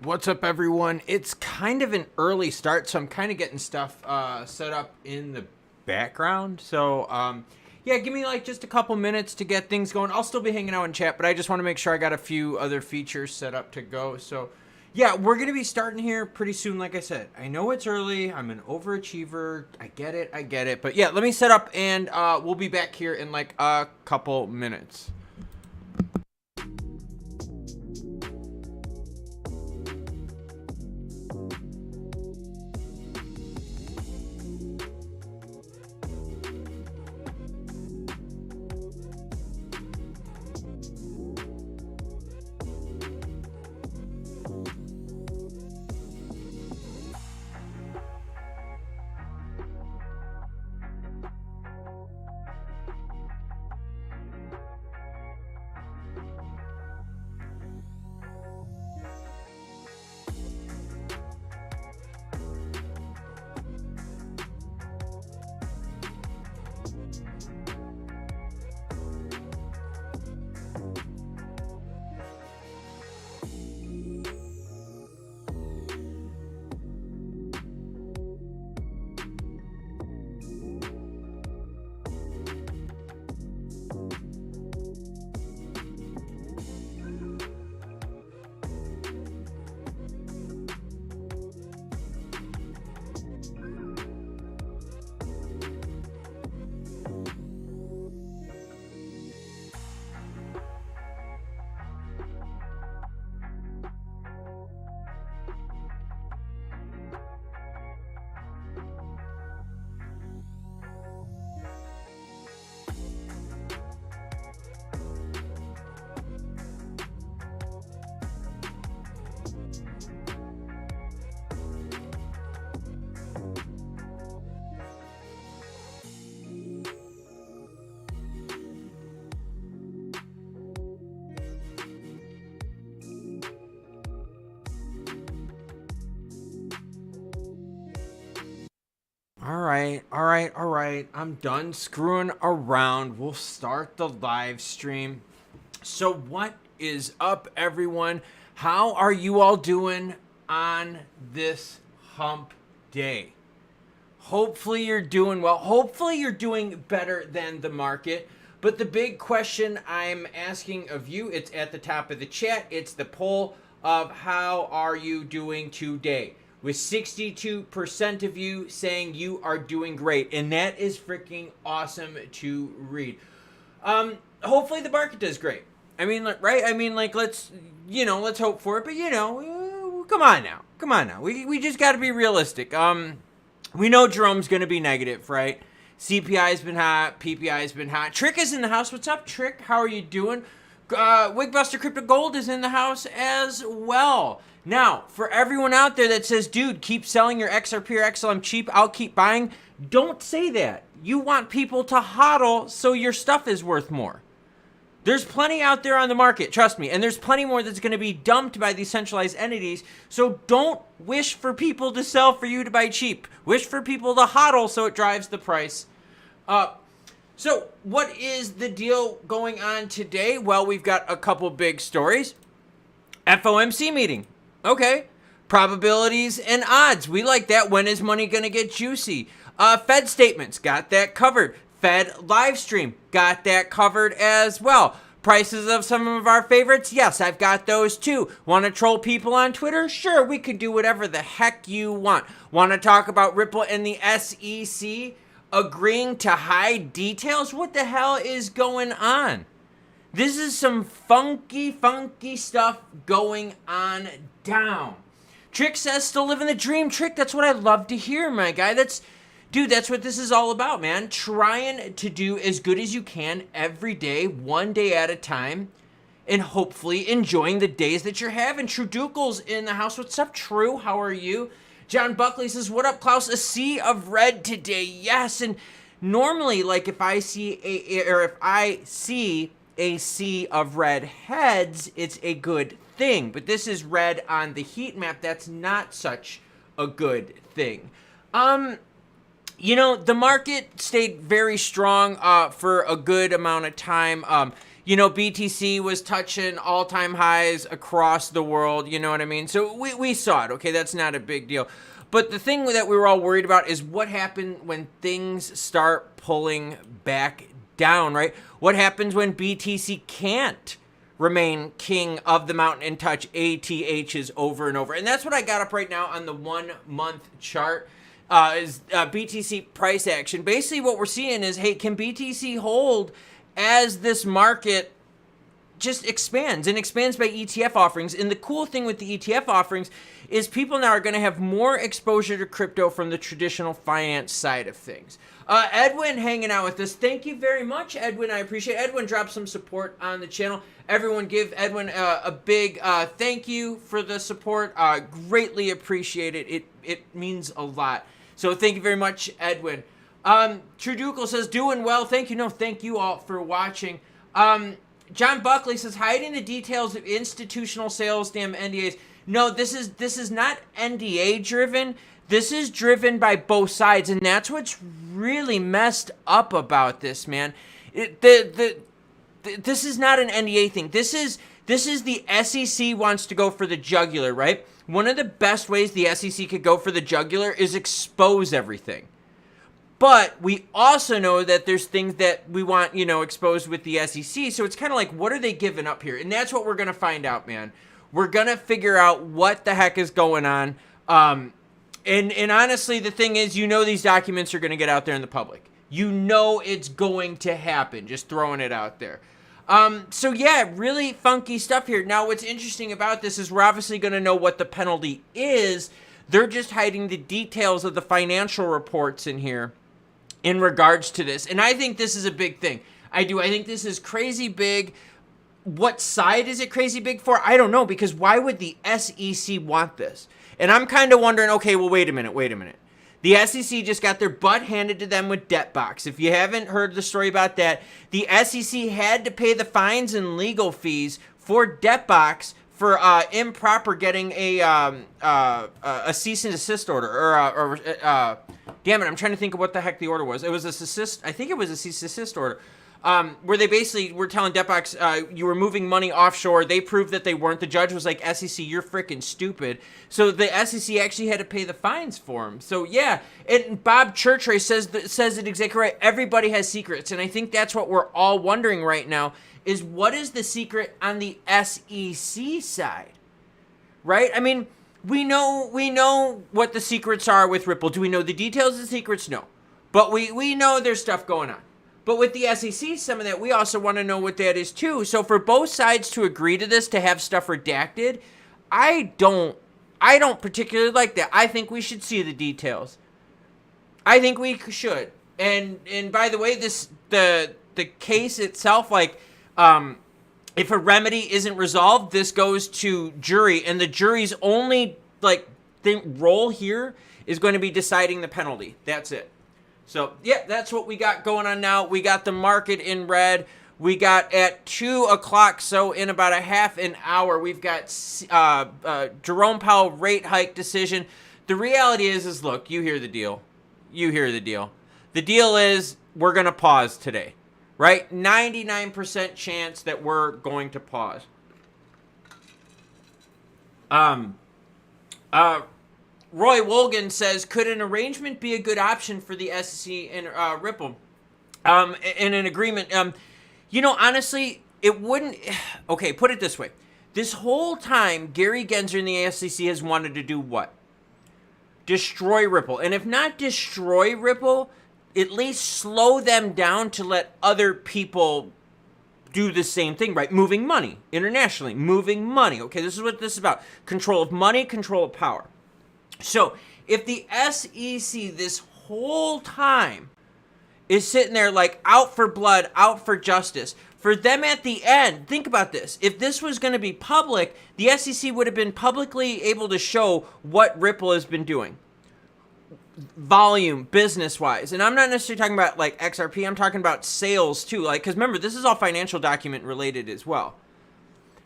What's up, everyone? It's kind of an early start, so I'm kind of getting stuff set up in the background. So, yeah, give me like just a couple minutes to get things going. I'll still be hanging out in chat, but I just want to make sure I got a few other features set up to go. So, yeah, we're going to be starting here pretty soon, like I said. I know it's early. I'm an overachiever. I get it. But, yeah, let me set up, and we'll be back here in like a couple minutes. All right. I'm done screwing around. We'll start the live stream. So what is up, everyone? How are you all doing on this hump day? Hopefully you're doing well. Hopefully you're doing better than the market. But the big question I'm asking of you, it's at the top of the chat. It's the poll of how are you doing today? With 62% of you saying you are doing great. And that is freaking awesome to read. Hopefully the market does great. I mean, right? I mean, like, let's hope for it. But, come on now. We just got to be realistic. We know Jerome's going to be negative, right? CPI has been hot. PPI has been hot. Trick is in the house. What's up, Trick? How are you doing? Wigbuster Crypto Gold is in the house as well. Now, for everyone out there that says, dude, keep selling your XRP or XLM cheap, I'll keep buying. Don't say that. You want people to hodl so your stuff is worth more. There's plenty out there on the market, trust me, and there's plenty more that's going to be dumped by these centralized entities, so don't wish for people to sell for you to buy cheap. Wish for people to hodl so it drives the price up. So what is the deal going on today? Well, we've got a couple big stories. FOMC meeting. Okay. Probabilities and odds. We like that. When is money going to get juicy? Fed statements. Got that covered. Fed live stream. Got that covered as well. Prices of some of our favorites? Yes, I've got those too. Want to troll people on Twitter? Sure, we could do whatever the heck you want. Want to talk about Ripple and the SEC agreeing to hide details? What the hell is going on? This is some funky stuff going on down. Trick says still living the dream. Trick, that's what I love to hear, my guy. That's what this is all about, man. Trying to do as good as you can every day, one day at a time, and hopefully enjoying the days that you're having. True Dukel's in the house. What's up, True? How are you? John Buckley says, what up, Klaus? A sea of red today. Yes, and normally, like, if I see a sea of red heads, it's a good thing. But this is red on the heat map. That's not such a good thing. The market stayed very strong for a good amount of time. you know, BTC was touching all-time highs across the world, you know what I mean? So we saw it, okay? That's not a big deal. But the thing that we were all worried about is what happened when things start pulling back down, right? What happens when BTC can't remain king of the mountain and touch ATHs over and over? And that's what I got up right now on the 1 month chart. Is BTC price action. Basically what we're seeing is, hey, can BTC hold as this market just expands and expands by ETF offerings? And the cool thing with the ETF offerings is people now are going to have more exposure to crypto from the traditional finance side of things. Edwin hanging out with us. Thank you very much, Edwin. I appreciate it. Edwin dropped some support on the channel. Everyone give Edwin a big thank you for the support. Greatly appreciate it. It means a lot. So thank you very much, Edwin. Trudukel says, doing well. Thank you. No, thank you all for watching. John Buckley says, hiding the details of institutional sales, damn NDAs. No, this is not NDA driven. This is driven by both sides, and that's what's really messed up about this, man. This is not an NDA thing. This is the SEC wants to go for the jugular, right? One of the best ways the SEC could go for the jugular is expose everything. But we also know that there's things that we want, you know, exposed with the SEC. So it's kind of like, what are they giving up here? And that's what we're going to find out, man. We're going to figure out what the heck is going on. And honestly, the thing is, you know, these documents are going to get out there in the public. You know it's going to happen. Just throwing it out there. So yeah, really funky stuff here. Now, what's interesting about this is we're obviously going to know what the penalty is. They're just hiding the details of the financial reports in here in regards to this. And I think this is a big thing. I do. I think this is crazy big. What side is it crazy big for? I don't know, because why would the SEC want this? And I'm kind of wondering, okay, well, wait a minute. The SEC just got their butt handed to them with DebtBox. If you haven't heard the story about that, the SEC had to pay the fines and legal fees for DebtBox for improper getting a cease and desist order, or damn it, I'm trying to think of what the heck the order was. It was a cease, I think it was a cease and desist order. Where they basically were telling DebtBox, you were moving money offshore. They proved that they weren't. The judge was like, SEC, you're freaking stupid. So the SEC actually had to pay the fines for them. So yeah, and Bob Churchray says it exactly right. Everybody has secrets, and I think that's what we're all wondering right now, is what is the secret on the SEC side, right? I mean, we know what the secrets are with Ripple. Do we know the details of the secrets? No. But we know there's stuff going on. But with the SEC, some of that, we also want to know what that is too. So for both sides to agree to this, to have stuff redacted, I don't particularly like that. I think we should see the details. I think we should. And by the way, the case itself, like, if a remedy isn't resolved, this goes to jury, and the jury's only role here is going to be deciding the penalty. That's it. So, yeah, that's what we got going on now. We got the market in red. We got at 2 o'clock, so in about a half an hour, we've got Jerome Powell rate hike decision. The reality is look, you hear the deal. You hear the deal. The deal is we're going to pause today, right? 99% chance that we're going to pause. Roy Wolgan says, could an arrangement be a good option for the SEC and Ripple in an agreement? You know, honestly, it wouldn't. Okay, put it this way. This whole time, Gary Gensler and the SEC has wanted to do what? Destroy Ripple. And if not destroy Ripple, at least slow them down to let other people do the same thing, right? Moving money internationally, moving money. Okay, this is what this is about. Control of money, control of power. So if the SEC this whole time is sitting there like out for blood, out for justice, for them at the end, think about this. If this was going to be public, the SEC would have been publicly able to show what Ripple has been doing. Volume, business-wise. And I'm not necessarily talking about like XRP. I'm talking about sales too. Like, because remember, this is all financial document related as well.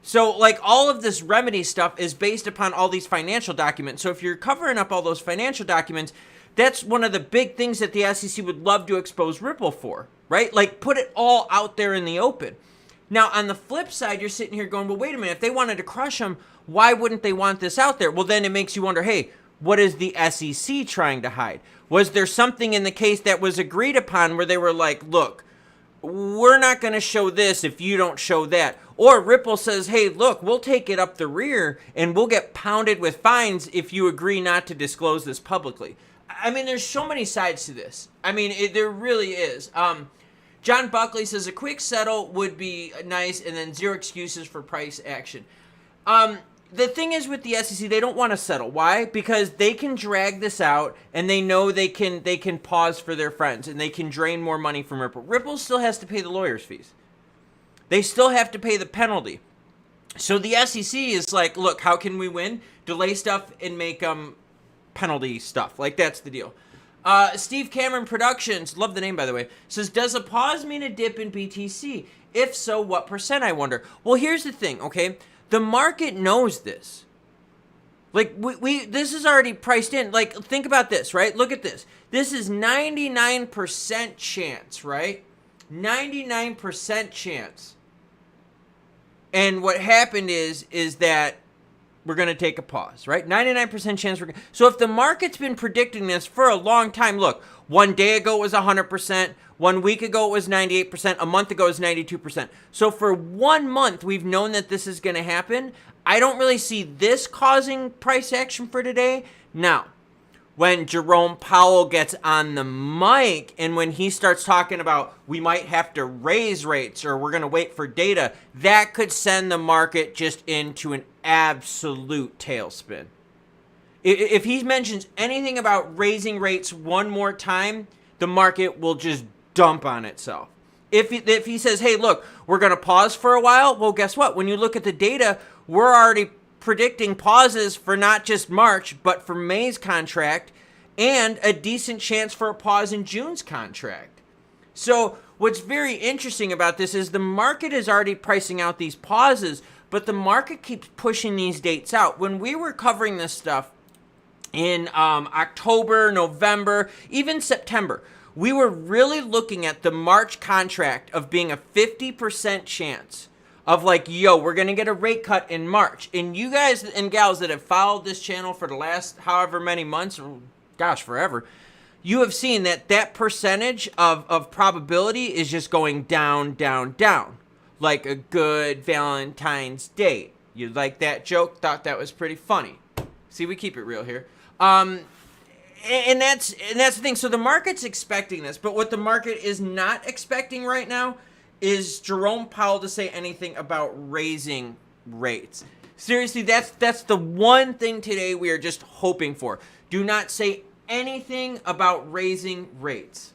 So, like, all of this remedy stuff is based upon all these financial documents. So if you're covering up all those financial documents, that's one of the big things that the SEC would love to expose Ripple for, right? Like, put it all out there in the open. Now, on the flip side, you're sitting here going, well, wait a minute. If they wanted to crush them, why wouldn't they want this out there? Well, then it makes you wonder, hey, what is the SEC trying to hide? Was there something in the case that was agreed upon where they were like, look, we're not going to show this if you don't show that? Or Ripple says, hey, look, we'll take it up the rear and we'll get pounded with fines if you agree not to disclose this publicly. I mean, there's so many sides to this. I mean, there really is. John Buckley says a quick settle would be nice and then zero excuses for price action. The thing is with the SEC, they don't want to settle. Why? Because they can drag this out and they know they can pause for their friends and they can drain more money from Ripple. Ripple still has to pay the lawyer's fees. They still have to pay the penalty. So the SEC is like, look, how can we win? Delay stuff and make penalty stuff. Like, that's the deal. Steve Cameron Productions, love the name by the way, says, does a pause mean a dip in BTC? If so, what percent, I wonder? Well, here's the thing, okay? The market knows this. Like, this is already priced in. Like, think about this, right? Look at this. This is 99% chance, right? 99% chance. And what happened is that we're going to take a pause, right? 99% chance. So if the market's been predicting this for a long time, look, 1 day ago it was 100%, 1 week ago it was 98%, a month ago it was 92%. So for 1 month, we've known that this is going to happen. I don't really see this causing price action for today. Now, when Jerome Powell gets on the mic and when he starts talking about we might have to raise rates or we're going to wait for data, that could send the market just into an absolute tailspin. If he mentions anything about raising rates one more time, the market will just dump on itself. If he says, hey, look, we're going to pause for a while, well, guess what? When you look at the data, we're already predicting pauses for not just March, but for May's contract and a decent chance for a pause in June's contract. So what's very interesting about this is the market is already pricing out these pauses, but the market keeps pushing these dates out. When we were covering this stuff in October, November, even September, we were really looking at the March contract of being a 50% chance of like, yo, we're going to get a rate cut in March. And you guys and gals that have followed this channel for the last however many months, or gosh, forever, you have seen that that percentage of probability is just going down, down, down. Like a good Valentine's date. You like that joke? Thought that was pretty funny. See, we keep it real here. And that's the thing. So the market's expecting this, but what the market is not expecting right now is Jerome Powell to say anything about raising rates. Seriously, that's the one thing today we are just hoping for. Do not say anything about raising rates.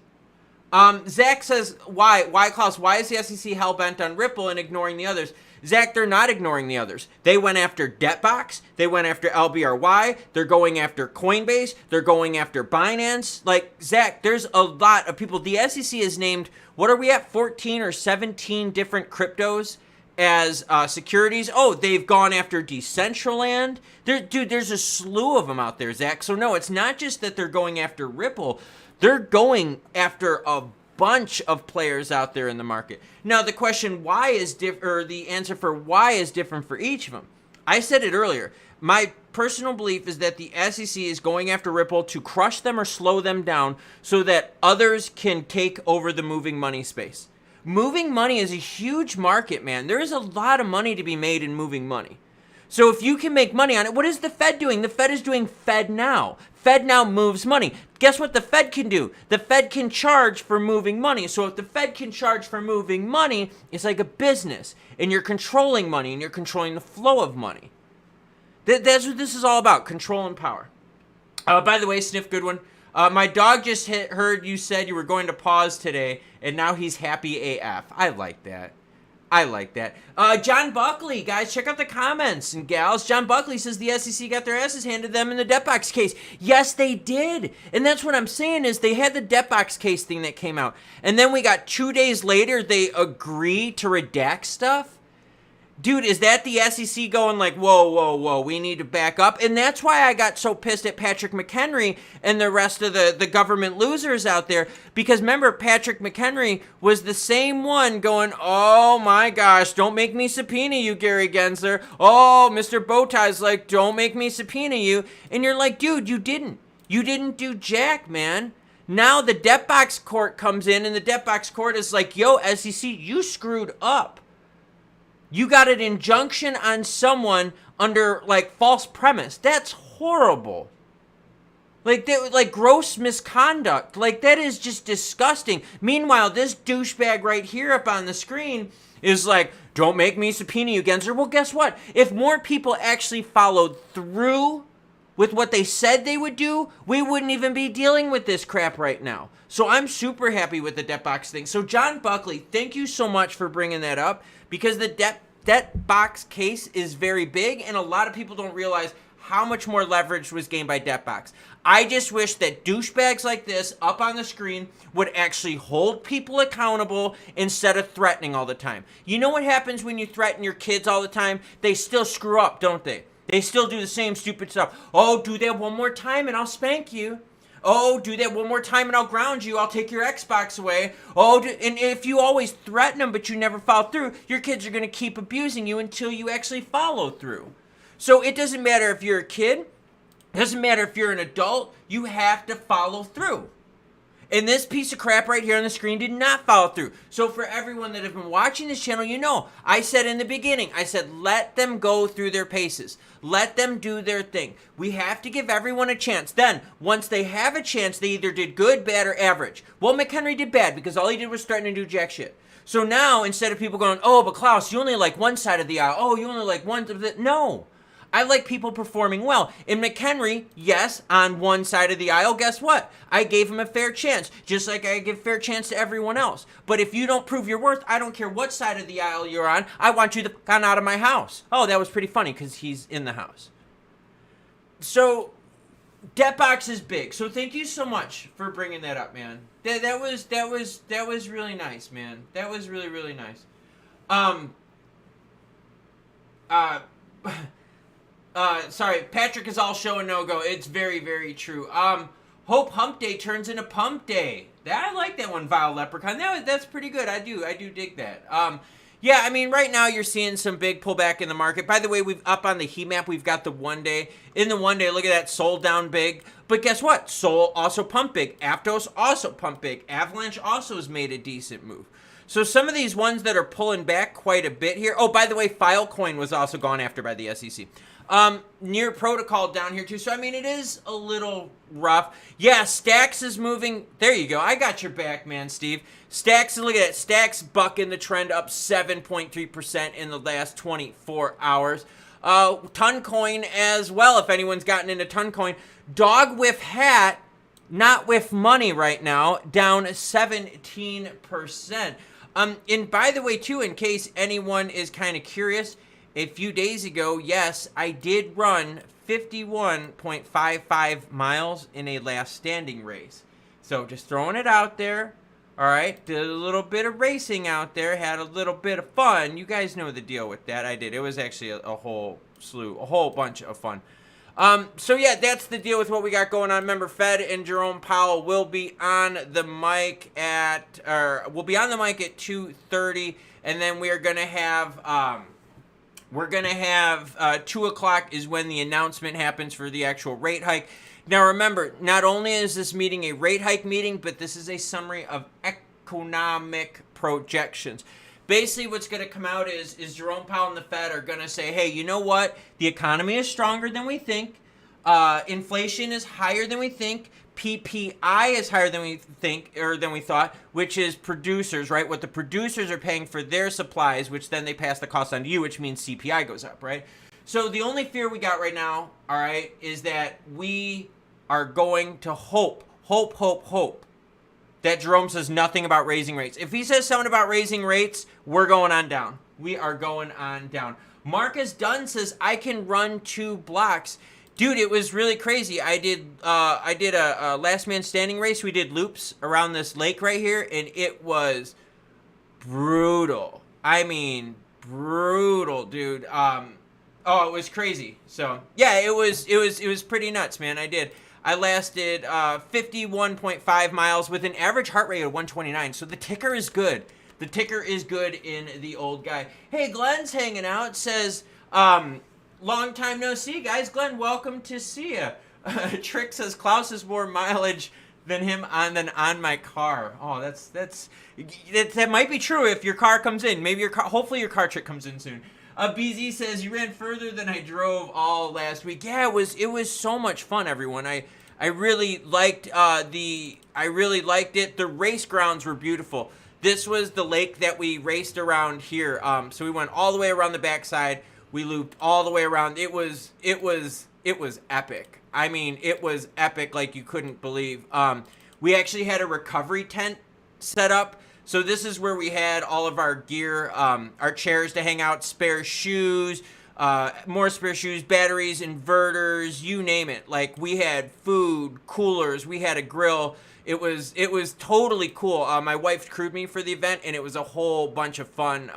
Zach says, why, Klaus, why is the SEC hell-bent on Ripple and ignoring the others? Zach, they're not ignoring the others. They went after DebtBox. They went after LBRY. They're going after Coinbase. They're going after Binance. Like, Zach, there's a lot of people. The SEC has named, what are we at, 14 or 17 different cryptos as securities. Oh, they've gone after Decentraland. Dude, there's a slew of them out there, Zach. So, no, it's not just that they're going after Ripple. They're going after a bunch of players out there in the market. Now, the question why is the answer for why is different for each of them. I said it earlier. My personal belief is that the SEC is going after Ripple to crush them or slow them down so that others can take over the moving money space. Moving money is a huge market, man. There is a lot of money to be made in moving money. So if you can make money on it, what is the Fed doing? The Fed is doing Fed Now. Fed Now moves money. Guess what the Fed can do? The Fed can charge for moving money. So if the Fed can charge for moving money, it's like a business. And you're controlling money, and you're controlling the flow of money. That's what this is all about, control and power. By the way, Sniff Goodwin, my dog just heard you said you were going to pause today, and now he's happy AF. I like that. I like that. John Buckley, guys, check out the comments and gals. John Buckley says the SEC got their asses handed them in the DebtBox case. Yes, they did. And that's what I'm saying is they had the DebtBox case thing that came out. And then we got 2 days later, they agreed to redact stuff. Dude, is that the SEC going like, whoa, whoa, whoa, we need to back up? And that's why I got so pissed at Patrick McHenry and the rest of the government losers out there. Because remember, Patrick McHenry was the same one going, oh my gosh, don't make me subpoena you, Gary Gensler. Oh, Mr. Bowtie's like, don't make me subpoena you. And you're like, dude, you didn't. You didn't do jack, man. Now the debt box court comes in and the debt box court is like, yo, SEC, you screwed up. You got an injunction on someone under, like, false premise. That's horrible. Like gross misconduct. Like, that is just disgusting. Meanwhile, this douchebag right here up on the screen is like, don't make me subpoena you, Gensler. Well, guess what? If more people actually followed through with what they said they would do, we wouldn't even be dealing with this crap right now. So I'm super happy with the debt box thing. So John Buckley, thank you so much for bringing that up, because the debt box case is very big, and a lot of people don't realize how much more leverage was gained by debt box. I just wish that douchebags like this up on the screen would actually hold people accountable instead of threatening all the time. You know what happens when you threaten your kids all the time? They still screw up, don't they? They still do the same stupid stuff. Oh, do that one more time and I'll spank you. Oh, do that one more time and I'll ground you. I'll take your Xbox away. Oh, and if you always threaten them but you never follow through, your kids are going to keep abusing you until you actually follow through. So it doesn't matter if you're a kid. It doesn't matter if you're an adult. You have to follow through. And this piece of crap right here on the screen did not follow through. So for everyone that have been watching this channel, you know, I said in the beginning, I said, let them go through their paces. Let them do their thing. We have to give everyone a chance. Then, once they have a chance, they either did good, bad, or average. Well, McHenry did bad because all he did was threaten to do jack shit. So now, instead of people going, oh, but Klaus, you only like one side of the aisle. Oh, you only like one of the... No. I like people performing well. And McHenry, yes, on one side of the aisle, guess what? I gave him a fair chance, just like I give fair chance to everyone else. But if you don't prove your worth, I don't care what side of the aisle you're on, I want you to come out of my house. Oh, that was pretty funny because he's in the house. So, Debtbox is big. So thank you so much for bringing that up, man. That was really nice, man. That was really, really nice. Sorry, Patrick is all show and no go. It's very, very true. Hope Hump Day turns into Pump Day. I like that one, Vile Leprechaun. That's pretty good. I do dig that. Yeah, I mean, right now you're seeing some big pullback in the market. By the way, we've up on the heat map, we've got the 1 day. In the 1 day, look at that, Sol down big. But guess what? Sol also pumped big. Aptos also pumped big. Avalanche also has made a decent move. So some of these ones that are pulling back quite a bit here. Oh, by the way, Filecoin was also gone after by the SEC. Near Protocol down here too. So, I mean, it is a little rough. Yeah, Stacks is moving. There you go. I got your back, man, Steve. Stacks, look at that. Stacks bucking the trend up 7.3% in the last 24 hours. Toncoin as well, if anyone's gotten into Toncoin. Dog with hat, not with money right now, down 17%. And by the way, too, in case anyone is kind of curious, a few days ago, yes, I did run 51.55 miles in a last standing race. So just throwing it out there. All right, did a little bit of racing out there, had a little bit of fun. You guys know the deal with that. I did. It was actually a whole bunch of fun. So yeah, that's the deal with what we got going on. Remember, Fed and Jerome Powell will be on the mic at 2:30, and then we are gonna have 2 o'clock is when the announcement happens for the actual rate hike. Now remember, not only is this meeting a rate hike meeting, but this is a summary of economic projections. Basically, what's going to come out is Jerome Powell and the Fed are going to say, hey, you know what? The economy is stronger than we think. Inflation is higher than we think. PPI is higher than we think, or than we thought, which is producers, right? What the producers are paying for their supplies, which then they pass the cost on to you, which means CPI goes up, right? So the only fear we got right now, all right, is that we are going to hope that Jerome says nothing about raising rates. If he says something about raising rates, we're going on down. We are going on down. Marcus Dunn says, I can run 2 blocks. Dude, it was really crazy. I did a last man standing race. We did loops around this lake right here, and it was brutal. I mean, brutal, dude. Oh, it was crazy. So yeah, it was pretty nuts, man. I lasted 51.5 miles with an average heart rate of 129. So the ticker is good. The ticker is good in the old guy. Hey, Glenn's hanging out. Says, long time no see, guys. Glenn, welcome to see ya. Trick says Klaus has more mileage than him on my car. Oh, that might be true if your car comes in. Maybe hopefully your car trick comes in soon. BZ says you ran further than I drove all last week. Yeah, it was so much fun, everyone. I really liked it. The race grounds were beautiful. This was the lake that we raced around here. So we went all the way around the backside. We looped all the way around. It was epic. I mean, it was epic like you couldn't believe. We actually had a recovery tent set up. So this is where we had all of our gear, our chairs to hang out, spare shoes, more spare shoes, batteries, inverters, you name it. Like, we had food, coolers, we had a grill. It was totally cool. My wife crewed me for the event, and it was a whole bunch of fun.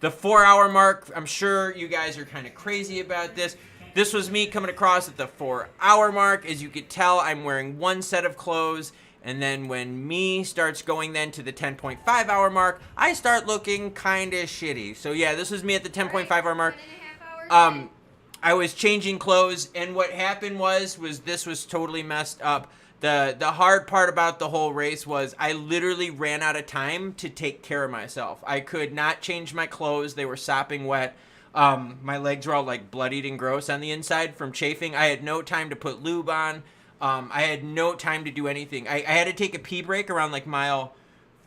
The 4-hour mark, I'm sure you guys are kind of crazy about this. This was me coming across at the 4-hour mark. As you could tell, I'm wearing one set of clothes. And then when me starts going then to the 10.5 hour mark, I start looking kind of shitty. So yeah, this was me at the 10.5 hour mark. I was changing clothes, and what happened was this was totally messed up. The hard part about the whole race was I literally ran out of time to take care of myself. I could not change my clothes. They were sopping wet. My legs were all like bloodied and gross on the inside from chafing. I had no time to put lube on. I had no time to do anything. I had to take a pee break around like mile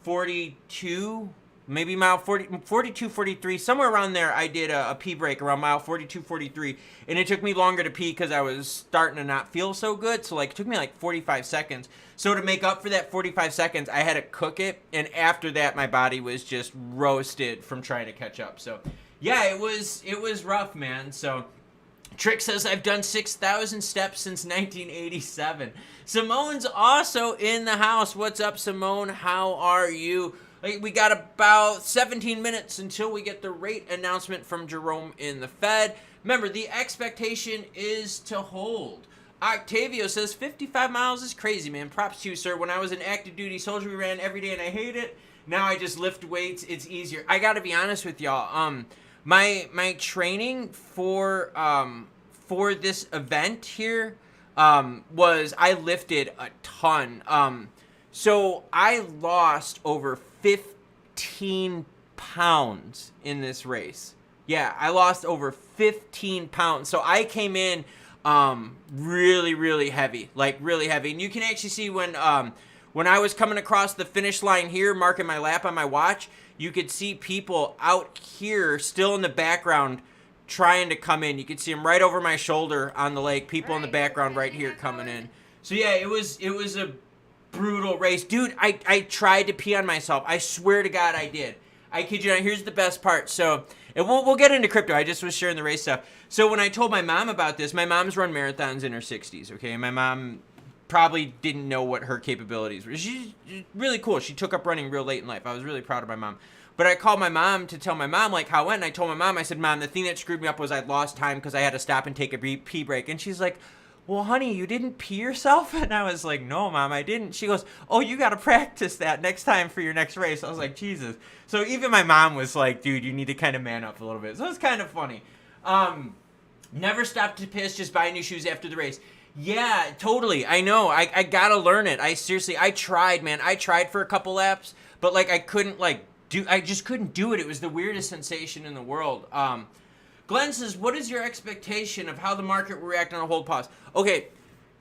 42, maybe mile 42, 43, somewhere around there. I did a pee break around mile 42, 43, and it took me longer to pee because I was starting to not feel so good. So like it took me like 45 seconds. So to make up for that 45 seconds, I had to cook it, and after that, my body was just roasted from trying to catch up. So yeah, it was rough, man. So Trick says, I've done 6,000 steps since 1987. Simone's also in the house. What's up, Simone? How are you? We got about 17 minutes until we get the rate announcement from Jerome in the Fed. Remember, the expectation is to hold. Octavio says, 55 miles is crazy, man. Props to you, sir. When I was an active duty soldier, we ran every day and I hate it. Now I just lift weights. It's easier. I got to be honest with y'all. My training for this event here was I lifted a ton. So I lost over 15 pounds in this race. Yeah, I lost over 15 pounds. So I came in really, really heavy, like really heavy. And you can actually see when I was coming across the finish line here, marking my lap on my watch, you could see people out here still in the background trying to come in. You could see them right over my shoulder on the lake. People in the background right here coming in. So yeah, it was a brutal race. Dude, I tried to pee on myself. I swear to God I did. I kid you not. Here's the best part. So, and we'll get into crypto. I just was sharing the race stuff. So when I told my mom about this, my mom's run marathons in her 60s, okay? My mom probably didn't know what her capabilities were. She's really cool. She took up running real late in life. I was really proud of my mom. But I called my mom to tell my mom like how it went. And I told my mom, I said, Mom, the thing that screwed me up was I lost time because I had to stop and take a pee break. And she's like, well, honey, you didn't pee yourself? And I was like, no, Mom, I didn't. She goes, oh, you got to practice that next time for your next race. I was like, Jesus. So even my mom was like, dude, you need to kind of man up a little bit. So it's kind of funny. Never stopped to piss, just buy new shoes after the race. Yeah, totally. I know. I got to learn it. I tried, man. I tried for a couple laps, but like I couldn't I just couldn't do it. It was the weirdest sensation in the world. Glenn says, what is your expectation of how the market will react on a hold pause? Okay,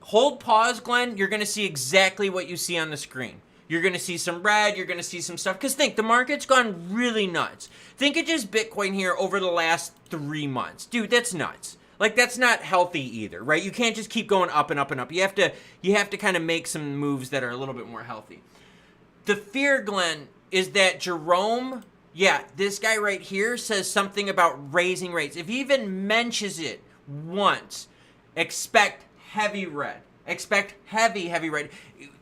hold pause, Glenn, you're going to see exactly what you see on the screen. You're going to see some red, you're going to see some stuff. Because think, the market's gone really nuts. Think of just Bitcoin here over the last 3 months. Dude, that's nuts. Like, that's not healthy either, right? You can't just keep going up and up and up. You have to kind of make some moves that are a little bit more healthy. The fear, Glenn, is that Jerome, yeah, this guy right here says something about raising rates. If he even mentions it once, expect heavy red. Expect heavy red.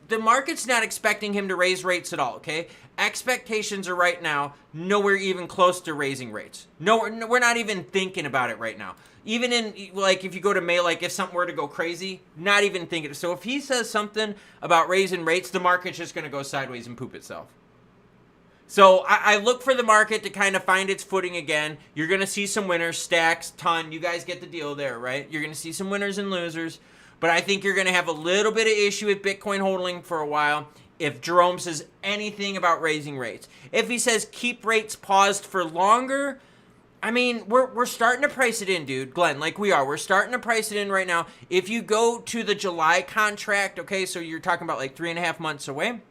the market's not expecting him to raise rates at all, okay? Expectations are right now nowhere even close to raising rates. No, we're not even thinking about it right now. Even in, like, if you go to May, like, if something were to go crazy, not even thinking. So if he says something about raising rates, the market's just going to go sideways and poop itself. So I look for the market to kind of find its footing again. You're going to see some winners, stacks, ton. You guys get the deal there, right? You're going to see some winners and losers. But I think you're going to have a little bit of issue with Bitcoin holding for a while if Jerome says anything about raising rates. If he says keep rates paused for longer, I mean, we're starting to price it in, dude. Glenn, like we are. We're starting to price it in right now. If you go to the July contract, okay, so you're talking about like 3.5 months away,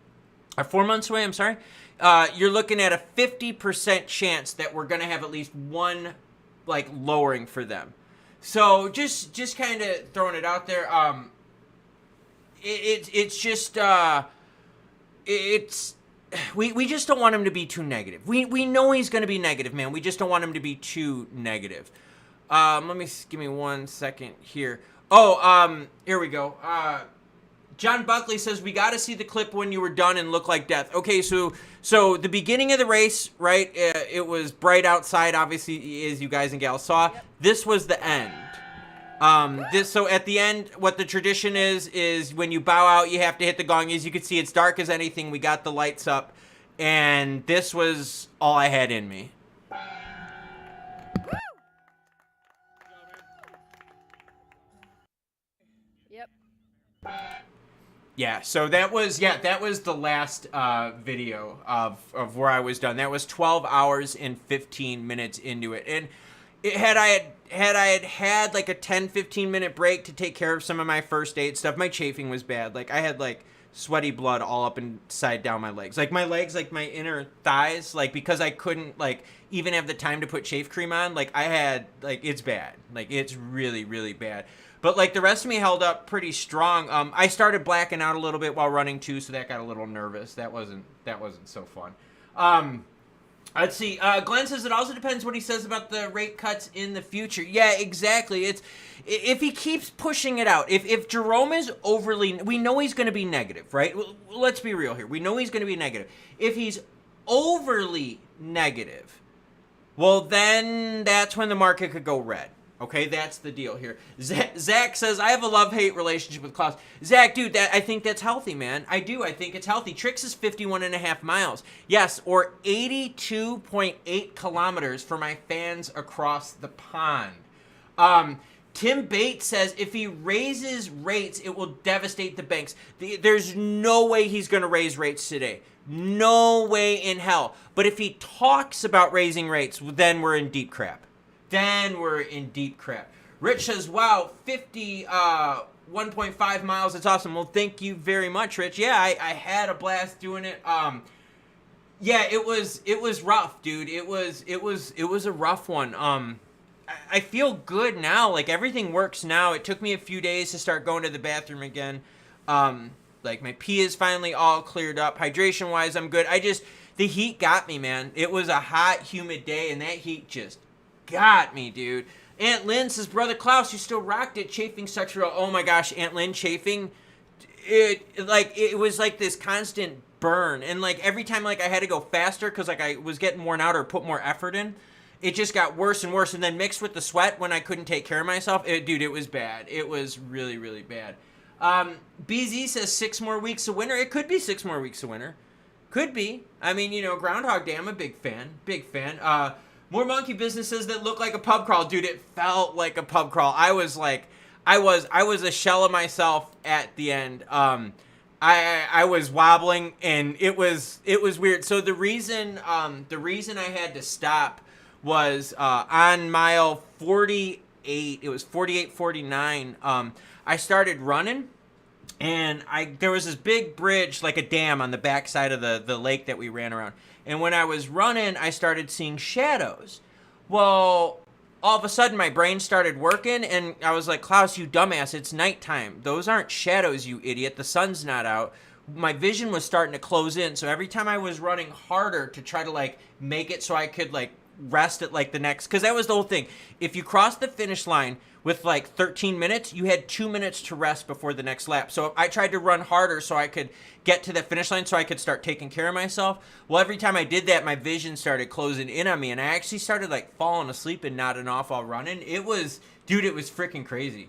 or 4 months away, I'm sorry. You're looking at a 50% chance that we're going to have at least one, like, lowering for them. So just kind of throwing it out there. It's just we just don't want him to be too negative. We know he's going to be negative, man. We just don't want him to be too negative. Give me 1 second here. Here we go. John Buckley says, we got to see the clip when you were done and look like death. Okay, so the beginning of the race, right, it was bright outside, obviously, as you guys and gals saw. Yep. This was the end. So at the end, what the tradition is when you bow out, you have to hit the gong. As you can see, it's dark as anything. We got the lights up, and this was all I had in me. Yep. Yeah, so that was the last video of where I was done. That was 12 hours and 15 minutes into it. And had I had like a 10-15 minute break to take care of some of my first aid stuff, my chafing was bad. Like I had like sweaty blood all up inside down my legs. Like my legs, like my inner thighs, like because I couldn't like even have the time to put chafe cream on, like I had like it's bad. Like it's really, really bad. But, like, the rest of me held up pretty strong. I started blacking out a little bit while running, too, so that got a little nervous. That wasn't so fun. Let's see. Glenn says it also depends what he says about the rate cuts in the future. Yeah, exactly. It's if he keeps pushing it out. If Jerome is overly... We know he's going to be negative, right? Let's be real here. We know he's going to be negative. If he's overly negative, well, then that's when the market could go red. Okay, that's the deal here. Zach says, I have a love-hate relationship with Klaus. Zach, dude, I think that's healthy, man. I do. I think it's healthy. Trix is 51.5 miles. Yes, or 82.8 kilometers for my fans across the pond. Tim Bates says, if he raises rates, it will devastate the banks. There's no way he's going to raise rates today. No way in hell. But if he talks about raising rates, then we're in deep crap. Rich says, wow, 1.5 miles. That's awesome. Well, thank you very much, Rich. Yeah, I had a blast doing it. Yeah, it was rough, dude. It was a rough one. I feel good now. Like everything works now. It took me a few days to start going to the bathroom again. Like my pee is finally all cleared up. Hydration wise, I'm good. The heat got me, man. It was a hot, humid day, and that heat just got me, dude. Aunt Lynn says, Brother Klaus, you still rocked it. Chafing such real. Oh my gosh, Aunt Lynn, chafing. It was like this constant burn. And like every time like I had to go faster because like I was getting worn out or put more effort in, it just got worse and worse. And then mixed with the sweat when I couldn't take care of myself, dude, it was bad. It was really, really bad. BZ says 6 more weeks of winter. It could be 6 more weeks of winter. Could be. I mean, Groundhog Day, I'm a big fan. More monkey businesses that look like a pub crawl. Dude, it felt like a pub crawl. I was a shell of myself at the end. I was wobbling and it was weird. So the reason I had to stop was on mile 48. It was 48:49. I started running and there was this big bridge, like a dam on the backside of the lake that we ran around. And when I was running, I started seeing shadows. Well, all of a sudden, my brain started working, and I was like, Klaus, you dumbass, it's nighttime. Those aren't shadows, you idiot. The sun's not out. My vision was starting to close in, so every time I was running harder to try to, like, make it so I could, like, rest at like the next, because that was the whole thing. If you crossed the finish line with like 13 minutes, you had 2 minutes to rest before the next lap. So I tried to run harder so I could get to the finish line so I could start taking care of myself. Well, every time I did that, my vision started closing in on me, and I actually started like falling asleep and nodding off while running. It was, dude, it was freaking crazy.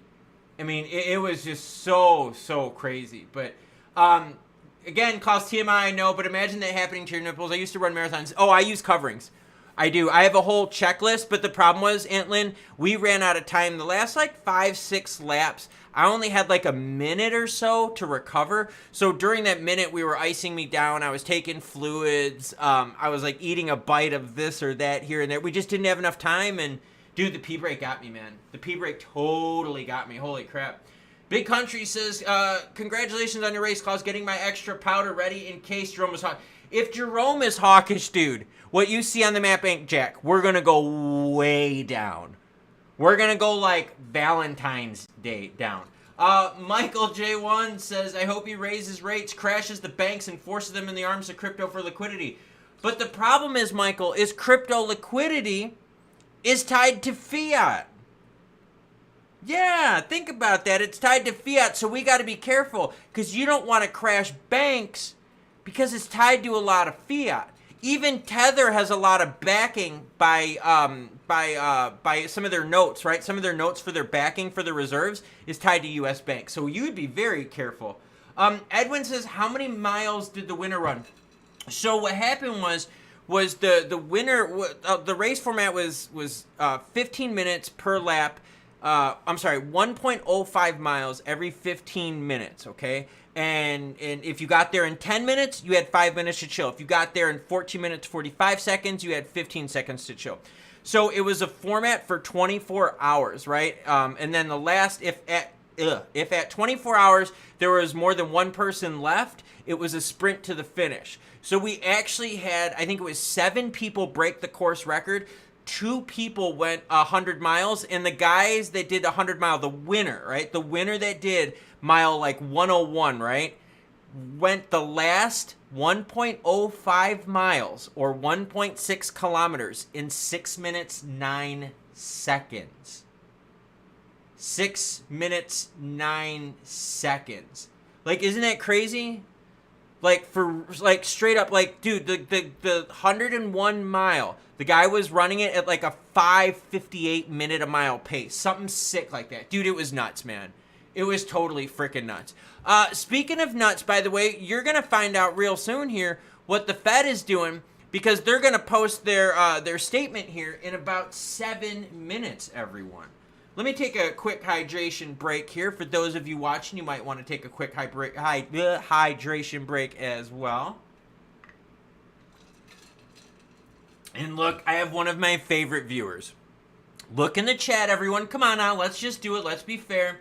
I mean, it was just so crazy. But again, Klaus, TMI, I know, but imagine that happening to your nipples. I used to run marathons. Oh, I use coverings. I do. I have a whole checklist, but the problem was, Antlin, we ran out of time. The last like 5-6 laps, I only had like a minute or so to recover. So during that minute, we were icing me down. I was taking fluids. I was like eating a bite of this or that here and there. We just didn't have enough time. And dude, the pee break got me, man. The pee break totally got me. Holy crap. Big Country says, congratulations on your race, Klaus, getting my extra powder ready in case Jerome is hawkish. If Jerome is hawkish, dude, what you see on the map ain't jack. We're going to go way down. We're going to go like Valentine's Day down. Michael J1 says, I hope he raises rates, crashes the banks, and forces them in the arms of crypto for liquidity. But the problem is, Michael, is crypto liquidity is tied to fiat. Yeah, think about that. It's tied to fiat, so we got to be careful because you don't want to crash banks because it's tied to a lot of fiat. Even Tether has a lot of backing by some of their notes, right? Some of their notes for their backing for the reserves is tied to U.S. banks, so you would be very careful. Edwin says, how many miles did the winner run? So what happened was the winner, the race format was 15 minutes per lap. 1.05 miles every 15 minutes, okay? And if you got there in 10 minutes, you had 5 minutes to chill. If you got there in 14 minutes, 45 seconds, you had 15 seconds to chill. So it was a format for 24 hours, right? And then the last, if at 24 hours there was more than one person left, it was a sprint to the finish. So we actually had, I think it was 7 people break the course record. 2 people went 100 miles, and the guys that did 100 mile, the winner, right? The winner that did mile like 101, right? Went the last 1.05 miles or 1.6 kilometers in 6 minutes, 9 seconds. 6 minutes, 9 seconds. Like, isn't that crazy? Like, for, like, straight up, like, dude, the 101 mile, the guy was running it at, like, a 5:58 minute a mile pace. Something sick like that. Dude, it was nuts, man. It was totally freaking nuts. Speaking of nuts, by the way, you're going to find out real soon here what the Fed is doing because they're going to post their statement here in about 7 minutes, everyone. Let me take a quick hydration break here. For those of you watching, you might want to take a quick hydration break as well. And look, I have one of my favorite viewers. Look in the chat, everyone. Come on now, let's just do it. Let's be fair.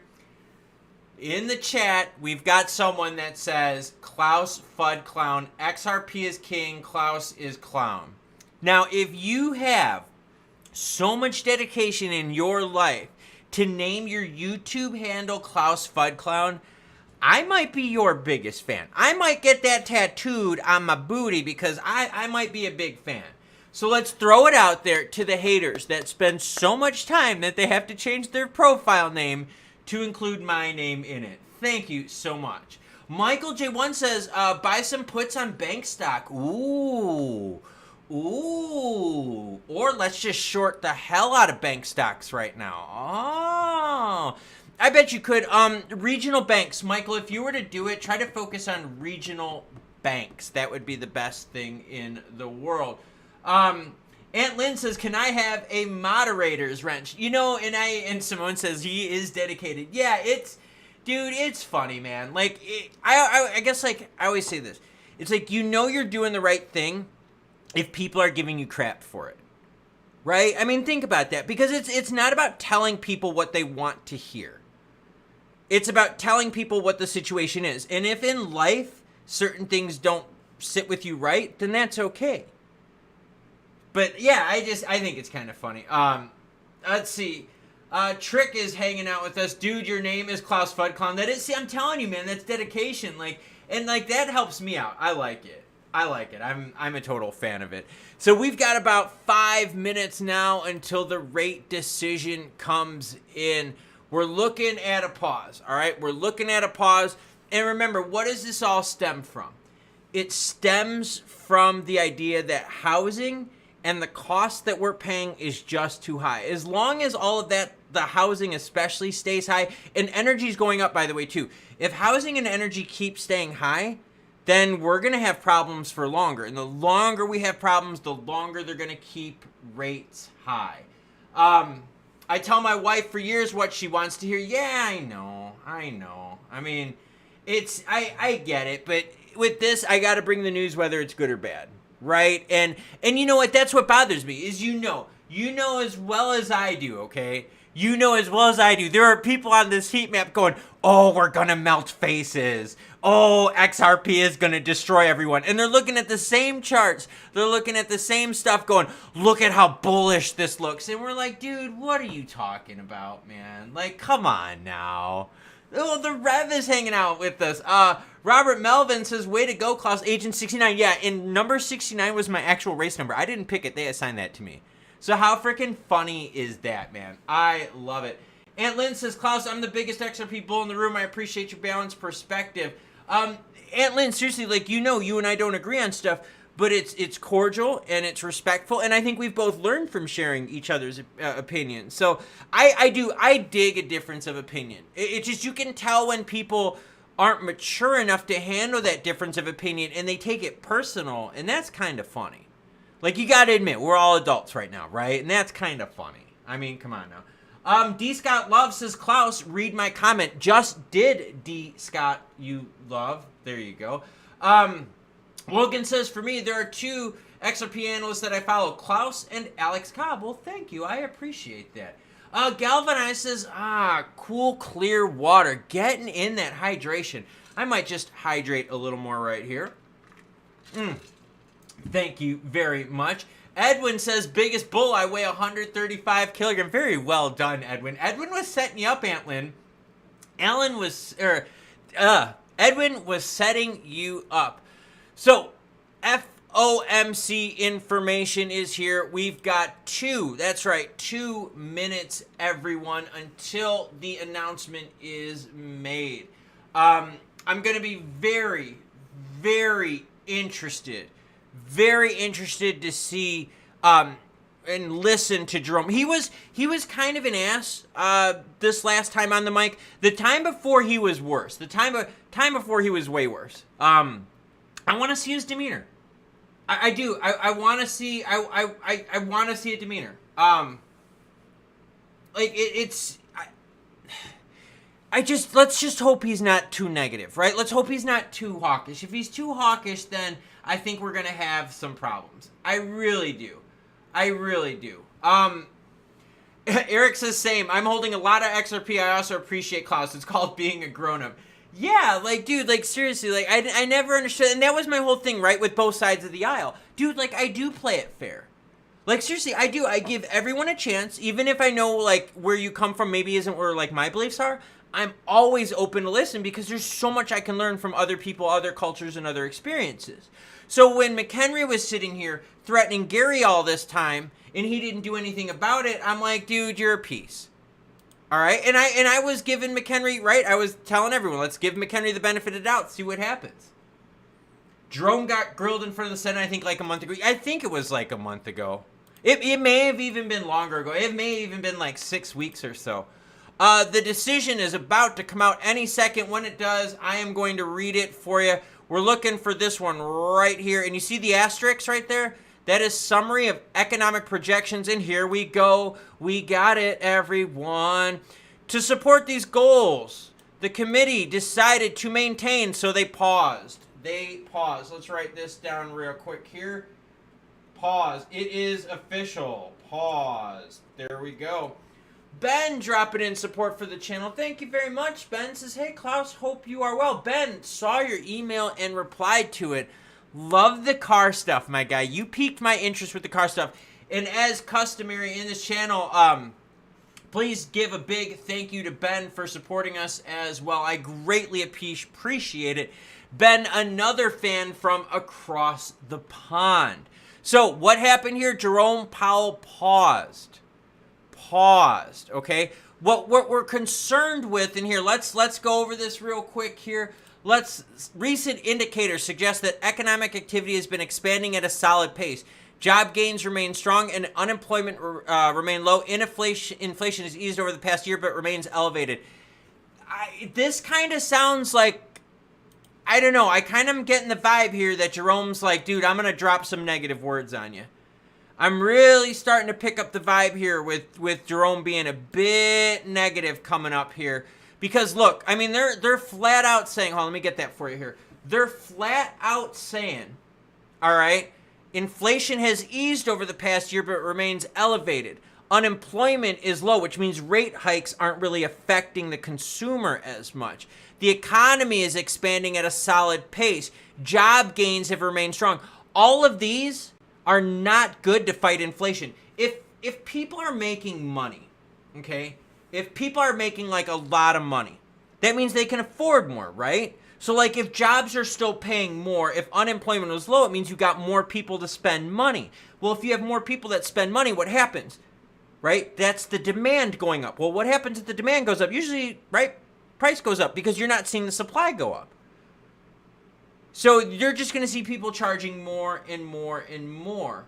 In the chat, we've got someone that says, Klaus Fud Clown, XRP is king, Klaus is clown. Now, if you have so much dedication in your life to name your YouTube handle Klaus Fud Clown, I might be your biggest fan. I might get that tattooed on my booty because I might be a big fan. So let's throw it out there to the haters that spend so much time that they have to change their profile name to include my name in it. Thank you so much. Michael J1 says, buy some puts on bank stock. Ooh. Ooh. Or let's just short the hell out of bank stocks right now. Oh. I bet you could. Regional banks. Michael, if you were to do it, try to focus on regional banks. That would be the best thing in the world. Aunt Lynn says, can I have a moderator's wrench? You know, and Simone says he is dedicated. Yeah, it's funny, man. Like, I guess, like, I always say this. It's like, you know you're doing the right thing if people are giving you crap for it. Right? I mean, think about that. Because it's not about telling people what they want to hear. It's about telling people what the situation is. And if in life certain things don't sit with you right, then that's okay. But yeah, I think it's kind of funny. Let's see. Trick is hanging out with us. Dude, your name is Klaus Fudclown. That is, see, I'm telling you, man, that's dedication. Like, and like that helps me out. I like it. I like it. I'm a total fan of it. So we've got about 5 minutes now until the rate decision comes in. We're looking at a pause, all right? We're looking at a pause. And remember, what does this all stem from? It stems from the idea that housing and the cost that we're paying is just too high. As long as all of that, the housing especially, stays high, and energy is going up, by the way, too. If housing and energy keep staying high, then we're going to have problems for longer. And the longer we have problems, the longer they're going to keep rates high. I tell my wife for years what she wants to hear. Yeah, I know. I mean, I get it, but with this, I got to bring the news whether it's good or bad. Right? And you know what? That's what bothers me is you know as well as I do, okay? You know as well as I do. There are people on this heat map going, oh, we're going to melt faces. Oh, XRP is going to destroy everyone. And they're looking at the same charts. They're looking at the same stuff going, look at how bullish this looks. And we're like, dude, what are you talking about, man? Like, come on now. Oh, the Rev is hanging out with us. Robert Melvin says, way to go, Klaus, Agent 69. Yeah, and number 69 was my actual race number. I didn't pick it. They assigned that to me. So how freaking funny is that, man? I love it. Aunt Lynn says, Klaus, I'm the biggest XRP bull in the room. I appreciate your balanced perspective. Aunt Lynn, seriously, like, you and I don't agree on stuff, but it's cordial and it's respectful, and I think we've both learned from sharing each other's opinions. So I dig a difference of opinion. It's just, you can tell when people aren't mature enough to handle that difference of opinion and they take it personal, and that's kind of funny. Like, you got to admit, we're all adults right now, right? And that's kind of funny. I mean, come on now. D. Scott Love says, Klaus, read my comment. Just did, D. Scott, you love. There you go. Logan says, for me, there are two XRP analysts that I follow, Klaus and Alex Cobb. Well, thank you. I appreciate that. Galvanize says, cool, clear water. Getting in that hydration. I might just hydrate a little more right here. Thank you very much. Edwin says, biggest bull, I weigh 135 kilograms. Very well done, Edwin. Edwin was setting you up, Antlin. Edwin was setting you up. So, FOMC information is here. We've got 2 minutes, everyone, until the announcement is made. I'm going to be very, very interested to see and listen to Jerome. He was kind of an ass this last time on the mic. The time before he was worse. The time before he was way worse. I want to see his demeanor. I do. I want to see. I want to see a demeanor. Let's just hope he's not too negative, right? Let's hope he's not too hawkish. If he's too hawkish, then I think we're gonna have some problems. I really do. Eric says same. I'm holding a lot of XRP. I also appreciate Klaus. It's called being a grown-up. Yeah, like, dude, like, seriously, like, I never understood, and that was my whole thing, right, with both sides of the aisle. Dude, like, I do play it fair. Like, seriously, I do. I give everyone a chance, even if I know, like, where you come from maybe isn't where, like, my beliefs are. I'm always open to listen because there's so much I can learn from other people, other cultures, and other experiences. So when McHenry was sitting here threatening Gary all this time, and he didn't do anything about it, I'm like, dude, you're a piece. All right, and I was giving McHenry, right? I was telling everyone, let's give McHenry the benefit of the doubt, see what happens. Jerome got grilled in front of the Senate, I think, like a month ago. I think it was like a month ago. It may have even been longer ago. It may have even been like 6 weeks or so. The decision is about to come out any second. When it does, I am going to read it for you. We're looking for this one right here. And you see the asterisk right there? That is summary of economic projections, and here we go. We got it, everyone. To support these goals, the committee decided to maintain, so they paused. Let's write this down real quick here. Pause. It is official. Pause. There we go. Ben dropping in support for the channel. Thank you very much. Ben says, hey, Klaus, hope you are well. Ben, saw your email and replied to it. Love the car stuff, my guy. You piqued my interest with the car stuff. And as customary in this channel, please give a big thank you to Ben for supporting us as well. I greatly appreciate it. been another fan from across the pond. So what happened here? Jerome Powell paused, okay? What we're concerned with in here, let's go over this real quick here. Recent indicators suggest that economic activity has been expanding at a solid pace. Job gains remain strong and unemployment remain low. Inflation has eased over the past year but remains elevated. This kind of sounds like, I don't know, I kind of am getting the vibe here that Jerome's like, dude, I'm going to drop some negative words on you. I'm really starting to pick up the vibe here with Jerome being a bit negative coming up here. Because look, I mean, they're flat out saying, hold on, let me get that for you here. They're flat out saying, all right, inflation has eased over the past year but remains elevated. Unemployment is low, which means rate hikes aren't really affecting the consumer as much. The economy is expanding at a solid pace. Job gains have remained strong. All of these are not good to fight inflation. If people are making money, okay, if people are making like a lot of money, that means they can afford more, right? So like if jobs are still paying more, if unemployment was low, it means you got more people to spend money. Well, if you have more people that spend money, what happens? Right? That's the demand going up. Well, what happens if the demand goes up? Usually, right, price goes up because you're not seeing the supply go up. So you're just going to see people charging more and more and more.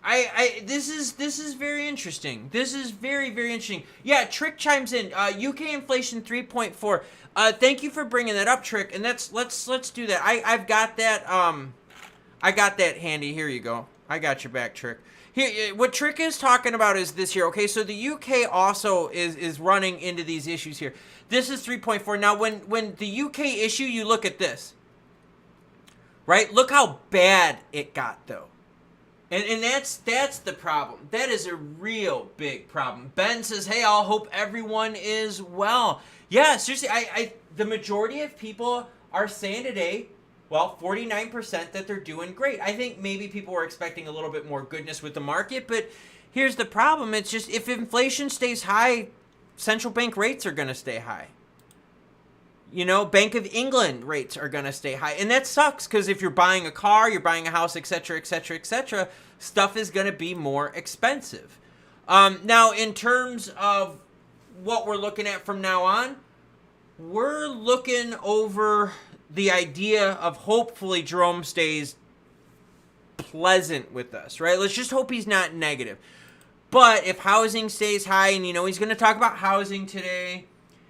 This is very interesting. This is very, very interesting. Yeah, Trick chimes in. UK inflation 3.4. Thank you for bringing that up, Trick. And let's do that. I've got that. I got that handy. Here you go. I got your back, Trick. Here, what Trick is talking about is this here. Okay, so the UK also is running into these issues here. This is 3.4. Now, when the UK issue, you look at this. Right? Look how bad it got, though. And that's the problem. That is a real big problem. Ben says, hey, I'll hope everyone is well. Yeah, seriously, the majority of people are saying today, well, 49% that they're doing great. I think maybe people were expecting a little bit more goodness with the market, but here's the problem. It's just if inflation stays high, central bank rates are going to stay high. You know, Bank of England rates are going to stay high. And that sucks because if you're buying a car, you're buying a house, etc., etc., etc., stuff is going to be more expensive. Now, in terms of what we're looking at from now on, we're looking over the idea of hopefully Jerome stays pleasant with us, right? Let's just hope he's not negative. But if housing stays high, and you know he's going to talk about housing today,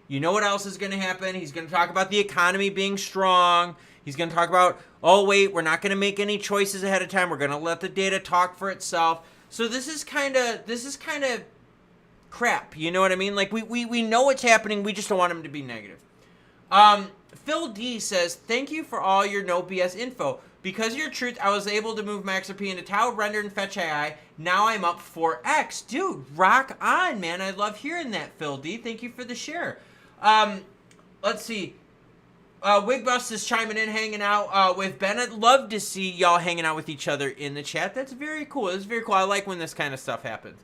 you know what else is going to happen? He's going to talk about the economy being strong. He's going to talk about, oh, wait, we're not going to make any choices ahead of time. We're going to let the data talk for itself. So this is kind of crap. You know what I mean? Like, we know what's happening. We just don't want him to be negative. Phil D says, thank you for all your no BS info. Because of your truth, I was able to move my XRP into Tau, Render, and Fetch AI. Now I'm up 4x. Dude, rock on, man. I love hearing that, Phil D. Thank you for the share. Let's see. Wigbust is chiming in, hanging out with Ben. I'd love to see y'all hanging out with each other in the chat. That's very cool. That's very cool. I like when this kind of stuff happens.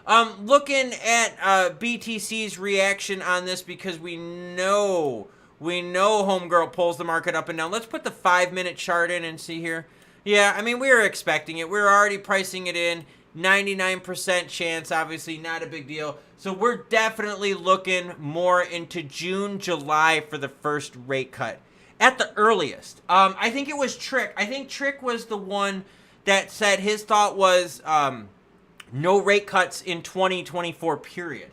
Looking at BTC's reaction on this because we know Homegirl pulls the market up and down. Let's put the 5-minute chart in and see here. Yeah, I mean, we were expecting it. We were already pricing it in. 99% chance, obviously, not a big deal. So we're definitely looking more into June, July for the first rate cut. At the earliest. I think it was Trick. I think Trick was the one that said his thought was no rate cuts in 2024, period.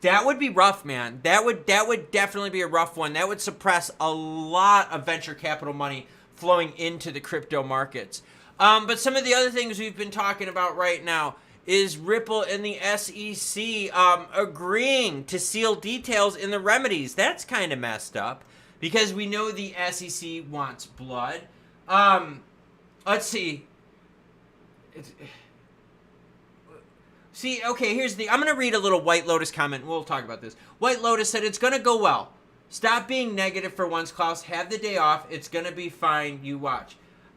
That would be rough, man. That would definitely be a rough one. That would suppress a lot of venture capital money flowing into the crypto markets. But some of the other things we've been talking about right now is Ripple and the SEC agreeing to seal details in the remedies. That's kind of messed up because we know the SEC wants blood. Let's see. See, okay, here's the... I'm going to read a little White Lotus comment. We'll talk about this. White Lotus said, it's going to go well. Stop being negative for once, Klaus. Have the day off. It's going to be fine. You watch.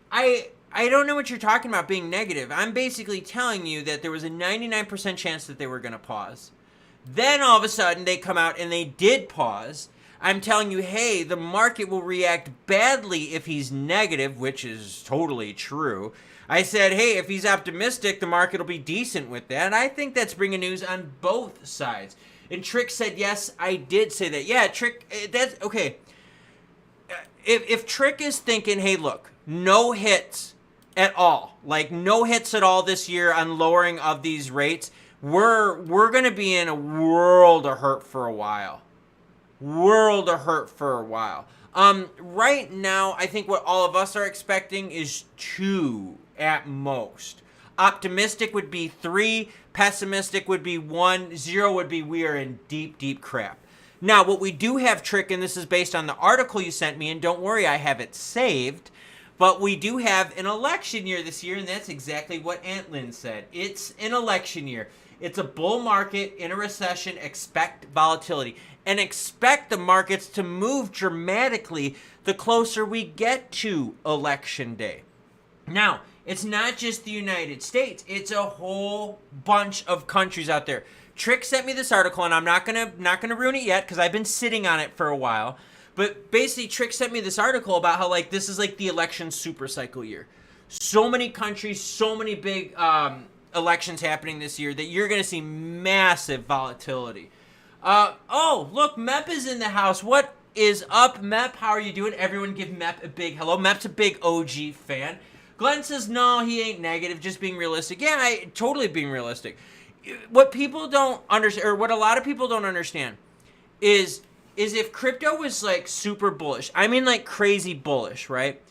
I don't know what you're talking about being negative. I'm basically telling you that there was a 99% chance that they were going to pause. Then all of a sudden they come out and they did pause. I'm telling you, hey, the market will react badly if he's negative, which is totally true. I said, hey, if he's optimistic, the market will be decent with that. And I think that's bringing news on both sides. And Trick said, yes, I did say that. Yeah, Trick, that's okay. If Trick is thinking, hey, look, no hits at all, like no hits at all this year on lowering of these rates, we're going to be in a world of hurt for a while. Right now, I think what all of us are expecting is 2 at most. Optimistic would be 3, pessimistic would be 1, 0 would be we are in deep, deep crap. Now, what we do have, Trick, and this is based on the article you sent me, and don't worry, I have it saved, but we do have an election year this year, and that's exactly what Aunt Lynn said. It's an election year. It's a bull market in a recession. Expect volatility. And expect the markets to move dramatically the closer we get to election day. Now, it's not just the United States. It's a whole bunch of countries out there. Trick sent me this article, and I'm not gonna ruin it yet because I've been sitting on it for a while. But basically, Trick sent me this article about how like this is like the election super cycle year. So many countries, so many big elections happening this year that you're gonna see massive volatility. Oh, look, Mep is in the house. What is up, Mep? How are you doing? Everyone give Mep a big hello. Mep's a big OG fan. Glenn says, no, he ain't negative, just being realistic. Yeah, I totally being realistic. What people don't understand, or what a lot of people don't understand, is if crypto was like super bullish, I mean like crazy bullish, right?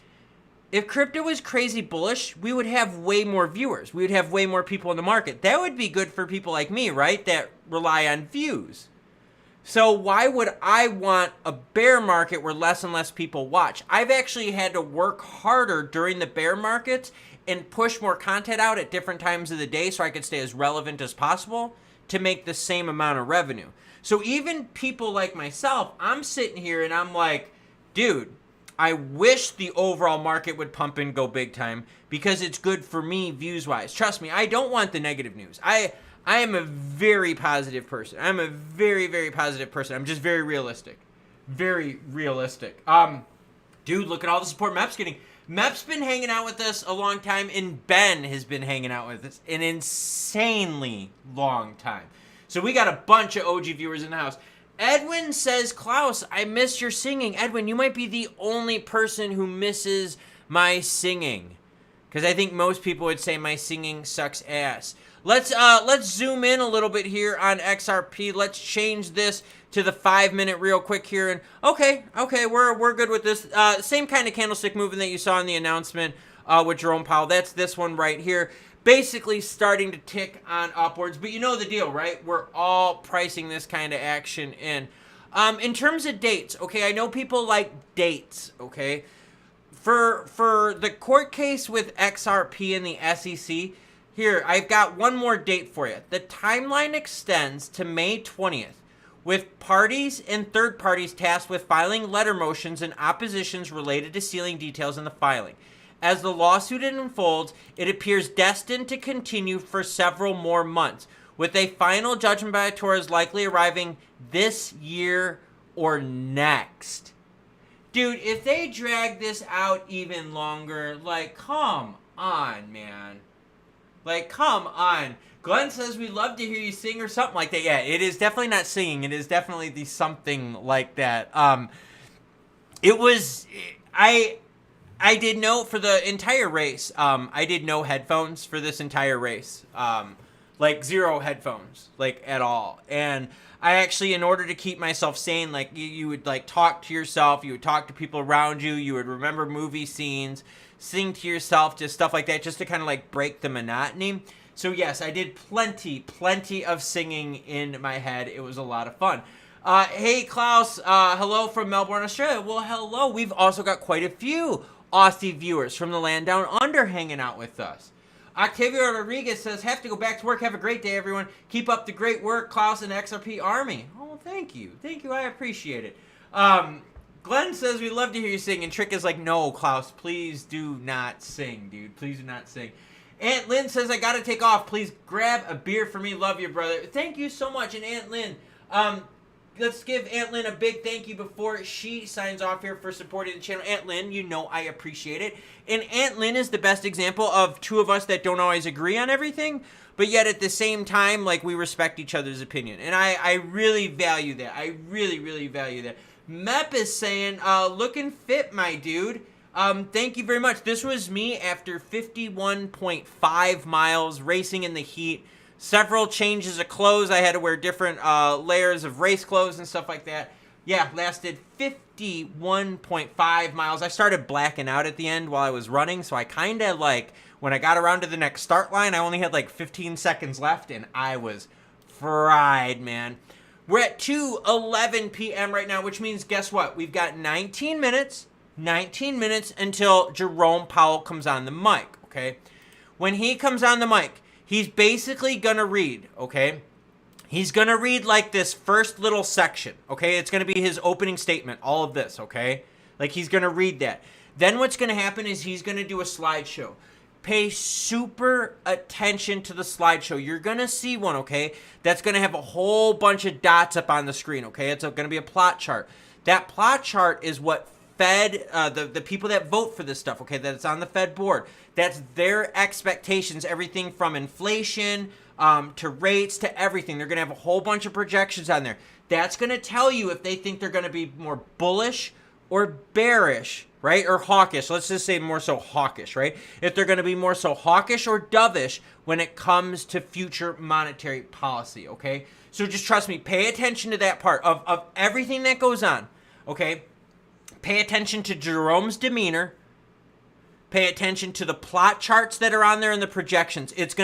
If crypto was crazy bullish, we would have way more viewers. We would have way more people in the market. That would be good for people like me, right? That rely on views. So why would I want a bear market where less and less people watch? I've actually had to work harder during the bear markets and push more content out at different times of the day so I could stay as relevant as possible to make the same amount of revenue. So even people like myself, I'm sitting here and I'm like, dude, I wish the overall market would pump and go big time because it's good for me views-wise. Trust me, I don't want the negative news. I am a very positive person. I'm a very, very positive person. I'm just very realistic. Very realistic. Dude, look at all the support Mep's getting. Mep's been hanging out with us a long time, and Ben has been hanging out with us an insanely long time. So we got a bunch of OG viewers in the house. Edwin says, Klaus, I miss your singing. Edwin, you might be the only person who misses my singing. Because I think most people would say my singing sucks ass. Let's zoom in a little bit here on XRP. Let's change this to the 5-minute real quick here. And okay, we're good with this. Same kind of candlestick movement that you saw in the announcement with Jerome Powell. That's this one right here. Basically starting to tick on upwards. But you know the deal, right? We're all pricing this kind of action in. In terms of dates, okay, I know people like dates, okay? For the court case with XRP and the SEC, here, I've got one more date for you. The timeline extends to May 20th, with parties and third parties tasked with filing letter motions and oppositions related to sealing details in the filing. As the lawsuit unfolds, it appears destined to continue for several more months, with a final judgment by Torres likely arriving this year or next. Dude, if they drag this out even longer, like, come on, man. Like, come on. Glenn says we'd love to hear you sing or something like that. Yeah, it is definitely not singing. It is definitely the something like that. It was... I did no for the entire race. I did no headphones for this entire race. Like, zero headphones, like, at all. And I actually, in order to keep myself sane, like, you would, like, talk to yourself. You would talk to people around you. You would remember movie scenes. Sing to yourself, just stuff like that, just to kind of like break the monotony. So yes, I did plenty of singing in my head. It was a lot of fun. Hey Klaus, hello from Melbourne, Australia. Well, hello. We've also got quite a few Aussie viewers from the land down under hanging out with us. Octavio Rodriguez says, have to go back to work. Have a great day, everyone. Keep up the great work, Klaus and XRP Army. Oh, thank you. Thank you. I appreciate it. Glenn says, we'd love to hear you sing. And Trick is like, no, Klaus, please do not sing, dude. Please do not sing. Aunt Lynn says, I got to take off. Please grab a beer for me. Love you, brother. Thank you so much. And Aunt Lynn, let's give Aunt Lynn a big thank you before she signs off here for supporting the channel. Aunt Lynn, you know I appreciate it. And Aunt Lynn is the best example of two of us that don't always agree on everything, but yet at the same time, like, we respect each other's opinion. And I really value that. I really, really value that. Mep is saying, looking fit, my dude. Thank you very much. This was me after 51.5 miles racing in the heat. Several changes of clothes. I had to wear different layers of race clothes and stuff like that. Yeah, lasted 51.5 miles. I started blacking out at the end while I was running, so I kind of like, when I got around to the next start line, I only had like 15 seconds left, and I was fried, man. We're at 2:11 p.m. right now, which means, guess what? We've got 19 minutes until Jerome Powell comes on the mic, okay? When he comes on the mic, he's basically gonna read, okay? He's gonna read like this first little section, okay? It's gonna be his opening statement, all of this, okay? Like, he's gonna read that. Then what's gonna happen is he's gonna do a slideshow. Pay super attention to the slideshow. You're gonna see one, okay? That's gonna have a whole bunch of dots up on the screen, okay? It's gonna be a plot chart. That plot chart is what Fed, the people that vote for this stuff, okay, that it's on the Fed board. That's their expectations, everything from inflation to rates to everything. They're going to have a whole bunch of projections on there. That's going to tell you if they think they're going to be more bullish or bearish, right, or hawkish. Let's just say more so hawkish, right? If they're going to be more so hawkish or dovish when it comes to future monetary policy, okay? So just trust me, pay attention to that part of everything that goes on, okay? Pay attention to Jerome's demeanor. Pay attention to the plot charts that are on there and the projections. It's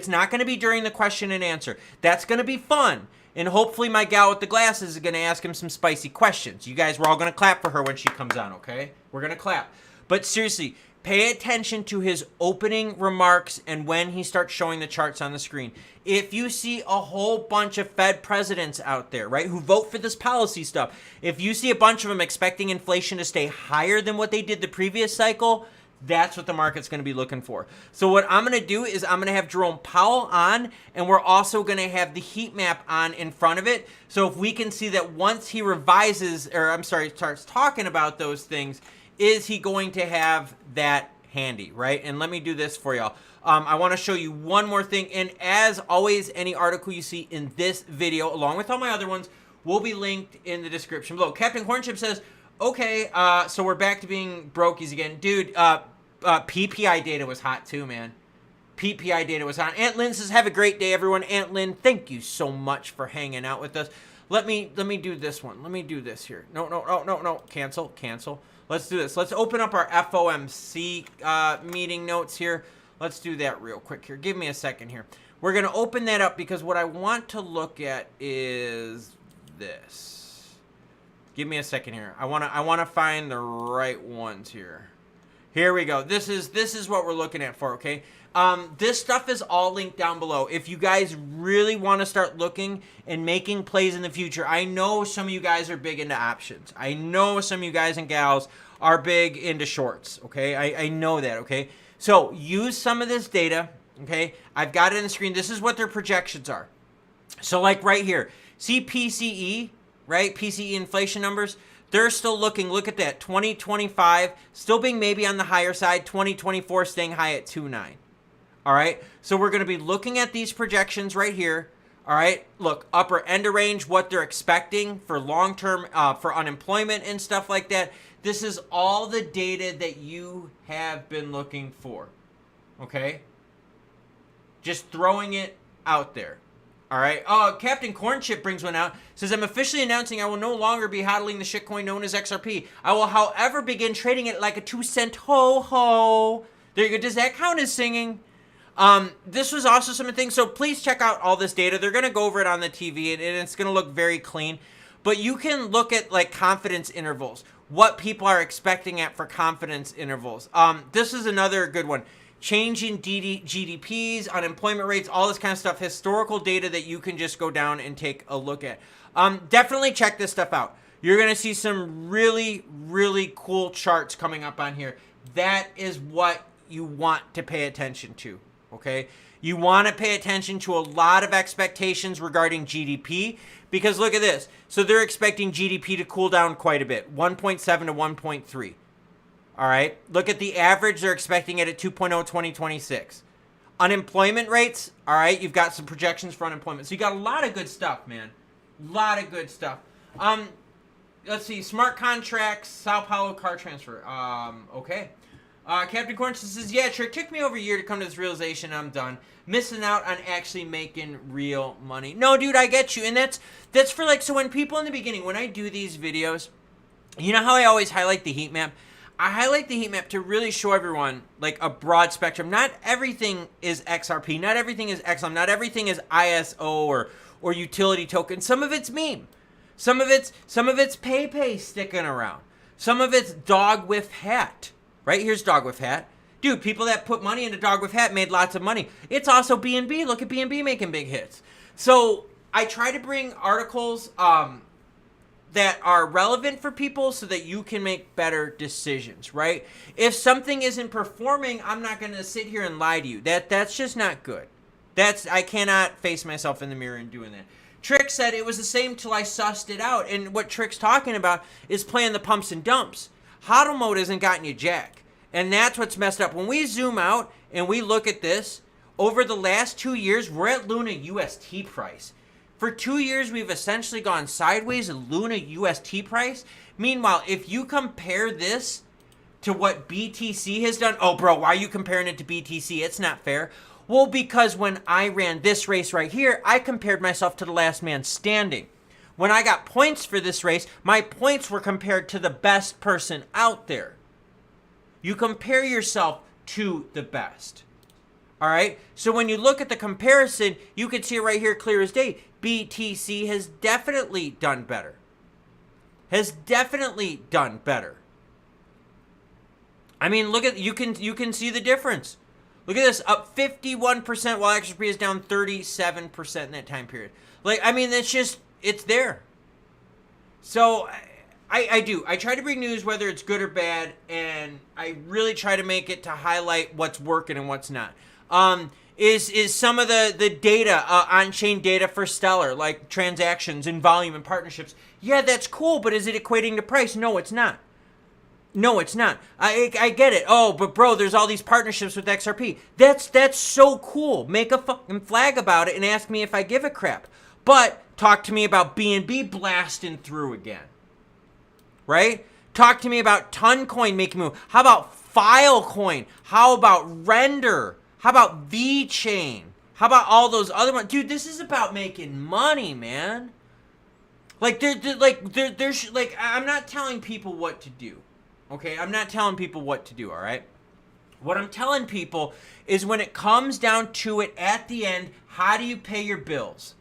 not going to be during the question and answer. That's going to be fun. And hopefully my gal with the glasses is going to ask him some spicy questions. You guys, we're all going to clap for her when she comes on, okay? We're going to clap. But seriously, pay attention to his opening remarks and when he starts showing the charts on the screen. If you see a whole bunch of Fed presidents out there, right, who vote for this policy stuff, if you see a bunch of them expecting inflation to stay higher than what they did the previous cycle, that's what the market's going to be looking for. So what I'm going to do is I'm going to have Jerome Powell on, and we're also going to have the heat map on in front of it. So if we can see that once he starts talking about those things, is he going to have that handy, right? And let me do this for y'all. I want to show you one more thing. And as always, any article you see in this video, along with all my other ones, will be linked in the description below. Captain Cornchip says, okay, so we're back to being brokies again. Dude, PPI data was hot too, man. PPI data was hot. Aunt Lynn says, have a great day, everyone. Aunt Lynn, thank you so much for hanging out with us. Let me do this one. Let me do this here. No. Cancel. Let's do this. Let's open up our FOMC meeting notes here. Let's do that real quick here. Give me a second here. We're going to open that up because what I want to look at is this. Give me a second here. I want to find the right ones here. Here we go. This is what we're looking at for, okay? This stuff is all linked down below. If you guys really want to start looking and making plays in the future, I know some of you guys are big into options. I know some of you guys and gals are big into shorts, okay? I know that, okay? So use some of this data, okay? I've got it on the screen. This is what their projections are. So like right here, see PCE, right? PCE inflation numbers. They're still looking, look at that, 2025 still being maybe on the higher side, 2024 staying high at 2.9. All right, so we're going to be looking at these projections right here. All right, look, upper end of range, what they're expecting for long-term, for unemployment and stuff like that. This is all the data that you have been looking for, okay? Just throwing it out there. All right. Oh, Captain Cornchip brings one out. Says, I'm officially announcing I will no longer be hodling the shitcoin known as XRP. I will, however, begin trading it like a 2-cent ho-ho. There you go. Does that count as singing? This was also some things. So please check out all this data. They're going to go over it on the TV, and it's going to look very clean. But you can look at like confidence intervals, what people are expecting at for confidence intervals. This is another good one. Change in GDPs, unemployment rates, all this kind of stuff, historical data that you can just go down and take a look at. Definitely check this stuff out. You're going to see some really, really cool charts coming up on here. That is what you want to pay attention to. okay? You want to pay attention to a lot of expectations regarding GDP, because look at this. So they're expecting GDP to cool down quite a bit, 1.7 to 1.3. All right, look at the average. They're expecting it at 2.0 2026. Unemployment rates, all right, you've got some projections for unemployment. So you got a lot of good stuff, man. A lot of good stuff. Let's see, smart contracts, Sao Paulo car transfer. Okay. Captain Corn says, yeah, sure, it took me over a year to come to this realization. I'm done. Missing out on actually making real money. No, dude, I get you. And that's for like, so when people in the beginning, when I do these videos, you know how I always highlight the heat map? I highlight the heat map to really show everyone like a broad spectrum. Not everything is XRP. Not everything is XLM. Not everything is ISO or utility token. Some of it's meme. Some of it's pay sticking around. Some of it's dog with hat. Right? Here's dog with hat. Dude, people that put money into dog with hat made lots of money. It's also BNB. Look at BNB making big hits. So I try to bring articles that are relevant for people so that you can make better decisions, right? If something isn't performing, I'm not going to sit here and lie to you. That's just not good. I cannot face myself in the mirror and doing that. Trick said it was the same till I sussed it out. And what Trick's talking about is playing the pumps and dumps. HODL mode hasn't gotten you jack. And that's what's messed up. When we zoom out and we look at this, over the last 2 years, we're at Luna UST price. For 2 years, we've essentially gone sideways in Luna UST price. Meanwhile, if you compare this to what BTC has done, oh, bro, why are you comparing it to BTC? It's not fair. Well, because when I ran this race right here, I compared myself to the last man standing. When I got points for this race, my points were compared to the best person out there. You compare yourself to the best. All right? So when you look at the comparison, you can see it right here clear as day. BTC has definitely done better. Has definitely done better. I mean, look at, you can see the difference. Look at this, up 51% while XRP is down 37% in that time period. Like, I mean, that's just, it's there. So I try to bring news, whether it's good or bad, and I really try to make it to highlight what's working and what's not. Is some of the data, on-chain data for Stellar, like transactions and volume and partnerships. Yeah, that's cool, but is it equating to price? No, it's not. No, it's not. I get it. Oh, but bro, there's all these partnerships with XRP. That's so cool. Make a fucking flag about it and ask me if I give a crap. But talk to me about BNB blasting through again. Right? Talk to me about Toncoin making move. How about Filecoin? How about Render? How about VeChain? How about all those other ones? Dude, this is about making money, man. Like, I'm not telling people what to do. Okay? I'm not telling people what to do, all right? What I'm telling people is when it comes down to it at the end, how do you pay your bills?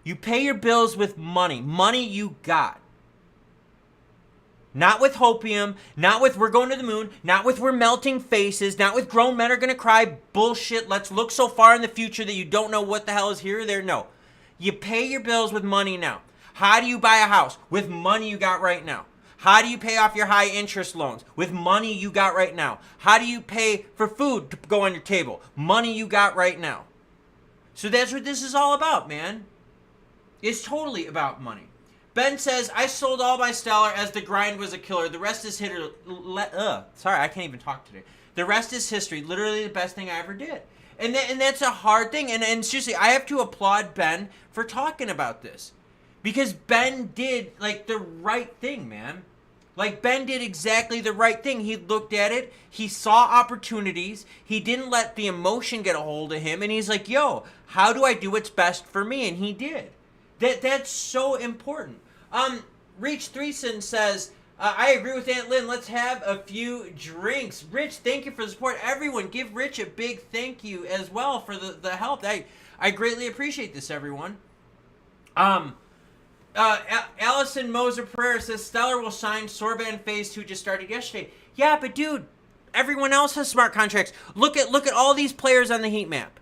You pay your bills with money. Money you got. Not with hopium, not with we're going to the moon, not with we're melting faces, not with grown men are going to cry bullshit. Let's look so far in the future that you don't know what the hell is here or there. No. You pay your bills with money now. How do you buy a house? With money you got right now. How do you pay off your high interest loans? With money you got right now. How do you pay for food to go on your table? Money you got right now. So that's what this is all about, man. It's totally about money. Ben says, I sold all my Stellar as the grind was a killer. The rest is history. Sorry, I can't even talk today. The rest is history. Literally the best thing I ever did. And that's a hard thing. And seriously, I have to applaud Ben for talking about this. Because Ben did, like, the right thing, man. Like, Ben did exactly the right thing. He looked at it. He saw opportunities. He didn't let the emotion get a hold of him. And he's like, yo, how do I do what's best for me? And he did. That's so important. Reach Threeson says, I agree with Aunt Lynn. Let's have a few drinks. Rich, thank you for the support. Everyone, give Rich a big thank you as well for the help. I greatly appreciate this, everyone. Allison Moser Pereira says, Stellar will sign Sorban Phase 2 just started yesterday. Yeah, but dude, everyone else has smart contracts. Look at all these players on the heat map.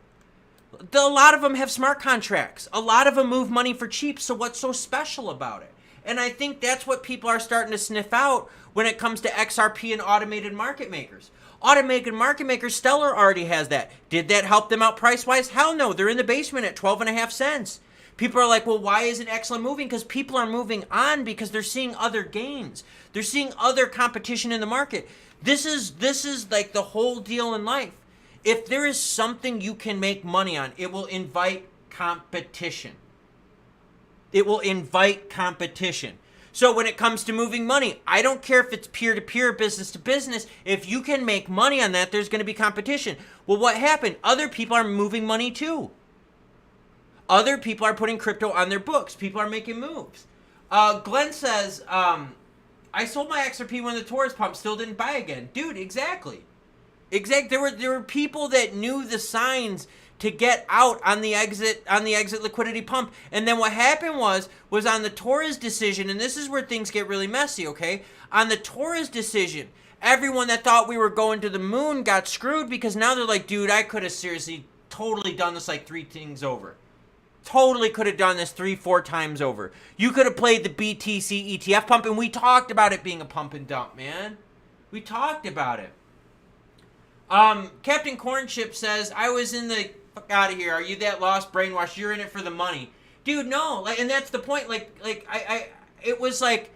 A lot of them have smart contracts. A lot of them move money for cheap, so what's so special about it? And I think that's what people are starting to sniff out when it comes to XRP and automated market makers. Automated market maker Stellar already has that. Did that help them out price-wise? Hell no. They're in the basement at 12.5 cents. People are like, well, why isn't XLM moving? Because people are moving on because they're seeing other gains. They're seeing other competition in the market. This is like the whole deal in life. If there is something you can make money on, it will invite competition. It will invite competition. So when it comes to moving money, I don't care if it's peer-to-peer, business-to-business. If you can make money on that, there's going to be competition. Well, what happened? Other people are moving money too. Other people are putting crypto on their books. People are making moves. Glenn says, I sold my XRP when the Taurus pump, still didn't buy again. Dude, exactly. There were people that knew the signs to get out on the exit liquidity pump. And then what happened was on the Taurus decision, and this is where things get really messy, okay? On the Taurus decision, everyone that thought we were going to the moon got screwed because now they're like, dude, I could have seriously totally done this like 3 things over. Totally could have done this 3-4 times over. You could have played the BTC ETF pump, and we talked about it being a pump and dump, man. We talked about it. Captain Cornship says, I was in the... Fuck out of here. Are you that lost brainwashed? You're in it for the money. Dude, no. Like, and that's the point. It was like...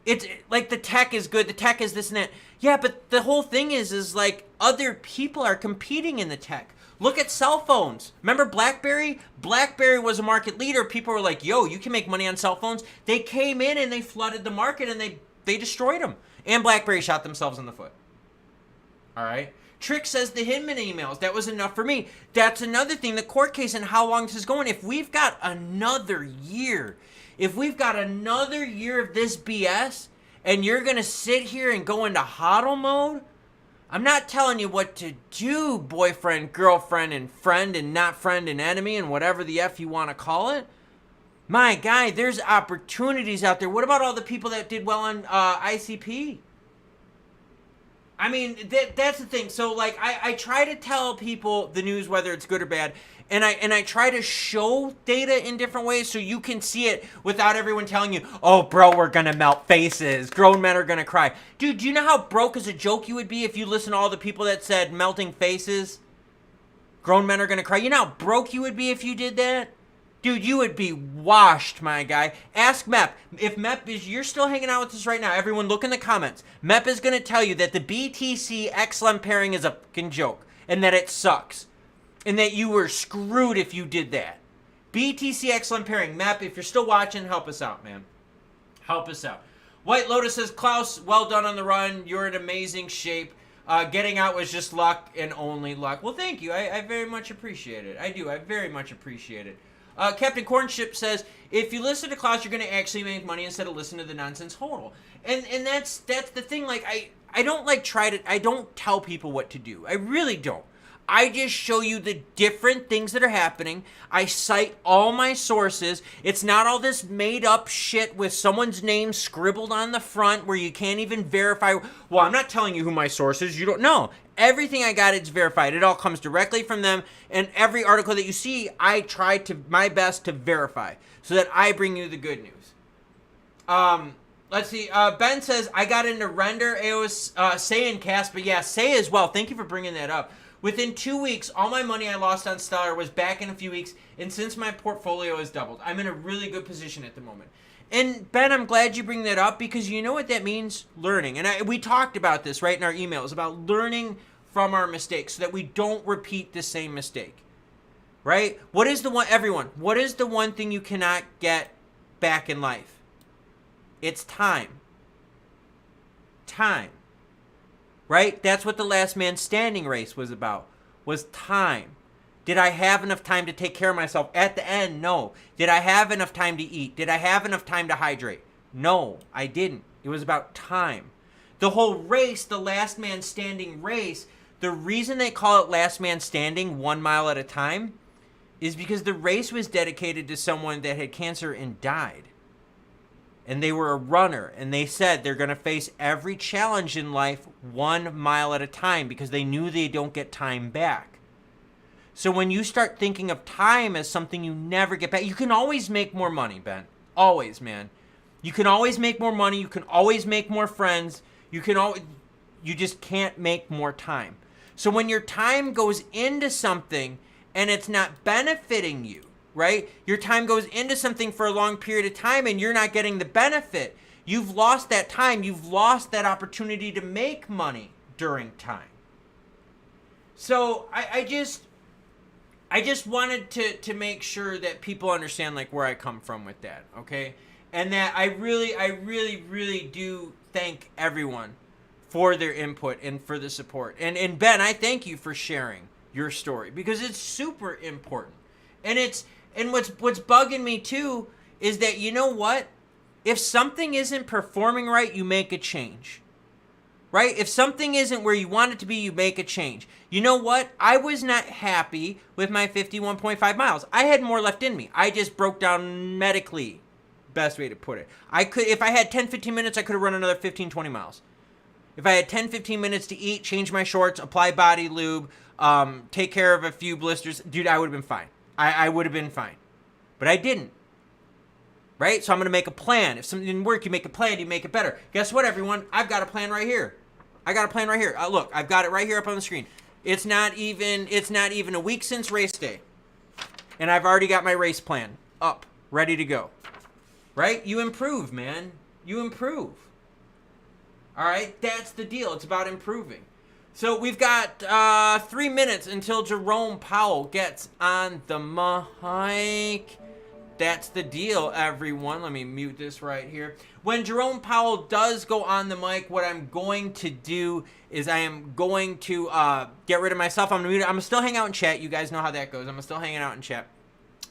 It's like the tech is good. The tech is this and that. Yeah, but the whole thing is like other people are competing in the tech. Look at cell phones. Remember BlackBerry? BlackBerry was a market leader. People were like, yo, you can make money on cell phones. They came in and they flooded the market and they destroyed them. And BlackBerry shot themselves in the foot. All right. Trick says the Hinman emails. That was enough for me. That's another thing. The court case and how long this is going. If we've got another year, of this BS and you're going to sit here and go into hodl mode, I'm not telling you what to do, boyfriend, girlfriend, and not friend and enemy and whatever the F you want to call it. My guy, there's opportunities out there. What about all the people that did well on ICP? I mean, that's the thing. So, like, I try to tell people the news, whether it's good or bad, and I try to show data in different ways so you can see it without everyone telling you, oh, bro, we're going to melt faces. Grown men are going to cry. Dude, do you know how broke as a joke you would be if you listen to all the people that said melting faces? Grown men are going to cry. You know how broke you would be if you did that? Dude, you would be washed, my guy. Ask Mep. If Mep is, you're still hanging out with us right now, everyone look in the comments. Mep is going to tell you that the BTC XLM pairing is a fucking joke and that it sucks and that you were screwed if you did that. BTC XLM pairing. Mep, if you're still watching, help us out, man. Help us out. White Lotus says, Klaus, well done on the run. You're in amazing shape. Getting out was just luck and only luck. Well, thank you. I very much appreciate it. I do. I very much appreciate it. Captain Cornship says, if you listen to Klaus, you're going to actually make money instead of listening to the nonsense hodl. And that's the thing. Like, I don't I don't tell people what to do. I really don't. I just show you the different things that are happening. I cite all my sources. It's not all this made up shit with someone's name scribbled on the front where you can't even verify. Well, I'm not telling you who my source is. You don't know. Everything I got, it's verified. It all comes directly from them. And every article that you see, I try to my best to verify so that I bring you the good news. Let's see. Ben says, I got into Render, AOS, Say, and Cast. But yeah, Say as well. Thank you for bringing that up. Within 2 weeks, all my money I lost on Stellar was back in a few weeks, and since my portfolio has doubled, I'm in a really good position at the moment. And Ben, I'm glad you bring that up because you know what that means? Learning. And we talked about this, right, in our emails, about learning from our mistakes so that we don't repeat the same mistake, right? What is the one thing you cannot get back in life? It's time. Time. Right? That's what the last man standing race was about, was time. Did I have enough time to take care of myself? At the end, no. Did I have enough time to eat? Did I have enough time to hydrate? No, I didn't. It was about time. The whole race, the last man standing race, the reason they call it last man standing 1 mile at a time is because the race was dedicated to someone that had cancer and died. And they were a runner, and they said they're going to face every challenge in life 1 mile at a time because they knew they don't get time back. So when you start thinking of time as something you never get back, you can always make more money, Ben. Always, man. You can always make more money. You can always make more friends. You can always... you just can't make more time. So when your time goes into something and it's not benefiting you, right? Your time goes into something for a long period of time and you're not getting the benefit. You've lost that time. You've lost that opportunity to make money during time. So I just wanted to make sure that people understand like where I come from with that, okay? And that I really do thank everyone for their input and for the support. And Ben, I thank you for sharing your story because it's super important. And what's bugging me too is that, you know what? If something isn't performing right, you make a change. Right? If something isn't where you want it to be, you make a change. You know what? I was not happy with my 51.5 miles. I had more left in me. I just broke down medically. Best way to put it. If I had 10, 15 minutes, I could have run another 15, 20 miles. If I had 10, 15 minutes to eat, change my shorts, apply body lube, take care of a few blisters, dude, I would have been fine. I would have been fine. But I didn't. Right? So I'm going to make a plan. If something didn't work, you make a plan, you make it better. Guess what, everyone? I've got a plan right here. I got a plan right here. Look, I've got it right here up on the screen. It's not even a week since race day. And I've already got my race plan up, ready to go. Right? You improve, man. You improve. All right? That's the deal. It's about improving. So we've got 3 minutes until Jerome Powell gets on the mic. That's the deal, everyone. Let me mute this right here. When Jerome Powell does go on the mic, what I'm going to do is I am going to get rid of myself. I'm going to still hang out in chat. You guys know how that goes. I'm still hanging out in chat.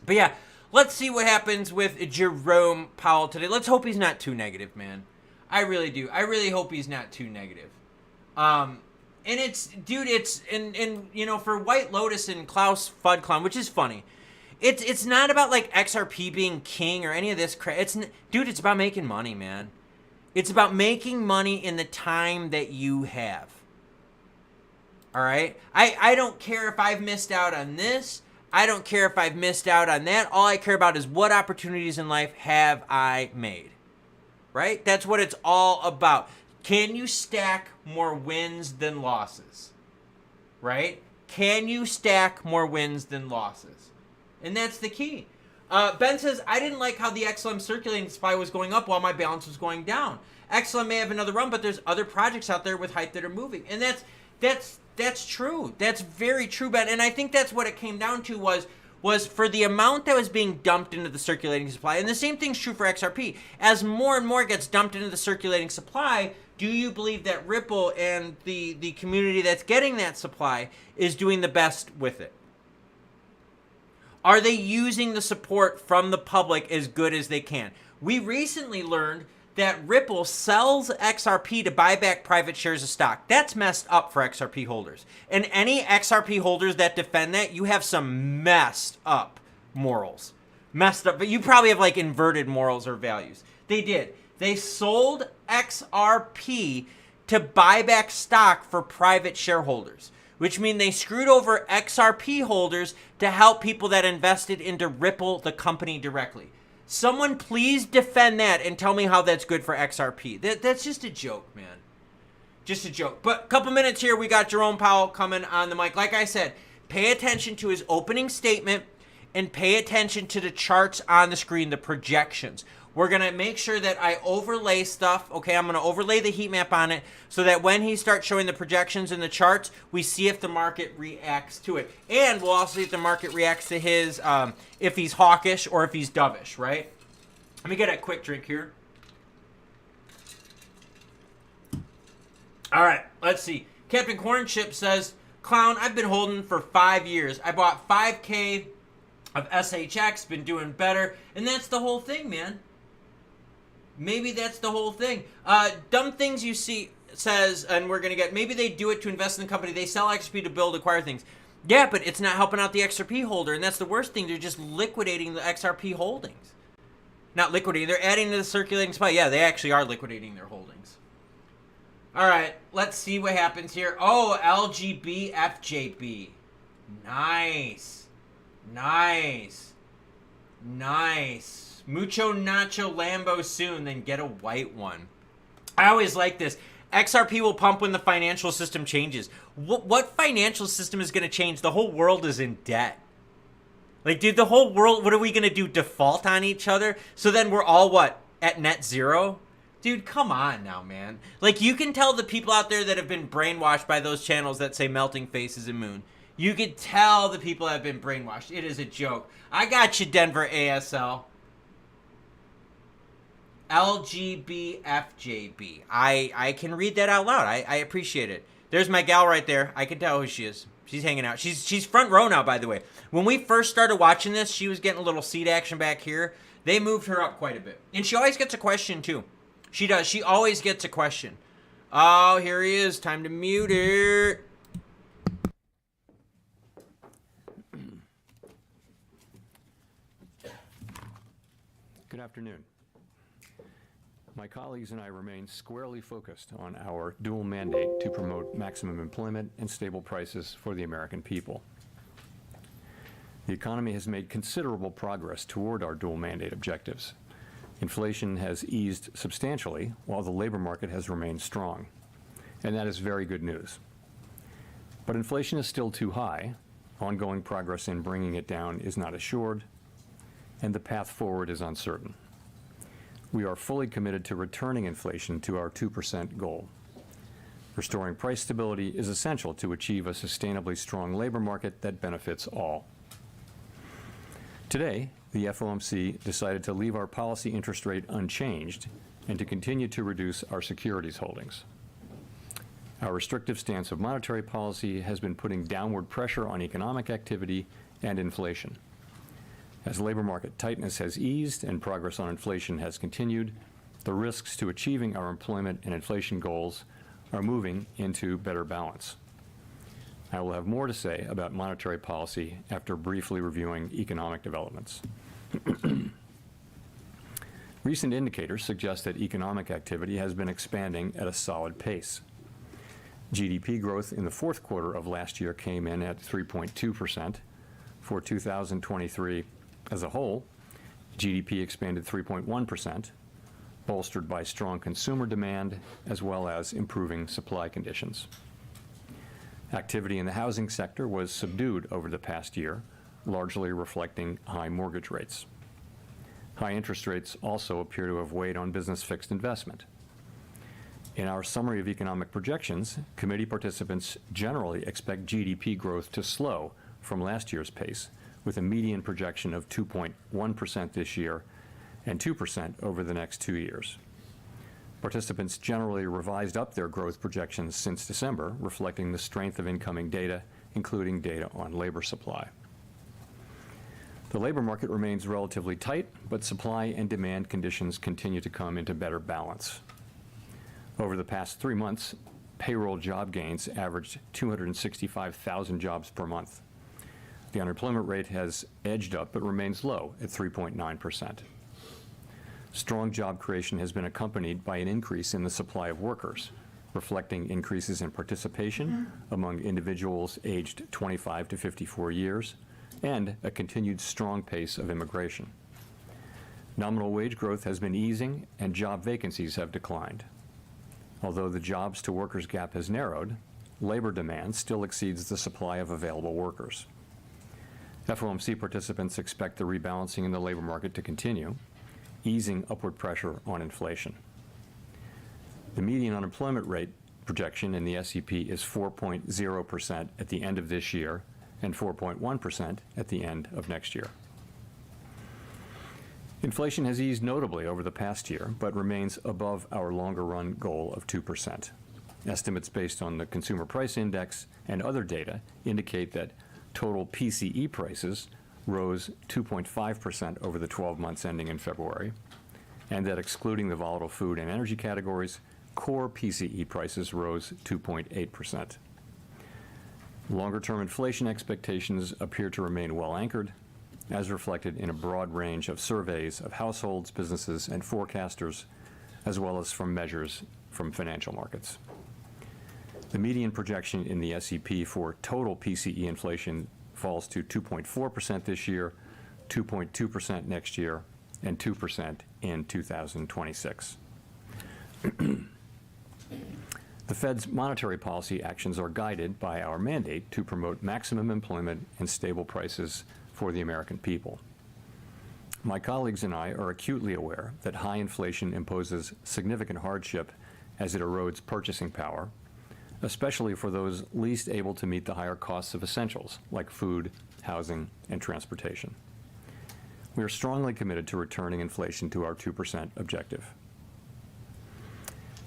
But yeah, let's see what happens with Jerome Powell today. Let's hope he's not too negative, man. I really do. I really hope he's not too negative. And you know, for White Lotus and Klaus Fudclown, which is funny. It's not about like XRP being king or any of this crap. Dude, it's about making money, man. It's about making money in the time that you have. All right? I don't care if I've missed out on this. I don't care if I've missed out on that. All I care about is what opportunities in life have I made. Right? That's what it's all about. Can you stack more wins than losses? Right? Can you stack more wins than losses? And that's the key. Ben says, I didn't like how the XLM circulating supply was going up while my balance was going down. XLM may have another run, but there's other projects out there with hype that are moving. And that's true. That's very true, Ben. And I think that's what it came down to was for the amount that was being dumped into the circulating supply. And the same thing's true for XRP. As more and more gets dumped into the circulating supply, do you believe that Ripple and the community that's getting that supply is doing the best with it? Are they using the support from the public as good as they can? We recently learned that Ripple sells XRP to buy back private shares of stock. That's messed up for XRP holders. And any XRP holders that defend that, you have some messed up morals. Messed up, but you probably have like inverted morals or values. They did. They sold XRP to buy back stock for private shareholders, which means they screwed over XRP holders to help people that invested into Ripple, the company, directly. Someone please defend that and tell me how that's good for XRP. That's just a joke, man. Just a joke. But a couple minutes here, we got Jerome Powell coming on the mic. Like I said, pay attention to his opening statement and pay attention to the charts on the screen, the projections. We're going to make sure that I overlay stuff, okay? I'm going to overlay the heat map on it so that when he starts showing the projections and the charts, we see if the market reacts to it. And we'll also see if the market reacts to his, if he's hawkish or if he's dovish, right? Let me get a quick drink here. All right, let's see. Captain Cornchip says, Clown, I've been holding for 5 years. I bought 5K of SHX, been doing better. And that's the whole thing, man. Maybe that's the whole thing. Dumb things you see says, and we're going to get, maybe they do it to invest in the company. They sell XRP to build, acquire things. Yeah, but it's not helping out the XRP holder, and that's the worst thing. They're just liquidating the XRP holdings. Not liquidating, they're adding to the circulating supply. Yeah, they actually are liquidating their holdings. All right, let's see what happens here. Oh, LGB FJB. Nice. Nice. Nice. Mucho Nacho Lambo soon, then get a white one. I always like this. XRP will pump when the financial system changes. What financial system is going to change? The whole world is in debt. Like, dude, the whole world, what are we going to do? Default on each other? So then we're all, what, at net zero? Dude, come on now, man. Like, you can tell the people out there that have been brainwashed by those channels that say melting faces and moon. You can tell the people have been brainwashed. It is a joke. I got you, Denver ASL. LGBFJB. I can read that out loud. I appreciate it. There's my gal right there. I can tell who she is. She's hanging out. She's front row now, by the way. When we first started watching this, she was getting a little seat action back here. They moved her up quite a bit. And she always gets a question, too. She does. She always gets a question. Oh, here he is. Time to mute it. Good afternoon. My colleagues and I remain squarely focused on our dual mandate to promote maximum employment and stable prices for the American people. The economy has made considerable progress toward our dual mandate objectives. Inflation has eased substantially, while the labor market has remained strong, and that is very good news. But inflation is still too high, ongoing progress in bringing it down is not assured, and the path forward is uncertain. We are fully committed to returning inflation to our 2% goal. Restoring price stability is essential to achieve a sustainably strong labor market that benefits all. Today, the FOMC decided to leave our policy interest rate unchanged and to continue to reduce our securities holdings. Our restrictive stance of monetary policy has been putting downward pressure on economic activity and inflation. As labor market tightness has eased and progress on inflation has continued, the risks to achieving our employment and inflation goals are moving into better balance. I will have more to say about monetary policy after briefly reviewing economic developments. Recent indicators suggest that economic activity has been expanding at a solid pace. GDP growth in the fourth quarter of last year came in at 3.2%. For 2023 as a whole, GDP expanded 3.1%, bolstered by strong consumer demand as well as improving supply conditions. Activity in the housing sector was subdued over the past year, largely reflecting high mortgage rates. High interest rates also appear to have weighed on business fixed investment. In our summary of economic projections, committee participants generally expect GDP growth to slow from last year's pace, with a median projection of 2.1% this year and 2% over the next 2 years. Participants generally revised up their growth projections since December, reflecting the strength of incoming data, including data on labor supply. The labor market remains relatively tight, but supply and demand conditions continue to come into better balance. Over the past 3 months, payroll job gains averaged 265,000 jobs per month. The unemployment rate has edged up but remains low at 3.9%. Strong job creation has been accompanied by an increase in the supply of workers, reflecting increases in participation among individuals aged 25 to 54 years, and a continued strong pace of immigration. Nominal wage growth has been easing and job vacancies have declined. Although the jobs to workers gap has narrowed, labor demand still exceeds the supply of available workers. FOMC participants expect the rebalancing in the labor market to continue, easing upward pressure on inflation. The median unemployment rate projection in the SEP is 4.0% at the end of this year and 4.1% at the end of next year. Inflation has eased notably over the past year, but remains above our longer-run goal of 2%. Estimates based on the Consumer Price Index and other data indicate that total PCE prices rose 2.5% over the 12 months ending in February, and that excluding the volatile food and energy categories, core PCE prices rose 2.8%. Longer-term inflation expectations appear to remain well anchored, as reflected in a broad range of surveys of households, businesses, and forecasters, as well as from measures from financial markets. The median projection in the SEP for total PCE inflation falls to 2.4% this year, 2.2% next year, and 2% in 2026. The Fed's monetary policy actions are guided by our mandate to promote maximum employment and stable prices for the American people. My colleagues and I are acutely aware that high inflation imposes significant hardship as it erodes purchasing power, especially for those least able to meet the higher costs of essentials like food, housing, and transportation. We are strongly committed to returning inflation to our 2% objective.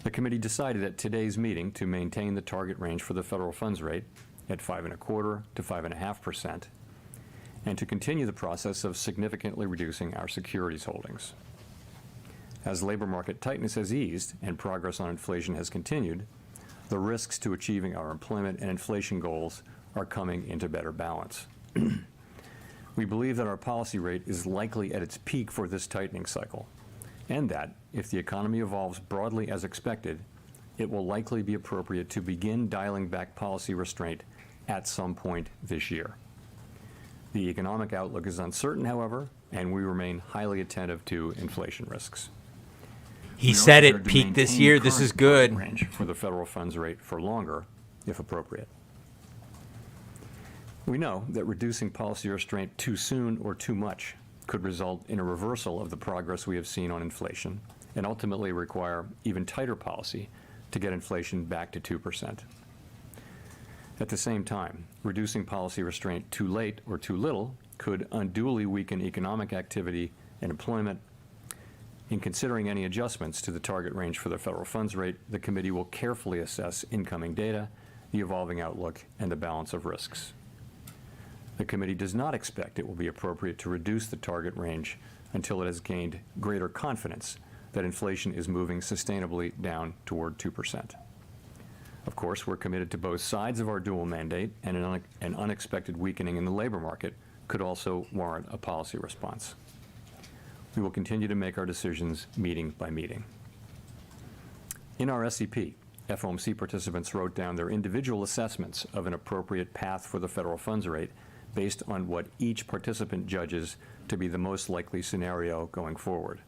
The committee decided at today's meeting to maintain the target range for the federal funds rate at 5.25% to 5.5%, and to continue the process of significantly reducing our securities holdings. As labor market tightness has eased and progress on inflation has continued, the risks to achieving our employment and inflation goals are coming into better balance. We believe that our policy rate is likely at its peak for this tightening cycle, and that, if the economy evolves broadly as expected, it will likely be appropriate to begin dialing back policy restraint at some point this year. The economic outlook is uncertain, however, and we remain highly attentive to inflation risks. He said it peaked this year. This is good. Range for the federal funds rate for longer, if appropriate. We know that reducing policy restraint too soon or too much could result in a reversal of the progress we have seen on inflation and ultimately require even tighter policy to get inflation back to 2%. At the same time, reducing policy restraint too late or too little could unduly weaken economic activity and employment. In considering any adjustments to the target range for the federal funds rate, the committee will carefully assess incoming data, the evolving outlook, and the balance of risks. The committee does not expect it will be appropriate to reduce the target range until it has gained greater confidence that inflation is moving sustainably down toward 2%. Of course, we're committed to both sides of our dual mandate, and an unexpected weakening in the labor market could also warrant a policy response. We will continue to make our decisions meeting by meeting. In our SEP, FOMC participants wrote down their individual assessments of an appropriate path for the federal funds rate based on what each participant judges to be the most likely scenario going forward.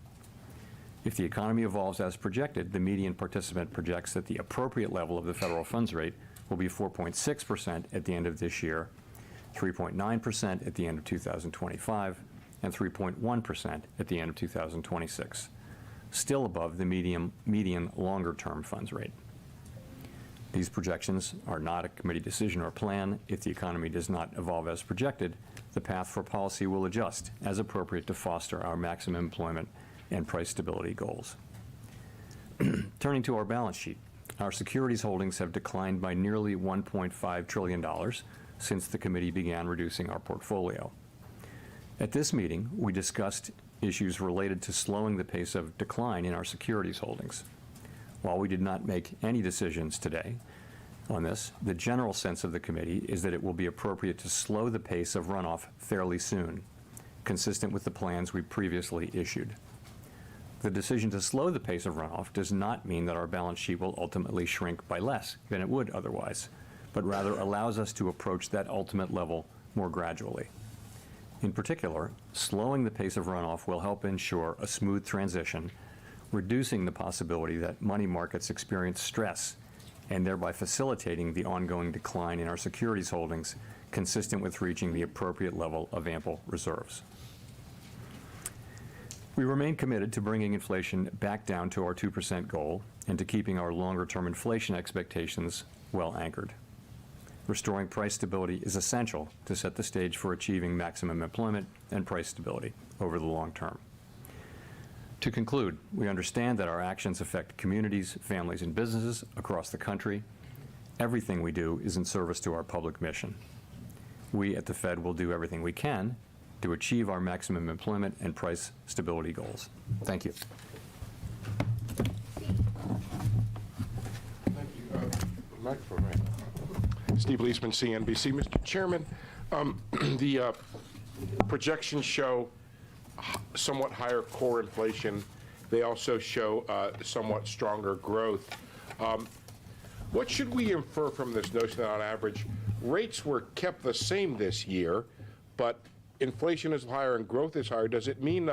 If the economy evolves as projected, the median participant projects that the appropriate level of the federal funds rate will be 4.6% at the end of this year, 3.9% at the end of 2025, and 3.1% at the end of 2026, still above the median longer-term funds rate. These projections are not a committee decision or plan. If the economy does not evolve as projected, the path for policy will adjust as appropriate to foster our maximum employment and price stability goals. Turning to our balance sheet, our securities holdings have declined by nearly $1.5 trillion since the committee began reducing our portfolio. At this meeting, we discussed issues related to slowing the pace of decline in our securities holdings. While we did not make any decisions today on this, the general sense of the committee is that it will be appropriate to slow the pace of runoff fairly soon, consistent with the plans we previously issued. The decision to slow the pace of runoff does not mean that our balance sheet will ultimately shrink by less than it would otherwise, but rather allows us to approach that ultimate level more gradually. In particular, slowing the pace of runoff will help ensure a smooth transition, reducing the possibility that money markets experience stress and thereby facilitating the ongoing decline in our securities holdings consistent with reaching the appropriate level of ample reserves. We remain committed to bringing inflation back down to our 2% goal and to keeping our longer-term inflation expectations well anchored. Restoring price stability is essential to set the stage for achieving maximum employment and price stability over the long term. To conclude, we understand that our actions affect communities, families, and businesses across the country. Everything we do is in service to our public mission. We at the Fed will do everything we can to achieve our maximum employment and price stability goals. Thank you. Thank you. Microphone, right. Steve Leisman, CNBC. Mr. Chairman, the projections show somewhat higher core inflation. They also show somewhat stronger growth. What should we infer from this notion that on average rates were kept the same this year, but inflation is higher and growth is higher? Does it mean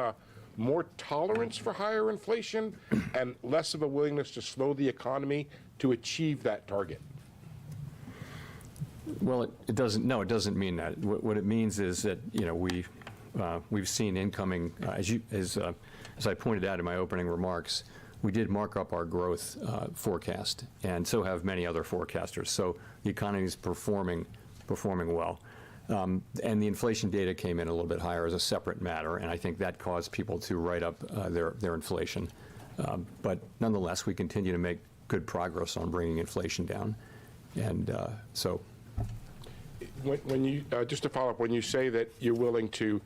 more tolerance for higher inflation and less of a willingness to slow the economy to achieve that target? Well, it doesn't. No, it doesn't mean that. What it means is that we've seen incoming as I pointed out in my opening remarks. We did mark up our growth forecast, and so have many other forecasters. So the economy is performing well. And the inflation data came in a little bit higher as a separate matter, and I think that caused people to write up their inflation. But nonetheless, we continue to make good progress on bringing inflation down. And so. When you, just to follow up, when you say that you're willing to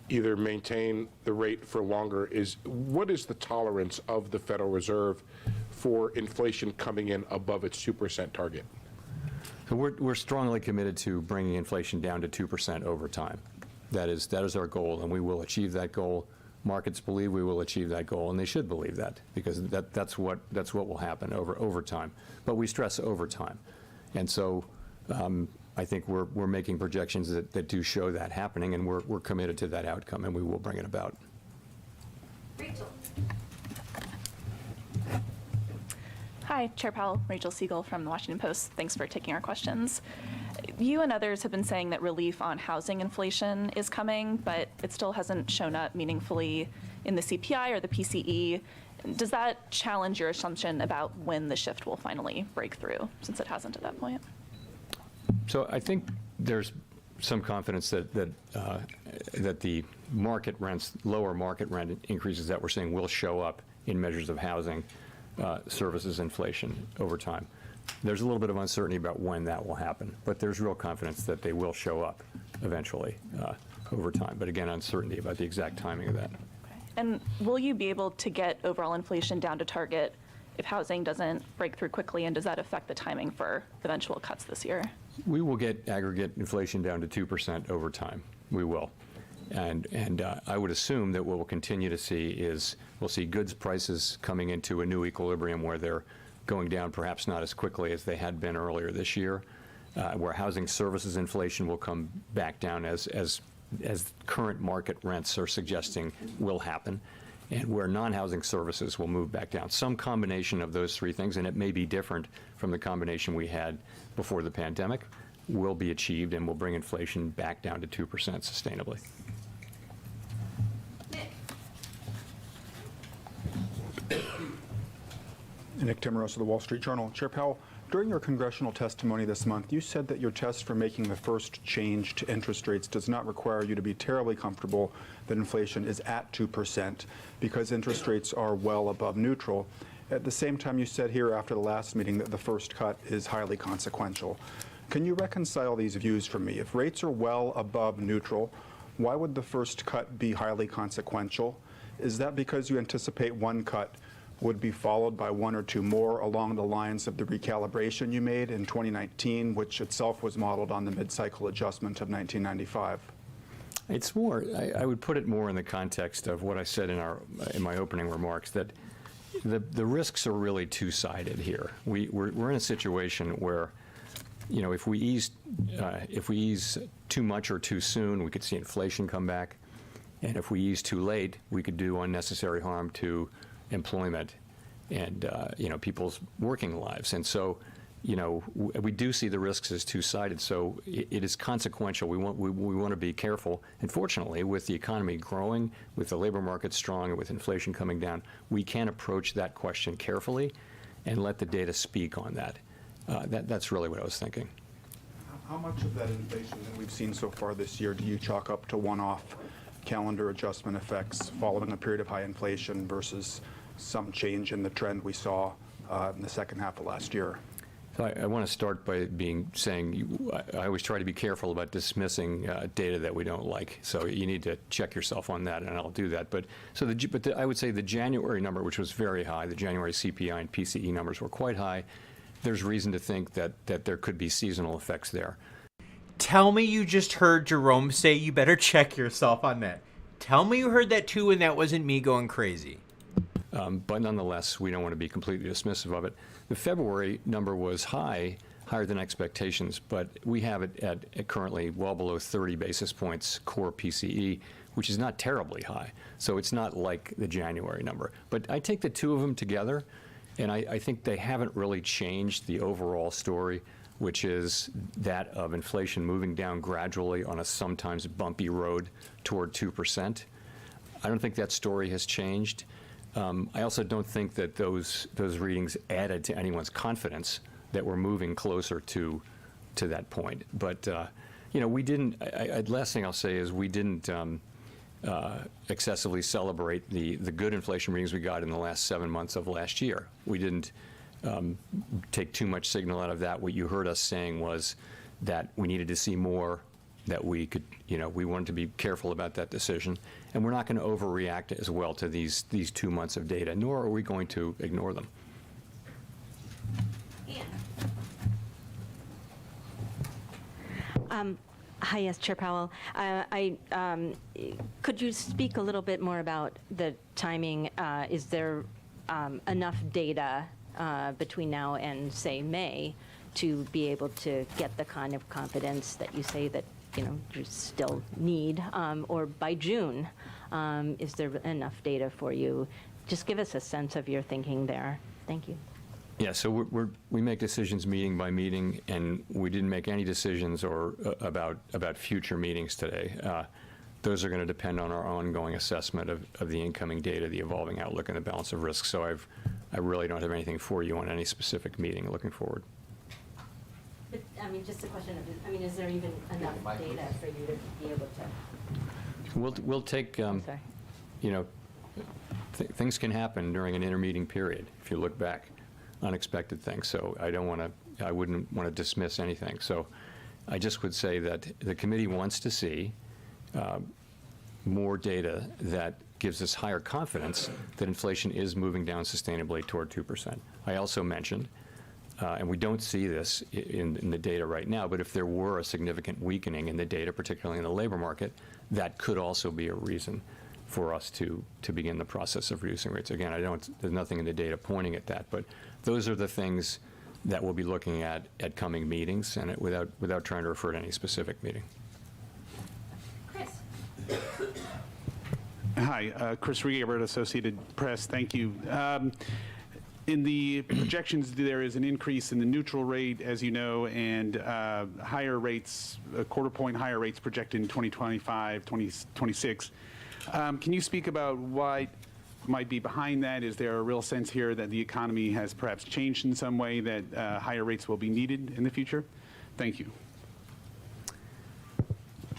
either maintain the rate for longer, what is the tolerance of the Federal Reserve for inflation coming in above its 2% target? So we're strongly committed to bringing inflation down to 2% over time. That is our goal, and we will achieve that goal. Markets believe we will achieve that goal, and they should believe that, because that's what will happen over time. But we stress over time, and so I think we're making projections that do show that happening, and we're committed to that outcome, and we will bring it about. Rachel. Hi, Chair Powell, Rachel Siegel from the Washington Post. Thanks for taking our questions. You and others have been saying that relief on housing inflation is coming, but it still hasn't shown up meaningfully in the CPI or the PCE. Does that challenge your assumption about when the shift will finally break through, since it hasn't at that point? So I think there's some confidence that the market rents, lower market rent increases that we're seeing will show up in measures of housing services inflation over time. There's a little bit of uncertainty about when that will happen, but there's real confidence that they will show up eventually over time. But again, uncertainty about the exact timing of that. Okay. And will you be able to get overall inflation down to target if housing doesn't break through quickly, and does that affect the timing for eventual cuts this year? We will get aggregate inflation down to 2% over time. We will. And I would assume that what we'll continue to see is we'll see goods prices coming into a new equilibrium where they're going down perhaps not as quickly as they had been earlier this year, where housing services inflation will come back down as current market rents are suggesting will happen, and where non-housing services will move back down. Some combination of those three things, and it may be different from the combination we had before the pandemic, will be achieved and will bring inflation back down to 2% sustainably. Nick Timmeros of the Wall Street Journal. Chair Powell, during your congressional testimony this month, you said that your test for making the first change to interest rates does not require you to be terribly comfortable that inflation is at 2% because interest rates are well above neutral. At the same time, you said here after the last meeting that the first cut is highly consequential. Can you reconcile these views for me? If rates are well above neutral, why would the first cut be highly consequential? Is that because you anticipate one cut would be followed by one or two more along the lines of the recalibration you made in 2019, which itself was modeled on the mid-cycle adjustment of 1995? It's more, I would put it more in the context of what I said in my opening remarks, that the risks are really two-sided here. We're in a situation where, you know, if we ease too much or too soon, we could see inflation come back, and if we ease too late, we could do unnecessary harm to employment and you know, people's working lives. And so, you know, we do see the risks as two-sided. So it is consequential. We want to be careful. And fortunately, with the economy growing, with the labor market strong, and with inflation coming down, we can approach that question carefully and let the data speak on that. That's really what I was thinking. How much of that inflation that we've seen so far this year do you chalk up to one-off calendar adjustment effects following a period of high inflation versus some change in the trend we saw in the second half of last year? So I want to start by saying I always try to be careful about dismissing data that we don't like. So you need to check yourself on that, and I'll do that. But I would say the January number, which was very high, the January CPI and PCE numbers were quite high. There's reason to think that there could be seasonal effects there. Tell me you just heard Jerome say you better check yourself on that. Tell me you heard that too and that wasn't me going crazy. But nonetheless, we don't want to be completely dismissive of it. The February number was higher than expectations, but we have it at currently well below 30 basis points core PCE, which is not terribly high. So it's not like the January number. But I take the two of them together. And I think they haven't really changed the overall story, which is that of inflation moving down gradually on a sometimes bumpy road toward 2%. I don't think that story has changed. I also don't think that those readings added to anyone's confidence that we're moving closer to that point. But you know, we didn't. Last thing I'll say is we didn't excessively celebrate the good inflation readings we got in the last 7 months of last year. We didn't take too much signal out of that. What you heard us saying was that we needed to see more, that we could, you know, we wanted to be careful about that decision, and we're not going to overreact as well to these 2 months of data, nor are we going to ignore them. Hi, yes, Chair Powell. Could you speak a little bit more about the timing? Is there enough data between now and, say, May to be able to get the kind of confidence that you say that, you know, you still need? Or by June, is there enough data for you? Just give us a sense of your thinking there. Thank you. Yeah, so we make decisions meeting by meeting, and we didn't make any decisions about future meetings today. Those are going to depend on our ongoing assessment of the incoming data, the evolving outlook, and the balance of risk. So I really don't have anything for you on any specific meeting looking forward. But, I mean, just a question of, I mean, is there even enough data for you to be able to? We'll take, I'm sorry. you know, things can happen during an intermeeting period if you look back. Unexpected things, so I wouldn't want to dismiss anything. So I just would say that the committee wants to see more data that gives us higher confidence that inflation is moving down sustainably toward 2%. I also mentioned, and we don't see this in the data right now, but if there were a significant weakening in the data, particularly in the labor market, that could also be a reason for us to begin the process of reducing rates. Again, there's nothing in the data pointing at that, but those are the things that we'll be looking at coming meetings, and without trying to refer to any specific meeting. Chris. Hi, Chris Regaber, Associated Press. Thank you. In the projections, there is an increase in the neutral rate, as you know, and higher rates, a quarter point higher rates projected in 2025, 2026. Can you speak about what might be behind that? Is there a real sense here that the economy has perhaps changed in some way, that higher rates will be needed in the future? Thank you.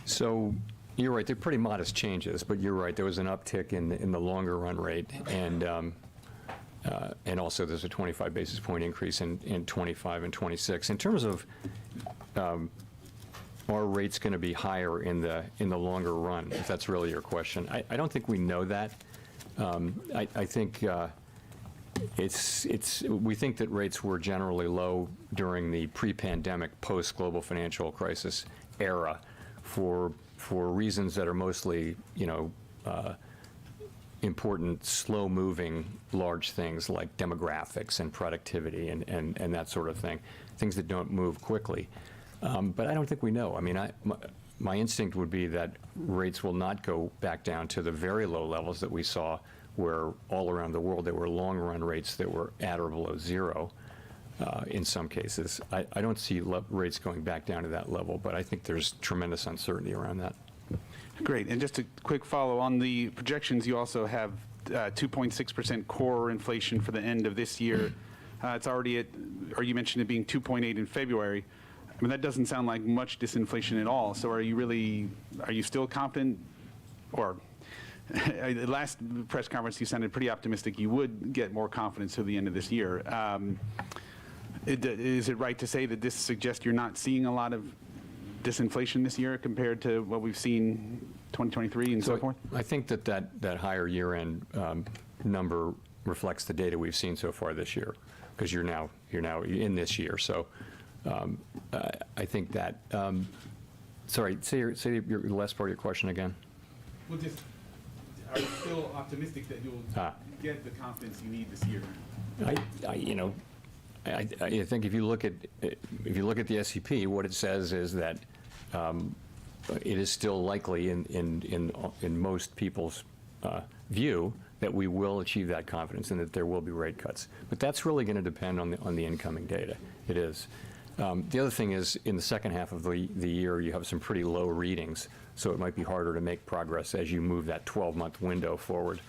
So you're right, they're pretty modest changes, but you're right, there was an uptick in the longer run rate, and also there's a 25 basis point increase in 25 and 26. In terms of are rates going to be higher in the longer run, if that's really your question, I don't think we know that. I think we think that rates were generally low during the pre-pandemic, post-global financial crisis era for reasons that are mostly, you know, important, slow-moving, large things like demographics and productivity and that sort of thing, things that don't move quickly. But I don't think we know. I mean, my instinct would be that rates will not go back down to the very low levels that we saw, where all around the world there were long-run rates that were at or below zero in some cases. I don't see rates going back down to that level, but I think there's tremendous uncertainty around that. Great. And just a quick follow on the projections, you also have 2.6% core inflation for the end of this year. It's already at, or you mentioned it being 2.8 in February. I mean, that doesn't sound like much disinflation at all. So are you still confident, or the last press conference you sounded pretty optimistic you would get more confidence to the end of this year. Is it right to say that this suggests you're not seeing a lot of disinflation this year compared to what we've seen 2023 and so forth? I think that higher year-end number reflects the data we've seen so far this year, because you're now in this year. So I think that. Sorry, say your last part of your question again. Well, just are you still optimistic that you'll get the confidence you need this year? I think if you look at the SEP, what it says is that it is still likely in most people's view that we will achieve that confidence and that there will be rate cuts. But that's really going to depend on the incoming data. It is. The other thing is, in the second half of the year, you have some pretty low readings, so it might be harder to make progress as you move that 12-month window forward.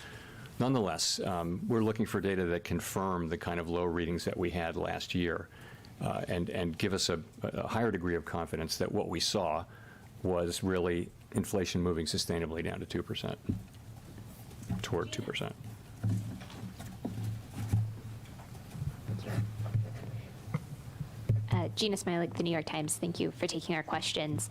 Nonetheless, we're looking for data that confirm the kind of low readings that we had last year and give us a higher degree of confidence that what we saw was really inflation moving sustainably down to 2%, toward 2%. Gina Smilik, The New York Times. Thank you for taking our questions.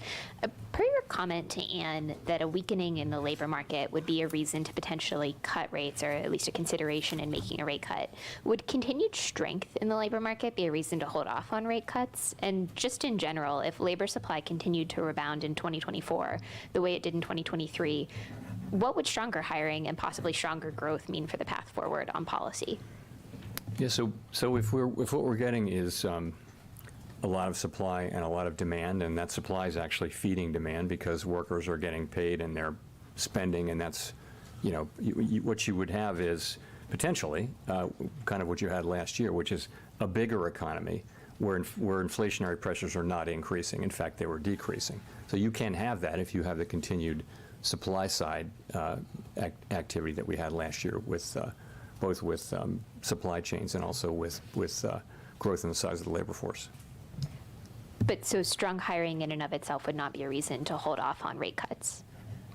Per your comment to Ann that a weakening in the labor market would be a reason to potentially cut rates, or at least a consideration in making a rate cut, would continued strength in the labor market be a reason to hold off on rate cuts? And just in general, if labor supply continued to rebound in 2024 the way it did in 2023, what would stronger hiring and possibly stronger growth mean for the path forward on policy? Yeah, so if what we're getting is a lot of supply and a lot of demand, and that supply is actually feeding demand because workers are getting paid and they're spending, and that's, what you would have is potentially kind of what you had last year, which is a bigger economy where inflationary pressures are not increasing. In fact, they were decreasing. So you can have that if you have the continued supply side activity that we had last year with both with supply chains and also with growth in the size of the labor force. But so strong hiring in and of itself would not be a reason to hold off on rate cuts?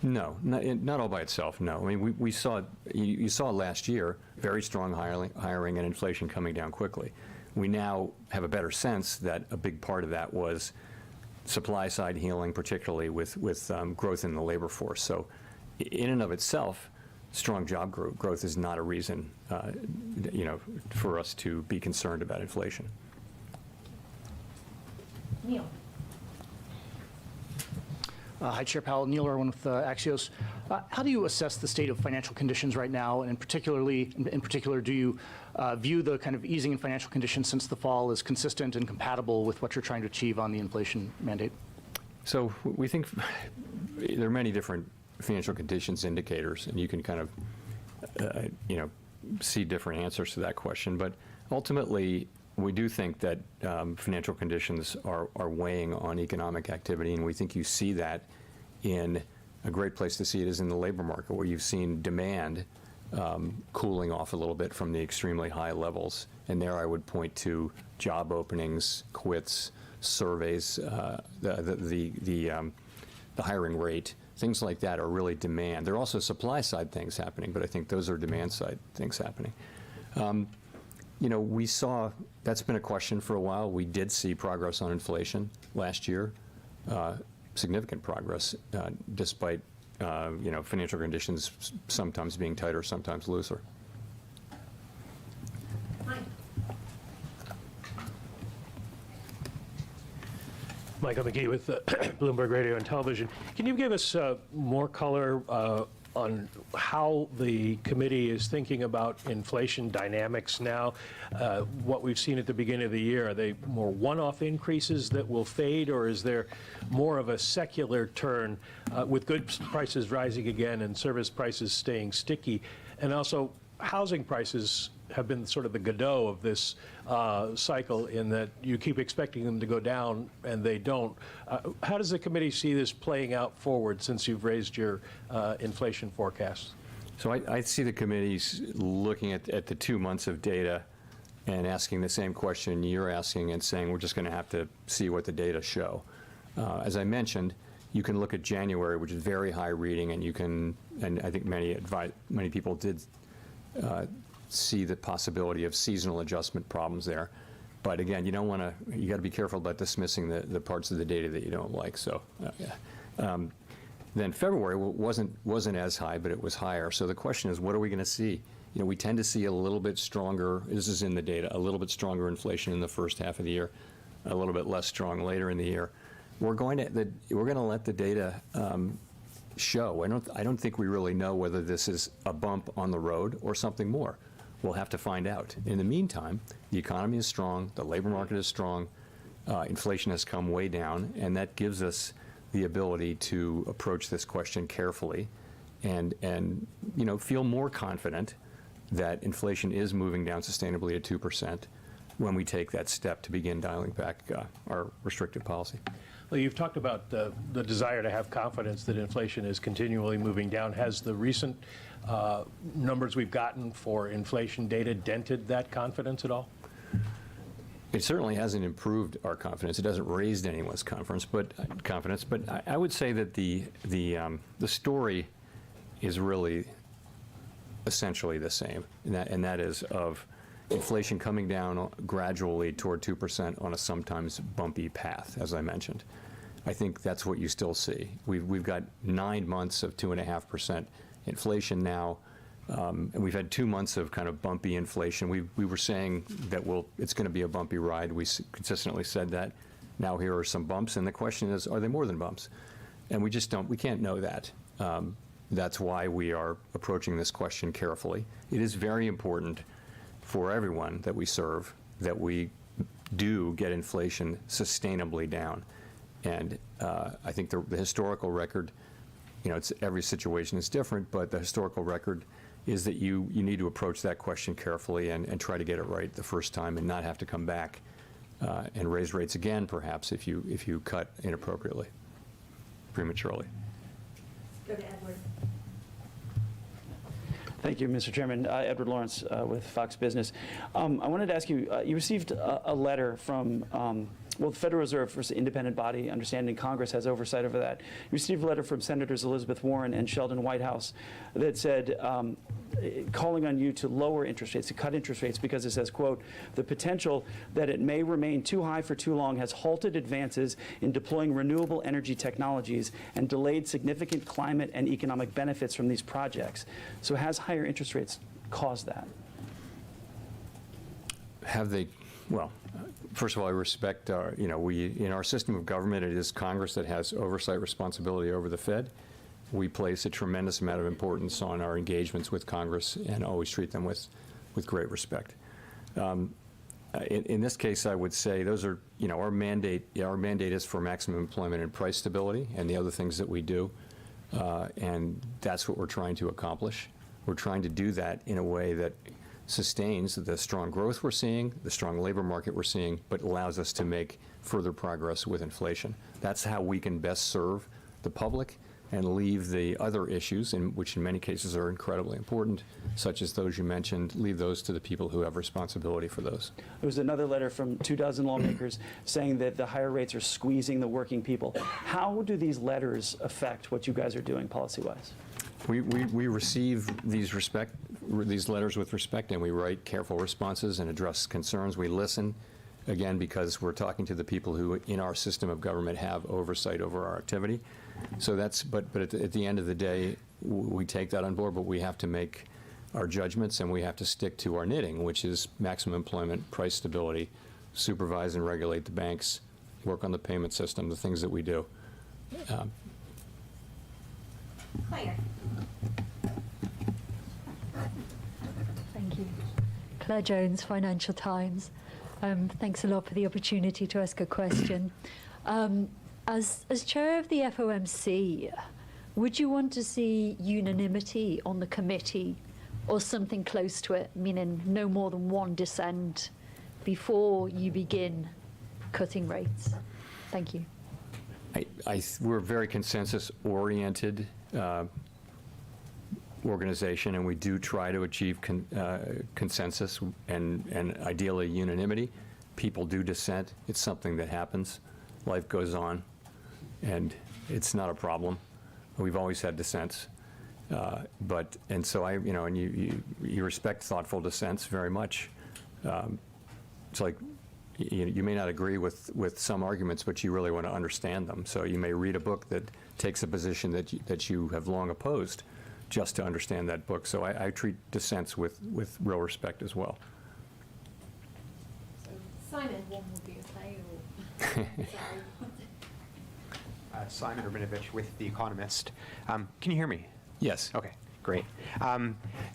No, not all by itself, no. I mean, you saw last year very strong hiring and inflation coming down quickly. We now have a better sense that a big part of that was supply side healing, particularly with growth in the labor force. So in and of itself, strong job growth is not a reason, for us to be concerned about inflation. Neil. Hi, Chair Powell. Neil Irwin with Axios. How do you assess the state of financial conditions right now? And in particular, do you view the kind of easing in financial conditions since the fall as consistent and compatible with what you're trying to achieve on the inflation mandate? So we think there are many different financial conditions indicators, and you can kind of, see different answers to that question. But ultimately, we do think that financial conditions are weighing on economic activity, and we think you see that in a great place to see it is in the labor market, where you've seen demand cooling off a little bit from the extremely high levels. And there I would point to job openings, quits, surveys, the hiring rate, things like that are really demand. There are also supply side things happening, but I think those are demand side things happening. We saw, that's been a question for a while. We did see progress on inflation last year, significant progress, despite, financial conditions sometimes being tighter, sometimes looser. Michael McGee with Bloomberg Radio and Television. Can you give us more color on how the committee is thinking about inflation dynamics now? What we've seen at the beginning of the year, are they more one-off increases that will fade, or is there more of a secular turn with goods prices rising again and service prices staying sticky? And also, housing prices have been sort of the Godot of this cycle, in that you keep expecting them to go down and they don't. How does the committee see this playing out forward since you've raised your inflation forecast? So I see the committees looking at the 2 months of data and asking the same question you're asking and saying we're just going to have to see what the data show. As I mentioned, you can look at January, which is very high reading, and you can, and I think many people did see the possibility of seasonal adjustment problems there. But again, you got to be careful about dismissing the parts of the data that you don't like. So then February wasn't as high, but it was higher. So the question is, what are we going to see? We tend to see a little bit stronger, this is in the data, a little bit stronger inflation in the first half of the year, a little bit less strong later in the year. We're going to let the data show. I don't think we really know whether this is a bump on the road or something more. We'll have to find out. In the meantime, the economy is strong, the labor market is strong, inflation has come way down, and that gives us the ability to approach this question carefully and feel more confident that inflation is moving down sustainably at 2% when we take that step to begin dialing back our restrictive policy. Well, you've talked about the desire to have confidence that inflation is continually moving down. Has the recent numbers we've gotten for inflation data dented that confidence at all? It certainly hasn't improved our confidence. It hasn't raised anyone's confidence, but I would say that the story is really essentially the same, and that is of inflation coming down gradually toward 2% on a sometimes bumpy path, as I mentioned. I think that's what you still see. We've got 9 months of 2.5% inflation now, and we've had 2 months of kind of bumpy inflation. We were saying that it's going to be a bumpy ride. We consistently said that. Now here are some bumps, and the question is, are they more than bumps? And we can't know that. That's why we are approaching this question carefully. It is very important for everyone that we serve that we do get inflation sustainably down. And I think the historical record, every situation is different, but the historical record is that you need to approach that question carefully and try to get it right the first time and not have to come back and raise rates again, perhaps, if you cut inappropriately, prematurely. Go to Edward. Thank you, Mr. Chairman. Edward Lawrence with Fox Business. I wanted to ask you, you received a letter from, the Federal Reserve is an independent body, understanding Congress has oversight over that. You received a letter from Senators Elizabeth Warren and Sheldon Whitehouse that said, calling on you to lower interest rates, to cut interest rates, because it says, quote, the potential that it may remain too high for too long has halted advances in deploying renewable energy technologies and delayed significant climate and economic benefits from these projects. So has higher interest rates caused that? Have they? Well, first of all, I respect in our system of government, it is Congress that has oversight responsibility over the Fed. We place a tremendous amount of importance on our engagements with Congress and always treat them with great respect. In this case, I would say those are, our mandate is for maximum employment and price stability and the other things that we do, and that's what we're trying to accomplish. We're trying to do that in a way that sustains the strong growth we're seeing, the strong labor market we're seeing, but allows us to make further progress with inflation. That's how we can best serve the public and leave the other issues, which in many cases are incredibly important, such as those you mentioned, leave those to the people who have responsibility for those. There was another letter from 24 lawmakers saying that the higher rates are squeezing the working people. How do these letters affect what you guys are doing policy-wise? We receive these letters with respect, and we write careful responses and address concerns. We listen, again, because we're talking to the people who, in our system of government, have oversight over our activity. So but at the end of the day, we take that on board, but we have to make our judgments, and we have to stick to our knitting, which is maximum employment, price stability, supervise and regulate the banks, work on the payment system, the things that we do. Claire. Thank you. Claire Jones, Financial Times. Thanks a lot for the opportunity to ask a question. As chair of the FOMC, would you want to see unanimity on the committee or something close to it, meaning no more than one dissent before you begin cutting rates? Thank you. We're a very consensus-oriented organization, and we do try to achieve consensus and ideally unanimity. People do dissent. It's something that happens. Life goes on, and it's not a problem. We've always had dissents, and so you respect thoughtful dissents very much. It's like you may not agree with some arguments, but you really want to understand them. So you may read a book that takes a position that you have long opposed, just to understand that book. So I treat dissents with real respect as well. So Simon, one would be okay. Simon Rabinovich with The Economist. Can you hear me? Yes. Okay. Great.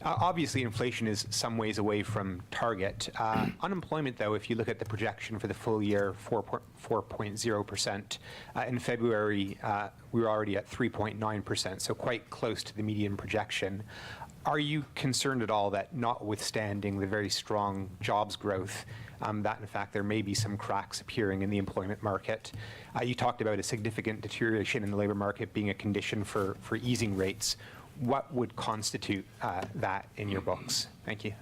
Obviously, inflation is some ways away from target. Unemployment, though, if you look at the projection for the full year, 4.0%. In February, we were already at 3.9%, so quite close to the median projection. Are you concerned at all that, notwithstanding the very strong jobs growth, that in fact there may be some cracks appearing in the employment market? You talked about a significant deterioration in the labor market being a condition for easing rates. What would constitute that in your books? Thank you.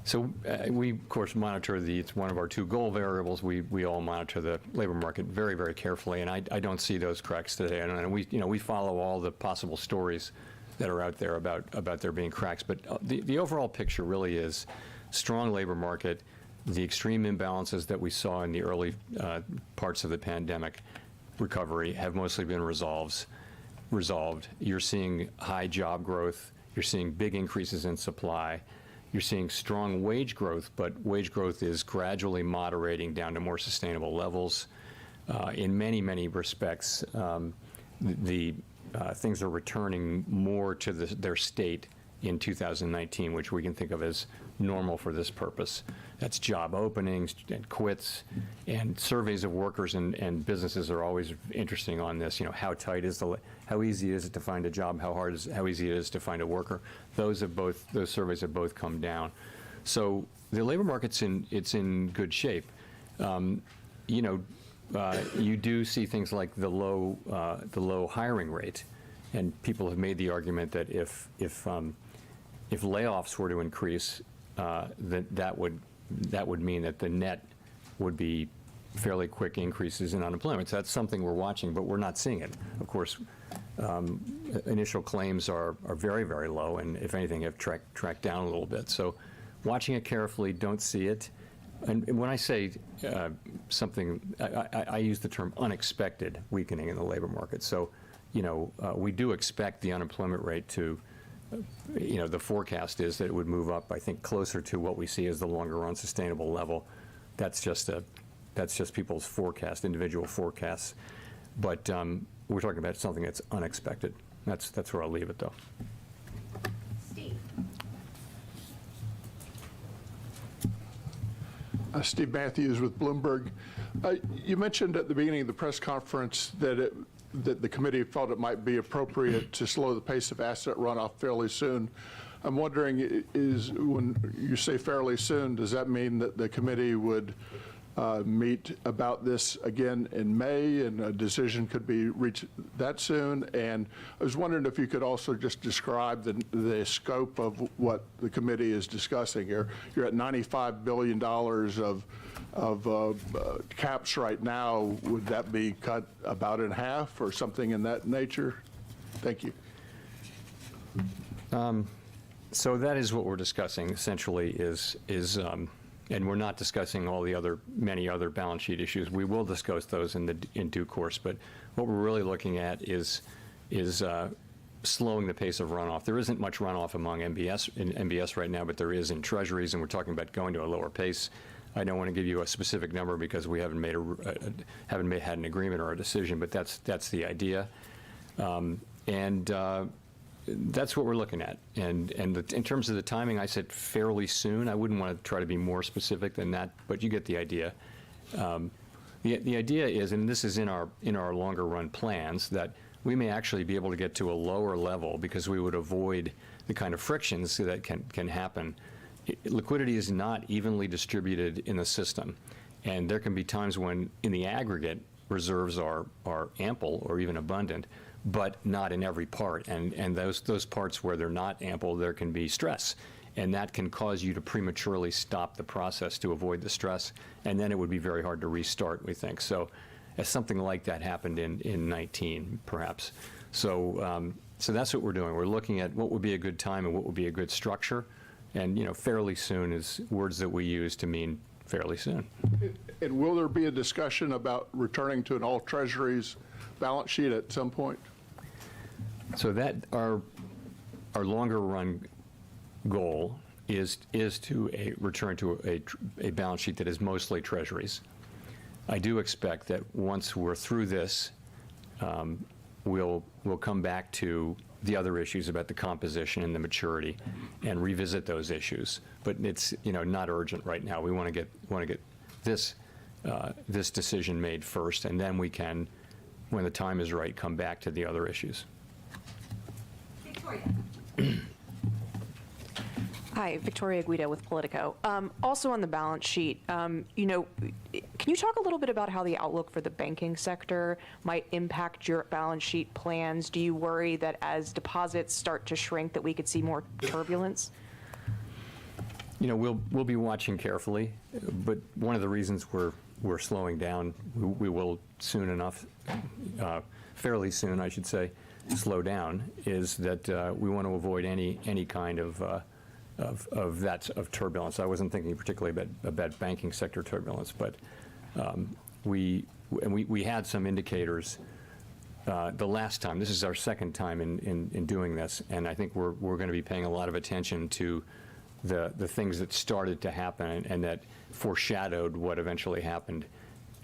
So we, of course, monitor it's one of our two goal variables. We all monitor the labor market very, very carefully, and I don't see those cracks today. And we follow all the possible stories that are out there about there being cracks. But the overall picture really is strong labor market. The extreme imbalances that we saw in the early parts of the pandemic recovery have mostly been resolved. You're seeing high job growth. You're seeing big increases in supply. You're seeing strong wage growth, but wage growth is gradually moderating down to more sustainable levels. In many, many respects, things are returning more to their state in 2019, which we can think of as normal for this purpose. That's job openings and quits, and surveys of workers and businesses are always interesting on this. How tight is how easy is it to find a job? How easy it is to find a worker? Those surveys have both come down. So the labor market's in good shape. You do see things like the low hiring rate, and people have made the argument that if layoffs were to increase, that would mean that the net would be fairly quick increases in unemployment. So that's something we're watching, but we're not seeing it. Of course, initial claims are very, very low, and if anything, have tracked down a little bit. So watching it carefully, don't see it. And when I say something, I use the term unexpected weakening in the labor market. So, we do expect the unemployment rate to, the forecast is that it would move up, I think, closer to what we see as the longer run sustainable level. That's just people's forecast, individual forecasts. But we're talking about something that's unexpected. That's where I'll leave it, though. Steve Matthews with Bloomberg. You mentioned at the beginning of the press conference that the committee felt it might be appropriate to slow the pace of asset runoff fairly soon. I'm wondering, when you say fairly soon, does that mean that the committee would meet about this again in May, and a decision could be reached that soon? And I was wondering if you could also just describe the scope of what the committee is discussing here. You're at $95 billion of caps right now. Would that be cut about in half or something in that nature? Thank you. So that is what we're discussing, essentially, and we're not discussing all the many other balance sheet issues. We will discuss those in due course, but what we're really looking at is slowing the pace of runoff. There isn't much runoff among MBS right now, but there is in treasuries, and we're talking about going to a lower pace. I don't want to give you a specific number because we haven't had an agreement or a decision, but that's the idea, that's what we're looking at. And in terms of the timing, I said fairly soon. I wouldn't want to try to be more specific than that, but you get the idea. The idea is, and this is in our longer run plans, that we may actually be able to get to a lower level because we would avoid the kind of frictions that can happen. Liquidity is not evenly distributed in the system, and there can be times when, in the aggregate, reserves are ample or even abundant, but not in every part. And those parts where they're not ample, there can be stress. And that can cause you to prematurely stop the process to avoid the stress. And then it would be very hard to restart, we think. So as something like that happened in 19, perhaps. So that's what we're doing. We're looking at what would be a good time and what would be a good structure. And, fairly soon is words that we use to mean fairly soon. And will there be a discussion about returning to an all treasuries balance sheet at some point? So that our longer run goal is to return to a balance sheet that is mostly treasuries. I do expect that once we're through this, we'll come back to the other issues about the composition and the maturity and revisit those issues. But it's, not urgent right now. We want to get this decision made first, and then we can, when the time is right, come back to the other issues. Victoria. Hi, Victoria Guida with Politico. Also on the balance sheet, can you talk a little bit about how the outlook for the banking sector might impact your balance sheet plans? Do you worry that as deposits start to shrink that we could see more turbulence? We'll be watching carefully, but one of the reasons we're slowing down, we will soon enough, fairly soon, I should say, slow down, is that we want to avoid any kind of turbulence. I wasn't thinking particularly about banking sector turbulence, but we had some indicators the last time. This is our second time in doing this, and I think we're going to be paying a lot of attention to the things that started to happen and that foreshadowed what eventually happened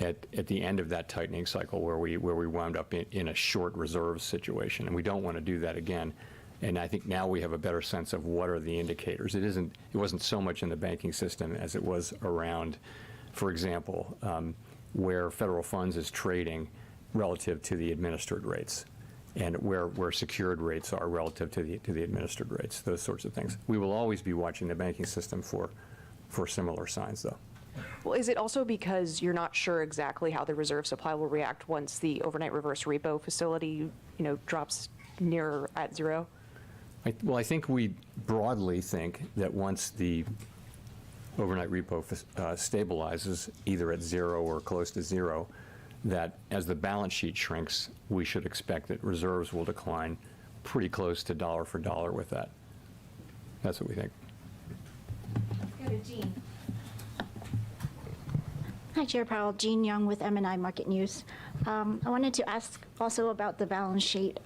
at the end of that tightening cycle, where we wound up in a short reserves situation, and we don't want to do that again. And I think now we have a better sense of what are the indicators. It wasn't so much in the banking system as it was around, for example, where federal funds is trading relative to the administered rates, and where secured rates are relative to the administered rates, those sorts of things. We will always be watching the banking system for similar signs, though. Well, is it also because you're not sure exactly how the reserve supply will react once the overnight reverse repo facility, drops near at zero? I think we broadly think that once the overnight repo stabilizes either at zero or close to zero, that as the balance sheet shrinks, we should expect that reserves will decline pretty close to dollar for dollar with that. That's what we think. Go to Jean. Hi, Chair Powell. Jean Young with M&I Market News. I wanted to ask also about the balance sheet.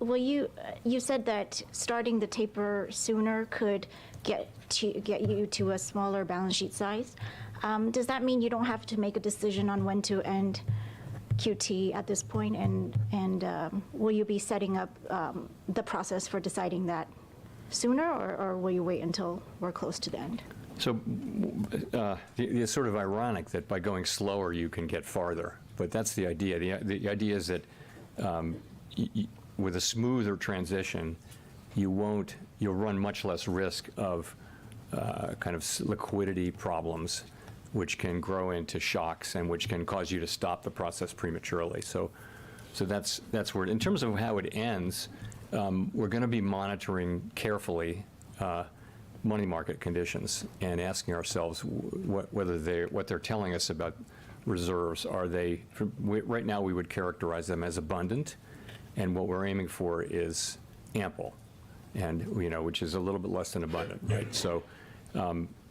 You said that starting the taper sooner could get you to a smaller balance sheet size. Does that mean you don't have to make a decision on when to end QT at this point? And will you be setting up the process for deciding that sooner, or will you wait until we're close to the end? So it's sort of ironic that by going slower you can get farther, but that's the idea. The idea is that with a smoother transition, you'll run much less risk of kind of liquidity problems, which can grow into shocks and which can cause you to stop the process prematurely. So that's where, in terms of how it ends, we're going to be monitoring carefully money market conditions and asking ourselves what they're telling us about reserves. Are they, right now we would characterize them as abundant, and what we're aiming for is ample, and which is a little bit less than abundant, right? So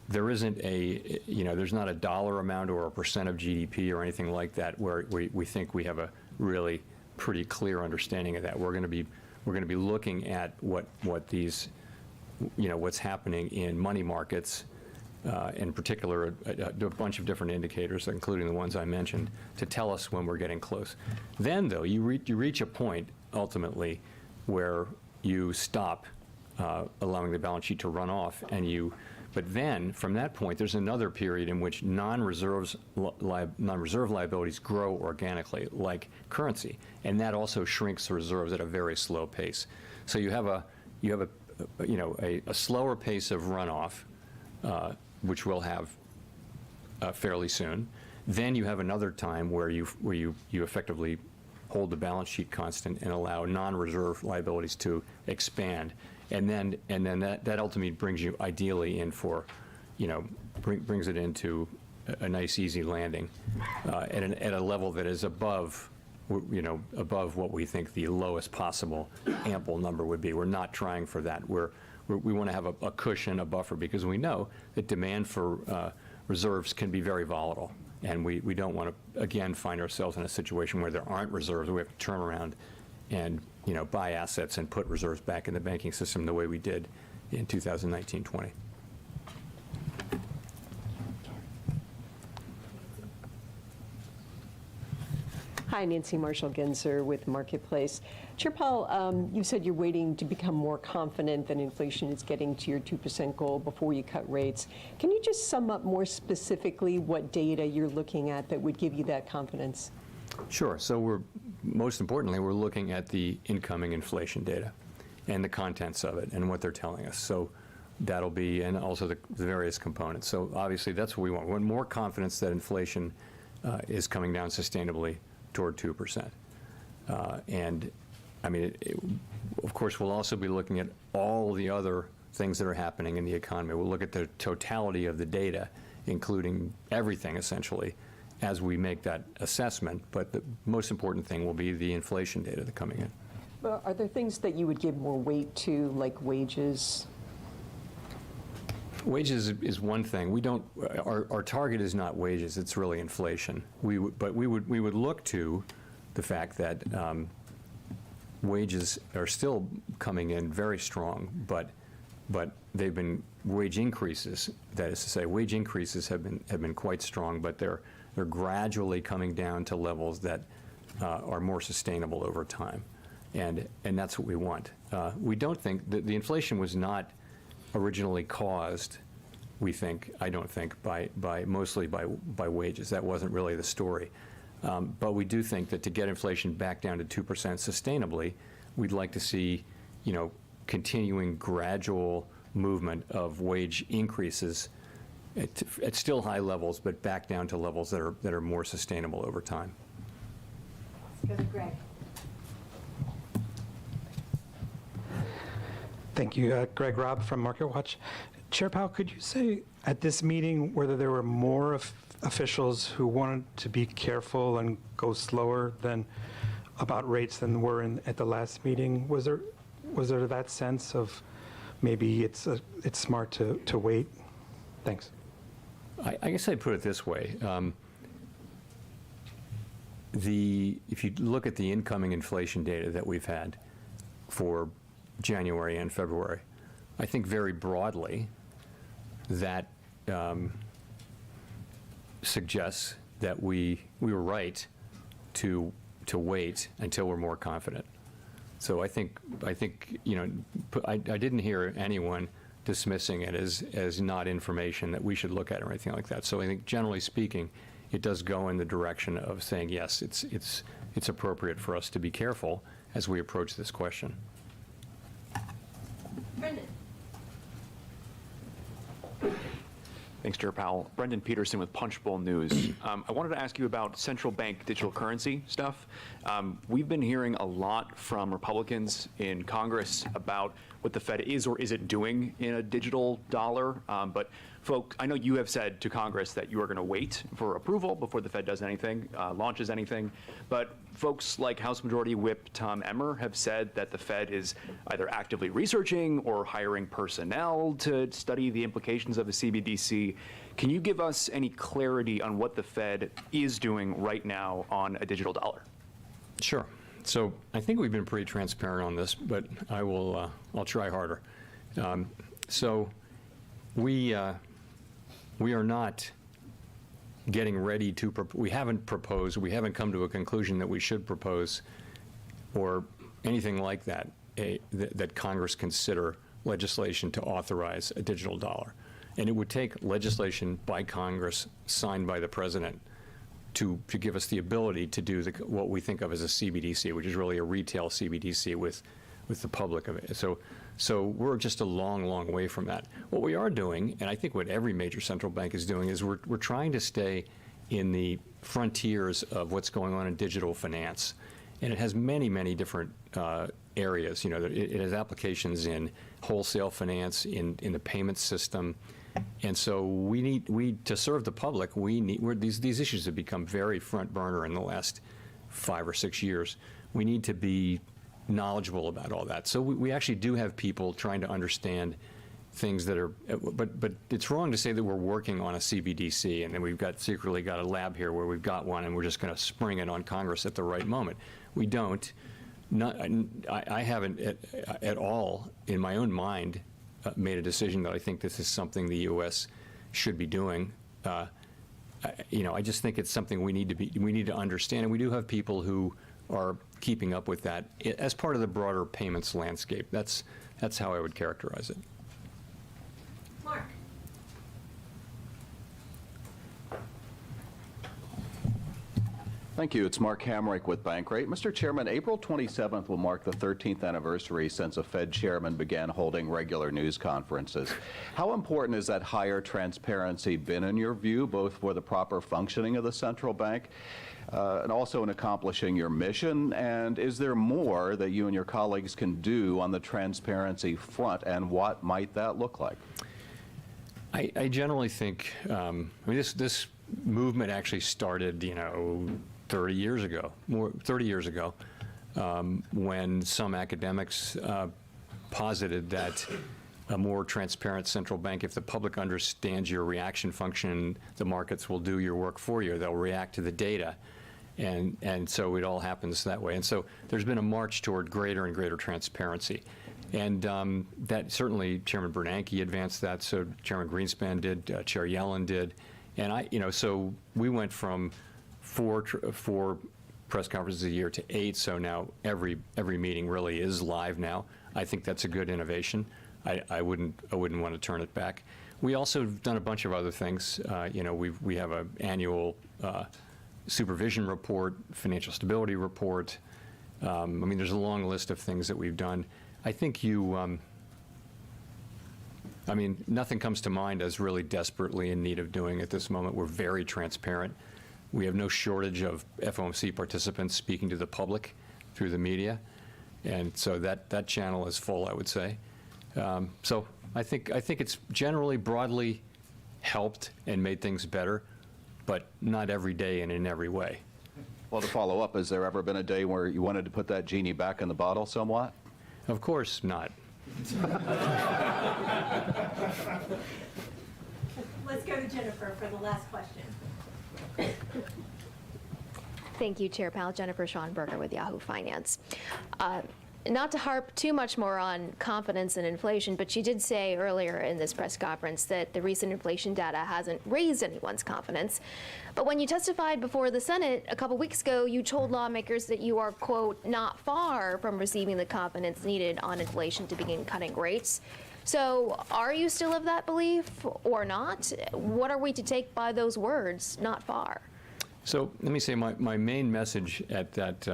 there isn't there's not a dollar amount or a percent of GDP or anything like that where we think we have a really pretty clear understanding of that. We're going to be looking at what these, what's happening in money markets, in particular, a bunch of different indicators, including the ones I mentioned, to tell us when we're getting close. Then, though, you reach a point, ultimately, where you stop allowing the balance sheet to run off, but then, from that point, there's another period in which non-reserve liabilities grow organically, like currency, and that also shrinks the reserves at a very slow pace. So you have a slower pace of runoff, which we'll have fairly soon. Then you have another time where you effectively hold the balance sheet constant and allow non-reserve liabilities to expand, and then that ultimately brings you ideally in for, brings it into a nice easy landing at a level that is above what we think the lowest possible ample number would be. We're not trying for that. We want to have a cushion, a buffer, because we know that demand for reserves can be very volatile, and we don't want to, again, find ourselves in a situation where there aren't reserves. We have to turn around and buy assets and put reserves back in the banking system the way we did in 2019-20. Hi, Nancy Marshall-Genzer with Marketplace. Chair Powell, you said you're waiting to become more confident that inflation is getting to your 2% goal before you cut rates. Can you just sum up more specifically what data you're looking at that would give you that confidence? Sure. So most importantly, we're looking at the incoming inflation data and the contents of it and what they're telling us. So that'll be, and also the various components. So obviously that's what we want. We want more confidence that inflation is coming down sustainably toward 2%. And I mean, of course, we'll also be looking at all the other things that are happening in the economy. We'll look at the totality of the data, including everything essentially, as we make that assessment. But the most important thing will be the inflation data that's coming in. Well, are there things that you would give more weight to, like wages? Wages is one thing. We don't. Our target is not wages. It's really inflation. But we would look to the fact that wages are still coming in very strong, but they've been wage increases. That is to say, wage increases have been quite strong, but they're gradually coming down to levels that are more sustainable over time, and that's what we want. We don't think that the inflation was not originally caused, I don't think, mostly by wages. That wasn't really the story. But we do think that to get inflation back down to 2% sustainably, we'd like to see, continuing gradual movement of wage increases at still high levels, but back down to levels that are more sustainable over time. Let's go to Greg. Thank you. Greg Robb from MarketWatch. Chair Powell, could you say at this meeting whether there were more officials who wanted to be careful and go slower about rates than were at the last meeting? Was there that sense of maybe it's smart to wait? Thanks. I guess I'd put it this way. If you look at the incoming inflation data that we've had for January and February, I think very broadly that suggests that we were right to wait until we're more confident. So I think I didn't hear anyone dismissing it as not information that we should look at or anything like that. So I think generally speaking, it does go in the direction of saying yes, it's appropriate for us to be careful as we approach this question. Brendan. Thanks, Chair Powell. Brendan Peterson with Punchbowl News. I wanted to ask you about central bank digital currency stuff. We've been hearing a lot from Republicans in Congress about what the Fed is or isn't doing in a digital dollar. But folks, I know you have said to Congress that you are going to wait for approval before the Fed does anything, launches anything. But folks like House Majority Whip Tom Emmer have said that the Fed is either actively researching or hiring personnel to study the implications of a CBDC. Can you give us any clarity on what the Fed is doing right now on a digital dollar? Sure. So I think we've been pretty transparent on this, but I'll try harder. So we are not getting ready to, we haven't proposed, we haven't come to a conclusion that we should propose or anything like that, that Congress consider legislation to authorize a digital dollar. And it would take legislation by Congress signed by the President to give us the ability to do what we think of as a CBDC, which is really a retail CBDC with the public of it. So we're just a long, long way from that. What we are doing, and I think what every major central bank is doing, is we're trying to stay in the frontiers of what's going on in digital finance. And it has many, many different areas. It has applications in wholesale finance, in the payment system. And so to serve the public, these issues have become very front burner in the last 5 or 6 years. We need to be knowledgeable about all that. So we actually do have people trying to understand things that are, but it's wrong to say that we're working on a CBDC and then we've secretly got a lab here where we've got one and we're just going to spring it on Congress at the right moment. We don't. I haven't at all in my own mind made a decision that I think this is something the U.S. should be doing. I just think it's something we need to understand, and we do have people who are keeping up with that as part of the broader payments landscape. That's how I would characterize it. Mark. Thank you. It's Mark Hamrick with Bankrate. Mr. Chairman, April 27th will mark the 13th anniversary since a Fed chairman began holding regular news conferences. How important has that higher transparency been in your view, both for the proper functioning of the central bank and also in accomplishing your mission? And is there more that you and your colleagues can do on the transparency front, and what might that look like? I generally think, this movement actually started, 30 years ago, when some academics posited that a more transparent central bank, if the public understands your reaction function, the markets will do your work for you. They'll react to the data. And so it all happens that way. And so there's been a march toward greater and greater transparency. And that certainly Chairman Bernanke advanced that, so Chairman Greenspan did, Chair Yellen did. And so we went from four press conferences a year to 8, so now every meeting really is live now. I think that's a good innovation. I wouldn't want to turn it back. We also have done a bunch of other things. We have an annual supervision report, financial stability report. There's a long list of things that we've done. I think nothing comes to mind as really desperately in need of doing at this moment. We're very transparent. We have no shortage of FOMC participants speaking to the public through the media, and so that channel is full, I would say. So I think it's generally broadly helped and made things better, but not every day and in every way. Well, to follow up, has there ever been a day where you wanted to put that genie back in the bottle somewhat? Of course not. Let's go to Jennifer for the last question. Thank you, Chair Powell. Jennifer Schonberger with Yahoo Finance. Not to harp too much more on confidence and inflation, but you did say earlier in this press conference that the recent inflation data hasn't raised anyone's confidence. But when you testified before the Senate a couple weeks ago, you told lawmakers that you are, quote, not far from receiving the confidence needed on inflation to begin cutting rates. So are you still of that belief or not? What are we to take by those words, not far? So let me say my main message at that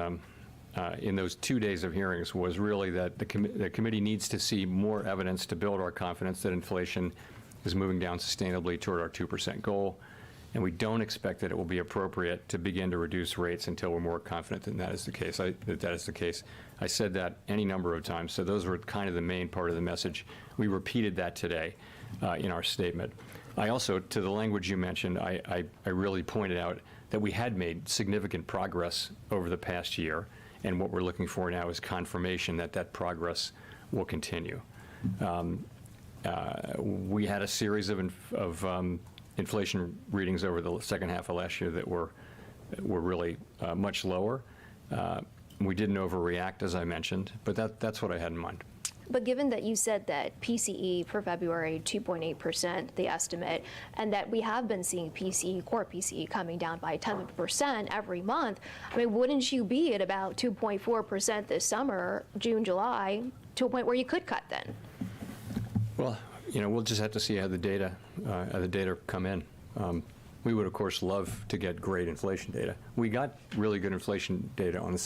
in those 2 days of hearings was really that the committee needs to see more evidence to build our confidence that inflation is moving down sustainably toward our 2% goal, and we don't expect that it will be appropriate to begin to reduce rates until we're more confident that that is the case. I said that any number of times, so those were kind of the main part of the message. We repeated that today in our statement. I also, to the language you mentioned, I really pointed out that we had made significant progress over the past year, and what we're looking for now is confirmation that that progress will continue. We had a series of inflation readings over the second half of last year that were really much lower. We didn't overreact, as I mentioned, but that's what I had in mind. But given that you said that PCE for February, 2.8%, the estimate, and that we have been seeing PCE, core PCE, coming down by 10% every month, wouldn't you be at about 2.4% this summer, June, July, to a point where you could cut then? Well, we'll just have to see how the data come in. We would, of course, love to get great inflation data. We got really good inflation data on the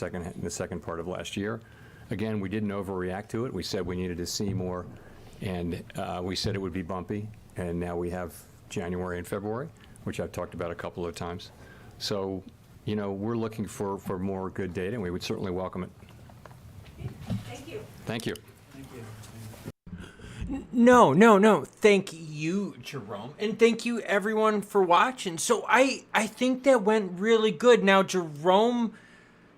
second part of last year. Again, we didn't overreact to it. We said we needed to see more, and we said it would be bumpy, and now we have January and February, which I've talked about a couple of times. So, we're looking for more good data, and we would certainly welcome it. Thank you. Thank you. No. Thank you, Jerome. And thank you, everyone, for watching. So I think that went really good. Now, Jerome,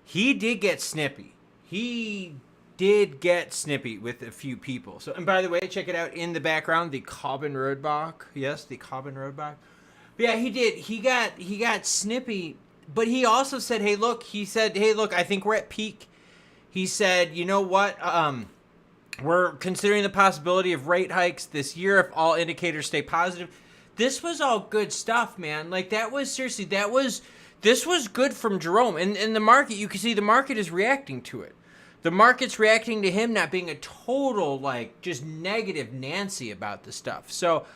he did get snippy. He did get snippy with a few people. So, and by the way, check it out in the background, the Cobbin Roadblock. Yes, the Cobbin Roadblock. But yeah, he did. He got snippy, but he also said, hey, look, I think we're at peak. He said, you know what? We're considering the possibility of rate hikes this year if all indicators stay positive. this was all good stuff, man. Like, that was, seriously, this was good from Jerome. And the market, you can see the market is reacting to it. The market's reacting to him not being a total, like, just negative Nancy about the stuff. So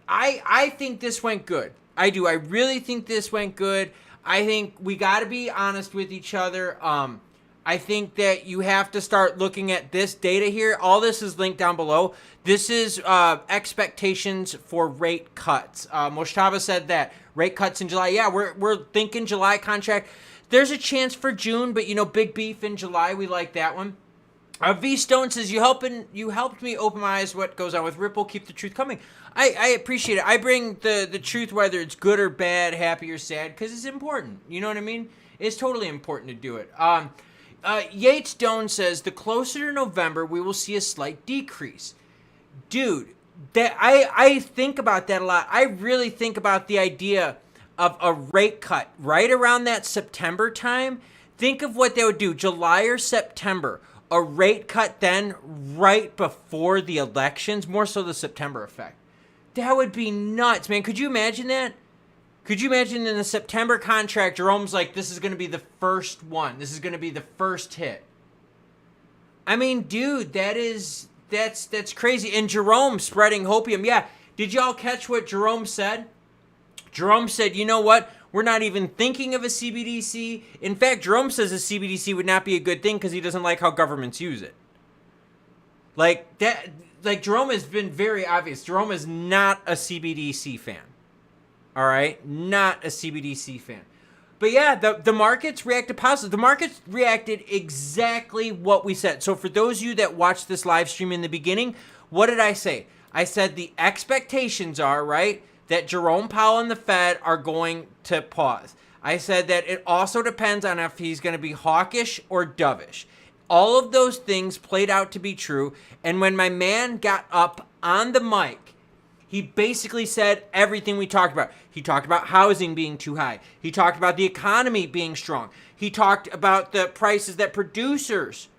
I think this went good. I do. I really think this went good. I think we got to be honest with each other. I think that you have to start looking at this data here. All this is linked down below. This is expectations for rate cuts. Moshtaba said that rate cuts in July. Yeah, we're thinking July contract. There's a chance for June, but, you know, big beef in July. We like that one. V Stone says, you helped me open my eyes to what goes on with Ripple. Keep the truth coming. I appreciate it. I bring the truth, whether it's good or bad, happy or sad, because it's important. You know what I mean? It's totally important to do it. Yates Doan says, the closer to November, we will see a slight decrease. Dude, that I think about that a lot. I really think about the idea of a rate cut right around that September time. Think of what they would do, July or September. A rate cut then right before the elections, more so the September effect. That would be nuts, man. Could you imagine that? Could you imagine in the September contract, Jerome's like, this is going to be the first one. This is going to be the first hit. I mean, dude, that's crazy. And Jerome spreading hopium. Yeah, did y'all catch what Jerome said? Jerome said, you know what? We're not even thinking of a CBDC. In fact, Jerome says a CBDC would not be a good thing because he doesn't like how governments use it. Like that, like Jerome has been very obvious. Jerome is not a CBDC fan. All right? Not a CBDC fan. But yeah, the markets reacted positive. The markets reacted exactly what we said. So for those of you that watched this live stream in the beginning, what did I say? I said the expectations are, right, that Jerome Powell and the Fed are going to pause. I said that it also depends on if he's going to be hawkish or dovish. All of those things played out to be true. And when my man got up on the mic, he basically said everything we talked about. He talked about housing being too high. He talked about the economy being strong. He talked about the prices that producers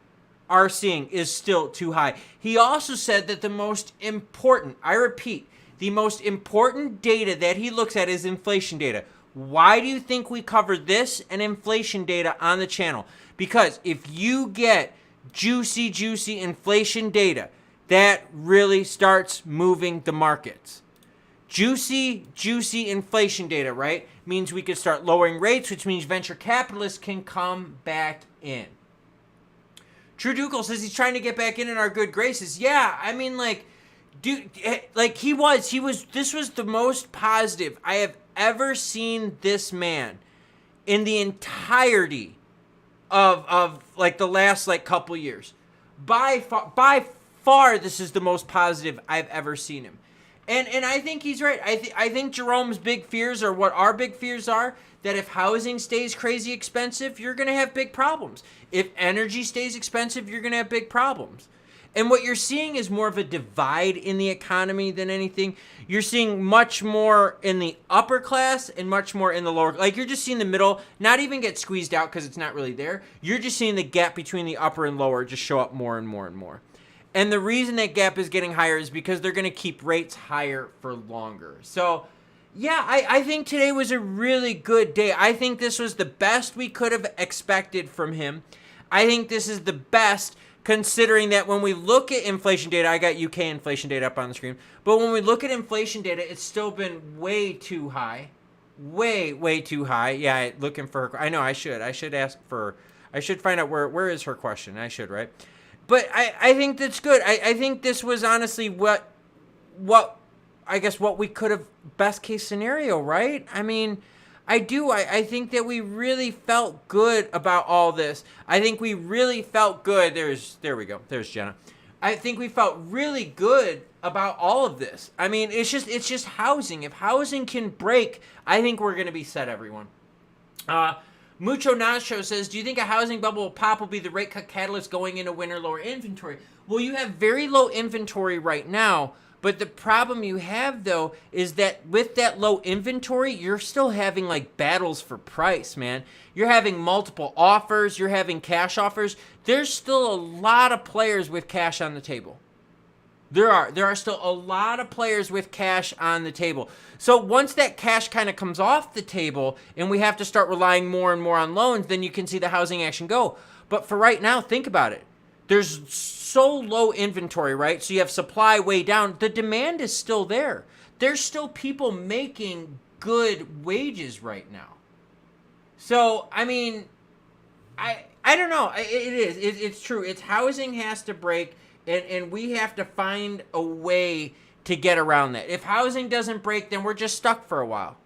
are seeing is still too high. He also said that the most important, I repeat, the most important data that he looks at is inflation data. Why do you think we covered this and inflation data on the channel? Because if you get juicy inflation data, that really starts moving the markets. Juicy inflation data, right? Means we could start lowering rates, which means venture capitalists can come back in. True Dukel says he's trying to get back in our good graces. Yeah, I mean, like, dude, like he was, this was the most positive I have ever seen this man in the entirety of like the last like couple years. By far, this is the most positive I've ever seen him. And I think he's right. I think Jerome's big fears are what our big fears are, that if housing stays crazy expensive, you're going to have big problems. If energy stays expensive, you're going to have big problems. And what you're seeing is more of a divide in the economy than anything. You're seeing much more in the upper class and much more in the lower. Like, you're just seeing the middle not even get squeezed out because it's not really there. You're just seeing the gap between the upper and lower just show up more and more and more. And the reason that gap is getting higher is because they're going to keep rates higher for longer. So, yeah, I think today was a really good day. I think this was the best we could have expected from him. I think this is the best, considering that when we look at inflation data, I got UK inflation data up on the screen, but when we look at inflation data, it's still been way too high. Way too high. Yeah, looking for her. I know I should ask for, I should find out where is her question. I should, right? But I think that's good. I think this was honestly what I guess what we could have, best case scenario, right? I mean, I do. I think that we really felt good about all this. I think we really felt good. There we go. There's Jenna. I think we felt really good about all of this. I mean, it's just housing. If housing can break, I think we're going to be set, everyone. Mucho Nacho says, do you think a housing bubble pop will be the rate cut catalyst going into winter lower inventory? Well, you have very low inventory right now, but the problem you have, though, is that with that low inventory, you're still having, like, battles for price, man. You're having multiple offers. You're having cash offers. There's still a lot of players with cash on the table. There are still a lot of players with cash on the table. So once that cash kind of comes off the table and we have to start relying more and more on loans, then you can see the housing action go. But for right now, think about it. There's so low inventory, right? So you have supply way down. The demand is still there. There's still people making good wages right now. So, I mean, I don't know. It's true. It's housing has to break. And we have to find a way to get around that. If housing doesn't break, then we're just stuck for a while.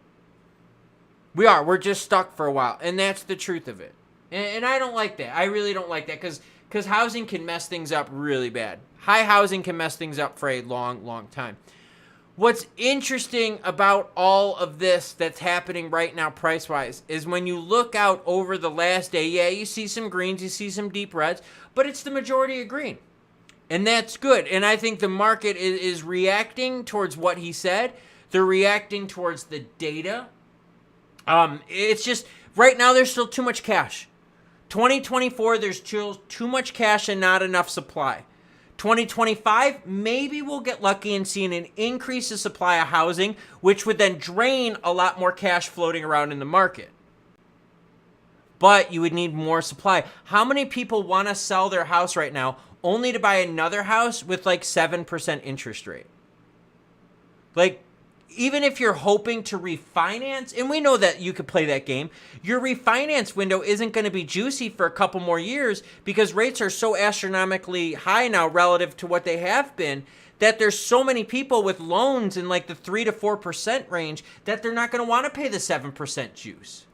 We're just stuck for a while. And that's the truth of it. And I don't like that. I really don't like that because housing can mess things up really bad. High housing can mess things up for a long, long time. What's interesting about all of this that's happening right now price-wise is when you look out over the last day, yeah, you see some greens, you see some deep reds, but it's the majority of green. And that's good. And I think the market is reacting towards what he said. They're reacting towards the data. It's just, right now there's still too much cash. 2024, there's still too much cash and not enough supply. 2025, maybe we'll get lucky and see an increase in supply of housing, which would then drain a lot more cash floating around in the market. But you would need more supply. How many people want to sell their house right now only to buy another house with like 7% interest rate? Like, even if you're hoping to refinance, and we know that you could play that game, your refinance window isn't going to be juicy for a couple more years because rates are so astronomically high now relative to what they have been that there's so many people with loans in like the 3 to 4% range that they're not going to want to pay the 7% juice.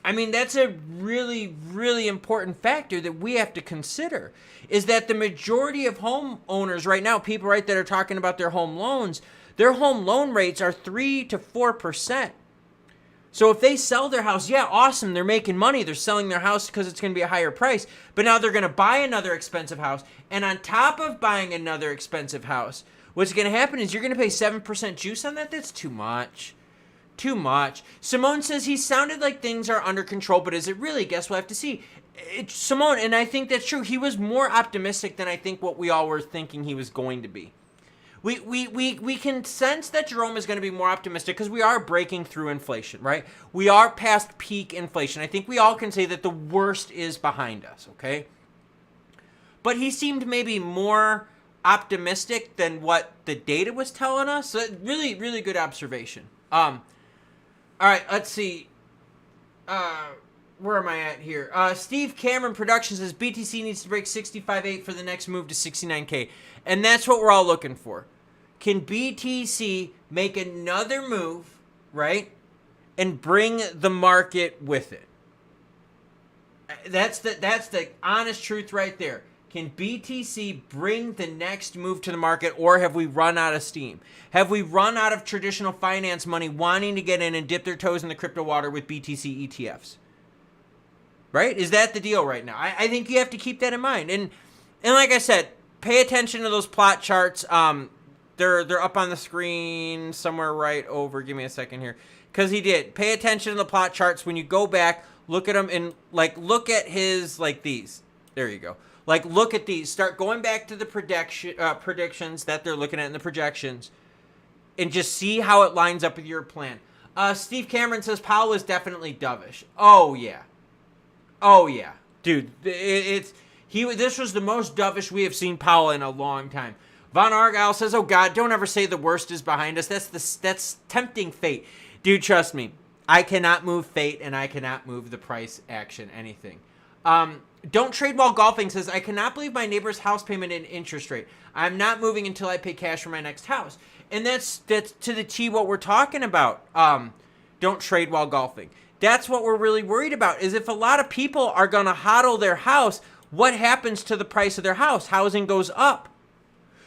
I mean, that's a really, really important factor that we have to consider, is that the majority of homeowners right now, people right that are talking about their home loans, their home loan rates are 3 to 4%. So if they sell their house, yeah, awesome, they're making money. They're selling their house because it's going to be a higher price. But now they're going to buy another expensive house. And on top of buying another expensive house, what's going to happen is you're going to pay 7% juice on that. That's too much. Too much. Simone says he sounded like things are under control, but is it really? Guess we'll have to see. Simone, and I think that's true. He was more optimistic than I think what we all were thinking he was going to be. We can sense that Jerome is going to be more optimistic because we are breaking through inflation, right? We are past peak inflation. I think we all can say that the worst is behind us, okay? But he seemed maybe more optimistic than what the data was telling us. So really, really good observation. All right, let's see. Where am I at here? Steve Cameron Productions says BTC needs to break 65.8 for the next move to 69K. And that's what we're all looking for. Can BTC make another move, right, and bring the market with it? That's the honest truth right there. Can BTC bring the next move to the market, or have we run out of steam? Have we run out of traditional finance money wanting to get in and dip their toes in the crypto water with BTC ETFs? Right? Is that the deal right now? I think you have to keep that in mind. And like I said, pay attention to those plot charts. They're up on the screen somewhere right over. Give me a second here. Because he did. Pay attention to the plot charts. When you go back, look at them and look at his like these. There you go. Look at these. Start going back to the predictions that they're looking at in the projections and just see how it lines up with your plan. Steve Cameron says Powell was definitely dovish. Oh, yeah. Oh, yeah. Dude, this was the most dovish we have seen Powell in a long time. Von Argyle says, oh, God, don't ever say the worst is behind us. That's tempting fate. Dude, trust me. I cannot move fate, and I cannot move the price action, anything. Don't Trade While Golfing says, I cannot believe my neighbor's house payment and interest rate. I'm not moving until I pay cash for my next house. And that's to the T what we're talking about. Don't trade while golfing. That's what we're really worried about, is if a lot of people are going to hodl their house, what happens to the price of their house? Housing goes up.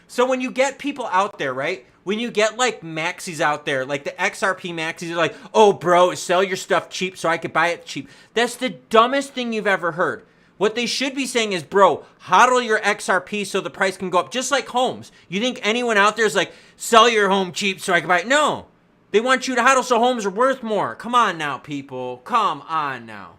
So when you get people out there, right? When you get like maxis out there, like the XRP maxis are like, oh, bro, sell your stuff cheap so I could buy it cheap. That's the dumbest thing you've ever heard. What they should be saying is, bro, hodl your XRP so the price can go up, just like homes. You think anyone out there is like, sell your home cheap so I can buy it? No. They want you to hodl so homes are worth more. Come on now, people. Come on now.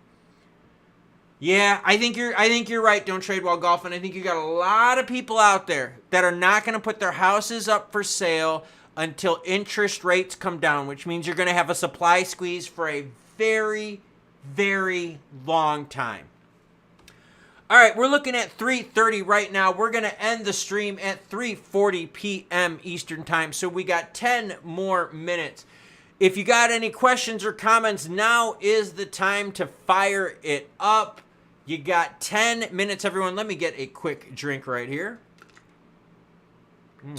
Yeah, I think you're right. Don't trade while golfing. I think you got a lot of people out there that are not going to put their houses up for sale until interest rates come down, which means you're going to have a supply squeeze for a very, very long time. All right, we're looking at 3:30 right now. We're going to end the stream at 3:40 p.m. Eastern time, so we got 10 more minutes. If you got any questions or comments, now is the time to fire it up. You got 10 minutes, everyone. Let me get a quick drink right here. A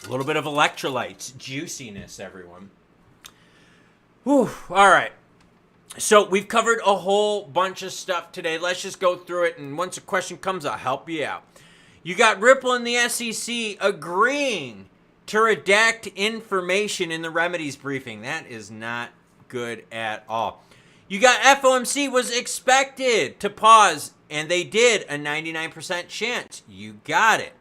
little bit of electrolytes, juiciness, everyone. Whew, all right. So we've covered a whole bunch of stuff today. Let's just go through it, and once a question comes, I'll help you out. You got Ripple and the SEC agreeing to redact information in the remedies briefing. That is not good at all. You got FOMC was expected to pause, and they did, a 99% chance. You got it.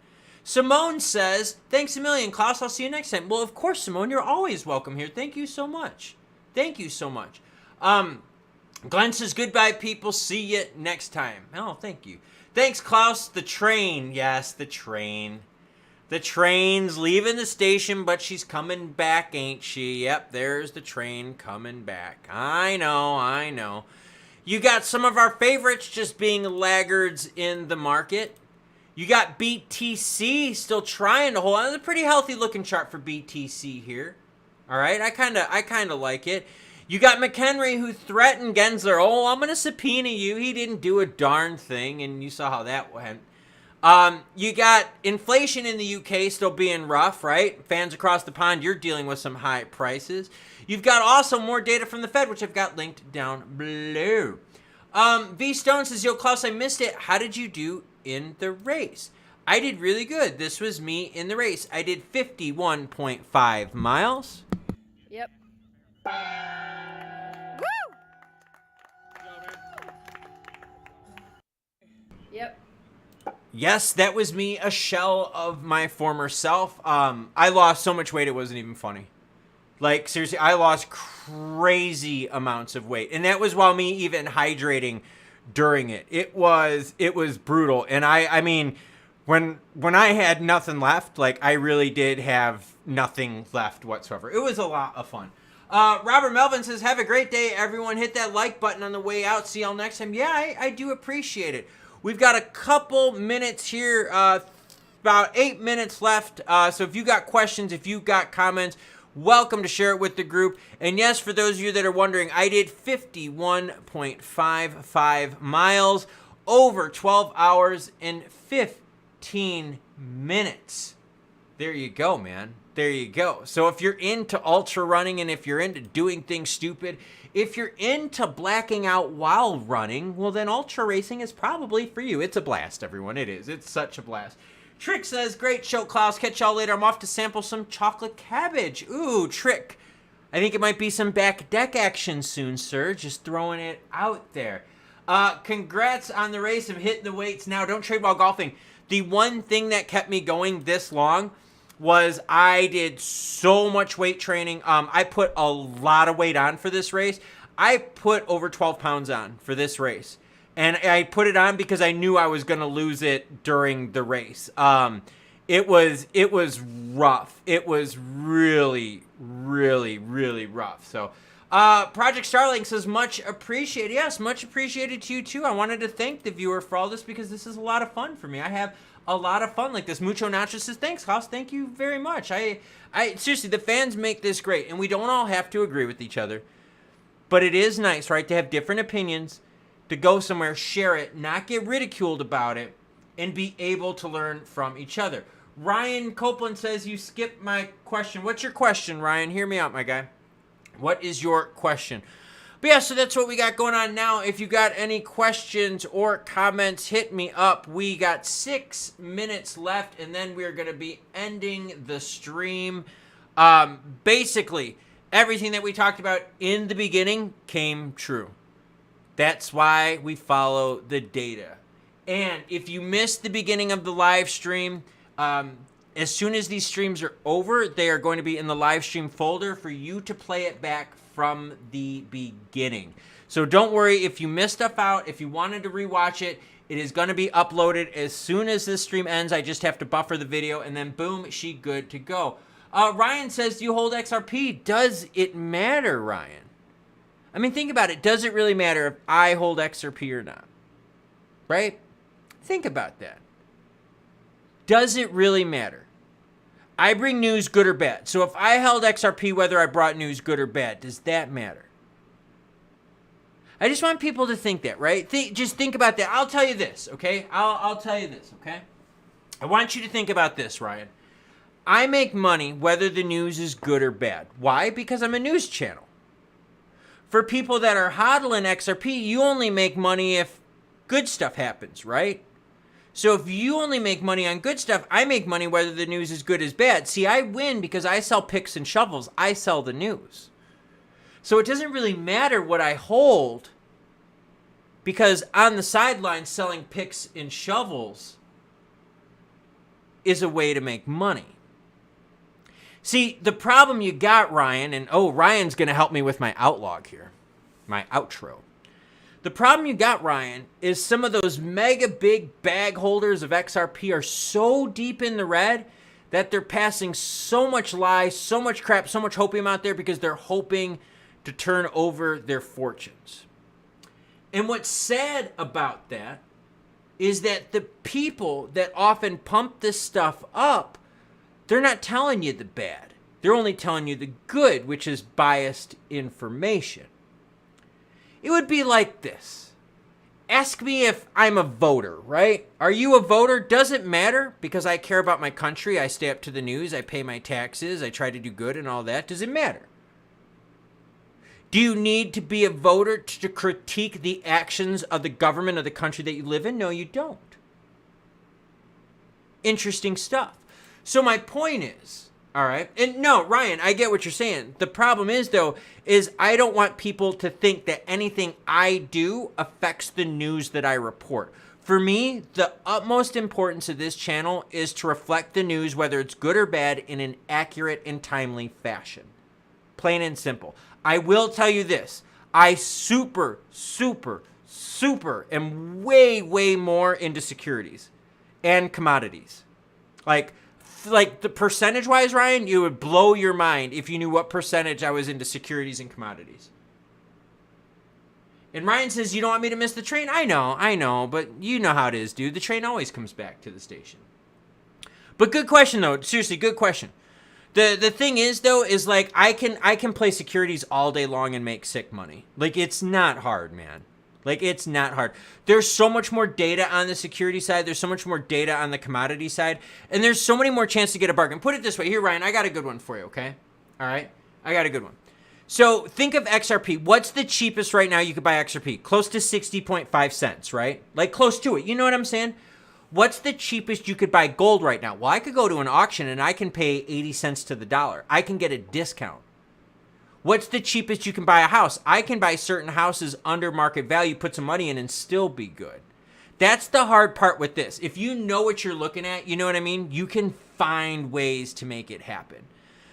Simone says, thanks a million, Klaus. I'll see you next time. Well, of course, Simone, you're always welcome here. Thank you so much. Thank you so much. Glenn says, goodbye, people. See you next time. Oh, thank you. Thanks, Klaus. The train. Yes, the train. The train's leaving the station, but she's coming back, ain't she? Yep, there's the train coming back. I know. You got some of our favorites just being laggards in the market. You got BTC still trying to hold on. It's a pretty healthy looking chart for BTC here. All right, I kind of like it. You got McHenry who threatened Gensler. Oh, I'm going to subpoena you. He didn't do a darn thing, and you saw how that went. You got inflation in the UK still being rough, right? Fans across the pond, you're dealing with some high prices. You've got also more data from the Fed, which I've got linked down below. V Stone says, yo, Klaus, I missed it. How did you do in the race? I did really good. This was me in the race. I did 51.5 miles. Yep. Yep. Yes, that was me, a shell of my former self. I lost so much weight, it wasn't even funny. Like, seriously, I lost crazy amounts of weight. And that was while me even hydrating during it. It was brutal. And I mean, when I had nothing left, like, I really did have nothing left whatsoever. It was a lot of fun. Robert Melvin says, have a great day, everyone. Hit that like button on the way out. See y'all next time. Yeah, I do appreciate it. We've got a couple minutes here, about 8 minutes left. So if you got questions, if you got comments, welcome to share it with the group. And yes, for those of you that are wondering, I did 51.55 miles over 12 hours and 15 minutes. There you go, man. There you go. So if you're into ultra running and if you're into doing things stupid, if you're into blacking out while running, well, then ultra racing is probably for you. It's a blast, everyone. It is. It's such a blast. Trick says, great show, Klaus. Catch y'all later. I'm off to sample some chocolate cabbage. Ooh, Trick. I think it might be some back deck action soon, sir. Just throwing it out there. Congrats on the race of hitting the weights. Now, don't trade while golfing. The one thing that kept me going this long was I did so much weight training. I put a lot of weight on for this race. I put over 12 pounds on for this race. And I put it on because I knew I was going to lose it during the race. It was rough. It was really, really, really rough. So Project Starlink says, much appreciated. Yes, much appreciated to you too. I wanted to thank the viewer for all this because this is a lot of fun for me. I have a lot of fun like this. Mucho Nacho says, thanks, Klaus. Thank you very much. I seriously, the fans make this great, and we don't all have to agree with each other. But it is nice, right, to have different opinions, to go somewhere, share it, not get ridiculed about it, and be able to learn from each other. Ryan Copeland says, you skipped my question. What's your question, Ryan? Hear me out, my guy. What is your question? But yeah, so that's what we got going on now. If you got any questions or comments, hit me up. We got 6 minutes left, and then we're going to be ending the stream. Basically, everything that we talked about in the beginning came true. That's why we follow the data. And if you missed the beginning of the live stream, as soon as these streams are over, they are going to be in the live stream folder for you to play it back from the beginning. So don't worry if you missed stuff out. If you wanted to rewatch it, it is going to be uploaded as soon as this stream ends. I just have to buffer the video, and then boom, she good to go. Ryan says, do you hold XRP? Does it matter, Ryan? I mean, think about it. Does it really matter if I hold XRP or not? Right? Think about that. Does it really matter? I bring news, good or bad. So if I held XRP, whether I brought news, good or bad, does that matter? I just want people to think that, right? Just think about that. I'll tell you this, okay? I'll tell you this, okay? I want you to think about this, Ryan. I make money whether the news is good or bad. Why? Because I'm a news channel. For people that are hodling XRP, you only make money if good stuff happens, right? So if you only make money on good stuff, I make money whether the news is good or bad. See, I win because I sell picks and shovels. I sell the news. So it doesn't really matter what I hold, because on the sidelines selling picks and shovels is a way to make money. See, the problem you got, Ryan, and Ryan's going to help me with my outlog here, my outro. The problem you got, Ryan, is some of those mega big bag holders of XRP are so deep in the red that they're passing so much lies, so much crap, so much hopium out there because they're hoping to turn over their fortunes. And what's sad about that is that the people that often pump this stuff up, they're not telling you the bad. They're only telling you the good, which is biased information. It would be like this. Ask me if I'm a voter, right? Are you a voter? Does it matter? Because I care about my country. I stay up to the news. I pay my taxes. I try to do good and all that. Does it matter? Do you need to be a voter to critique the actions of the government of the country that you live in? No, you don't. Interesting stuff. So my point is, all right, and no, Ryan, I get what you're saying. The problem is, though, is I don't want people to think that anything I do affects the news that I report. For me, the utmost importance of this channel is to reflect the news, whether it's good or bad, in an accurate and timely fashion. Plain and simple. I will tell you this. I super am way more into securities and commodities. Like the percentage-wise, Ryan, you would blow your mind if you knew what percentage I was into securities and commodities. And Ryan says, you don't want me to miss the train? I know, but you know how it is, dude. The train always comes back to the station. But good question, though. Seriously, good question. The thing is, though, is like I can play securities all day long and make sick money. Like, it's not hard, man. Like, it's not hard. There's so much more data on the security side. There's so much more data on the commodity side. And there's so many more chances to get a bargain. Put it this way. Here, Ryan, I got a good one for you, okay? All right? I got a good one. So think of XRP. What's the cheapest right now you could buy XRP? Close to 60.5 cents, right? Like, close to it. You know what I'm saying? What's the cheapest you could buy gold right now? Well, I could go to an auction and I can pay 80 cents to the dollar. I can get a discount. What's the cheapest you can buy a house? I can buy certain houses under market value, put some money in, and still be good. That's the hard part with this. If you know what you're looking at, you know what I mean? You can find ways to make it happen.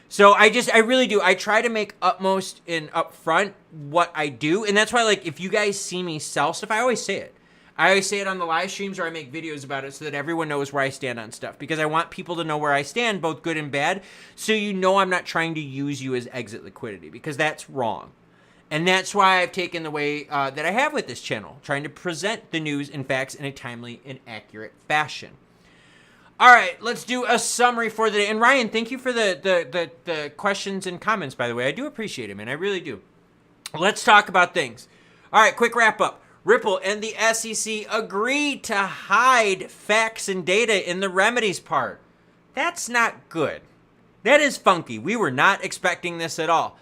So I really do. I try to make utmost and upfront what I do. And that's why, like, if you guys see me sell stuff, I always say it. I always say it on the live streams, or I make videos about it so that everyone knows where I stand on stuff, because I want people to know where I stand, both good and bad, so you know I'm not trying to use you as exit liquidity, because that's wrong. And that's why I've taken the way that I have with this channel, trying to present the news and facts in a timely and accurate fashion. All right, let's do a summary for the day. And Ryan, thank you for the questions and comments, by the way. I do appreciate it, man. I really do. Let's talk about things. All right, quick wrap up. Ripple and the SEC agreed to hide facts and data in the remedies part. That's not good. That is funky. We were not expecting this at all.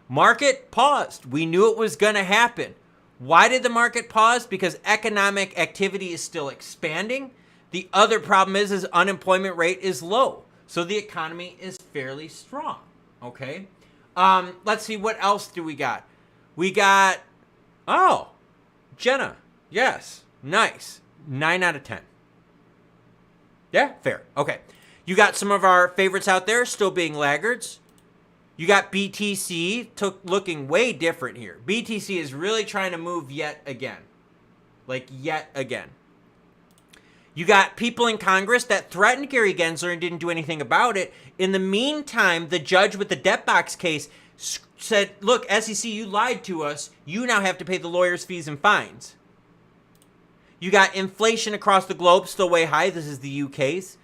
Market paused. We knew it was going to happen. Why did the market pause? Because economic activity is still expanding. The other problem is unemployment rate is low. So the economy is fairly strong. Okay. Let's see. What else do we got? We got, Jenna, yes, nice, 9 out of 10. Yeah, fair, okay. You got some of our favorites out there still being laggards. You got BTC looking way different here. BTC is really trying to move yet again. Like, yet again. You got people in Congress that threatened Gary Gensler and didn't do anything about it. In the meantime, the judge with the debt box case said, look, SEC, you lied to us. You now have to pay the lawyers' fees and fines. You got inflation across the globe still way high. This is the UK's.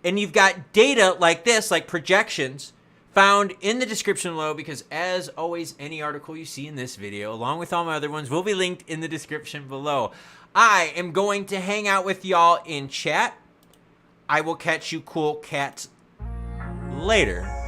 And you've got data like this, like projections, found in the description below, because as always, any article you see in this video, along with all my other ones, will be linked in the description below. I am going to hang out with y'all in chat. I will catch you cool cats later.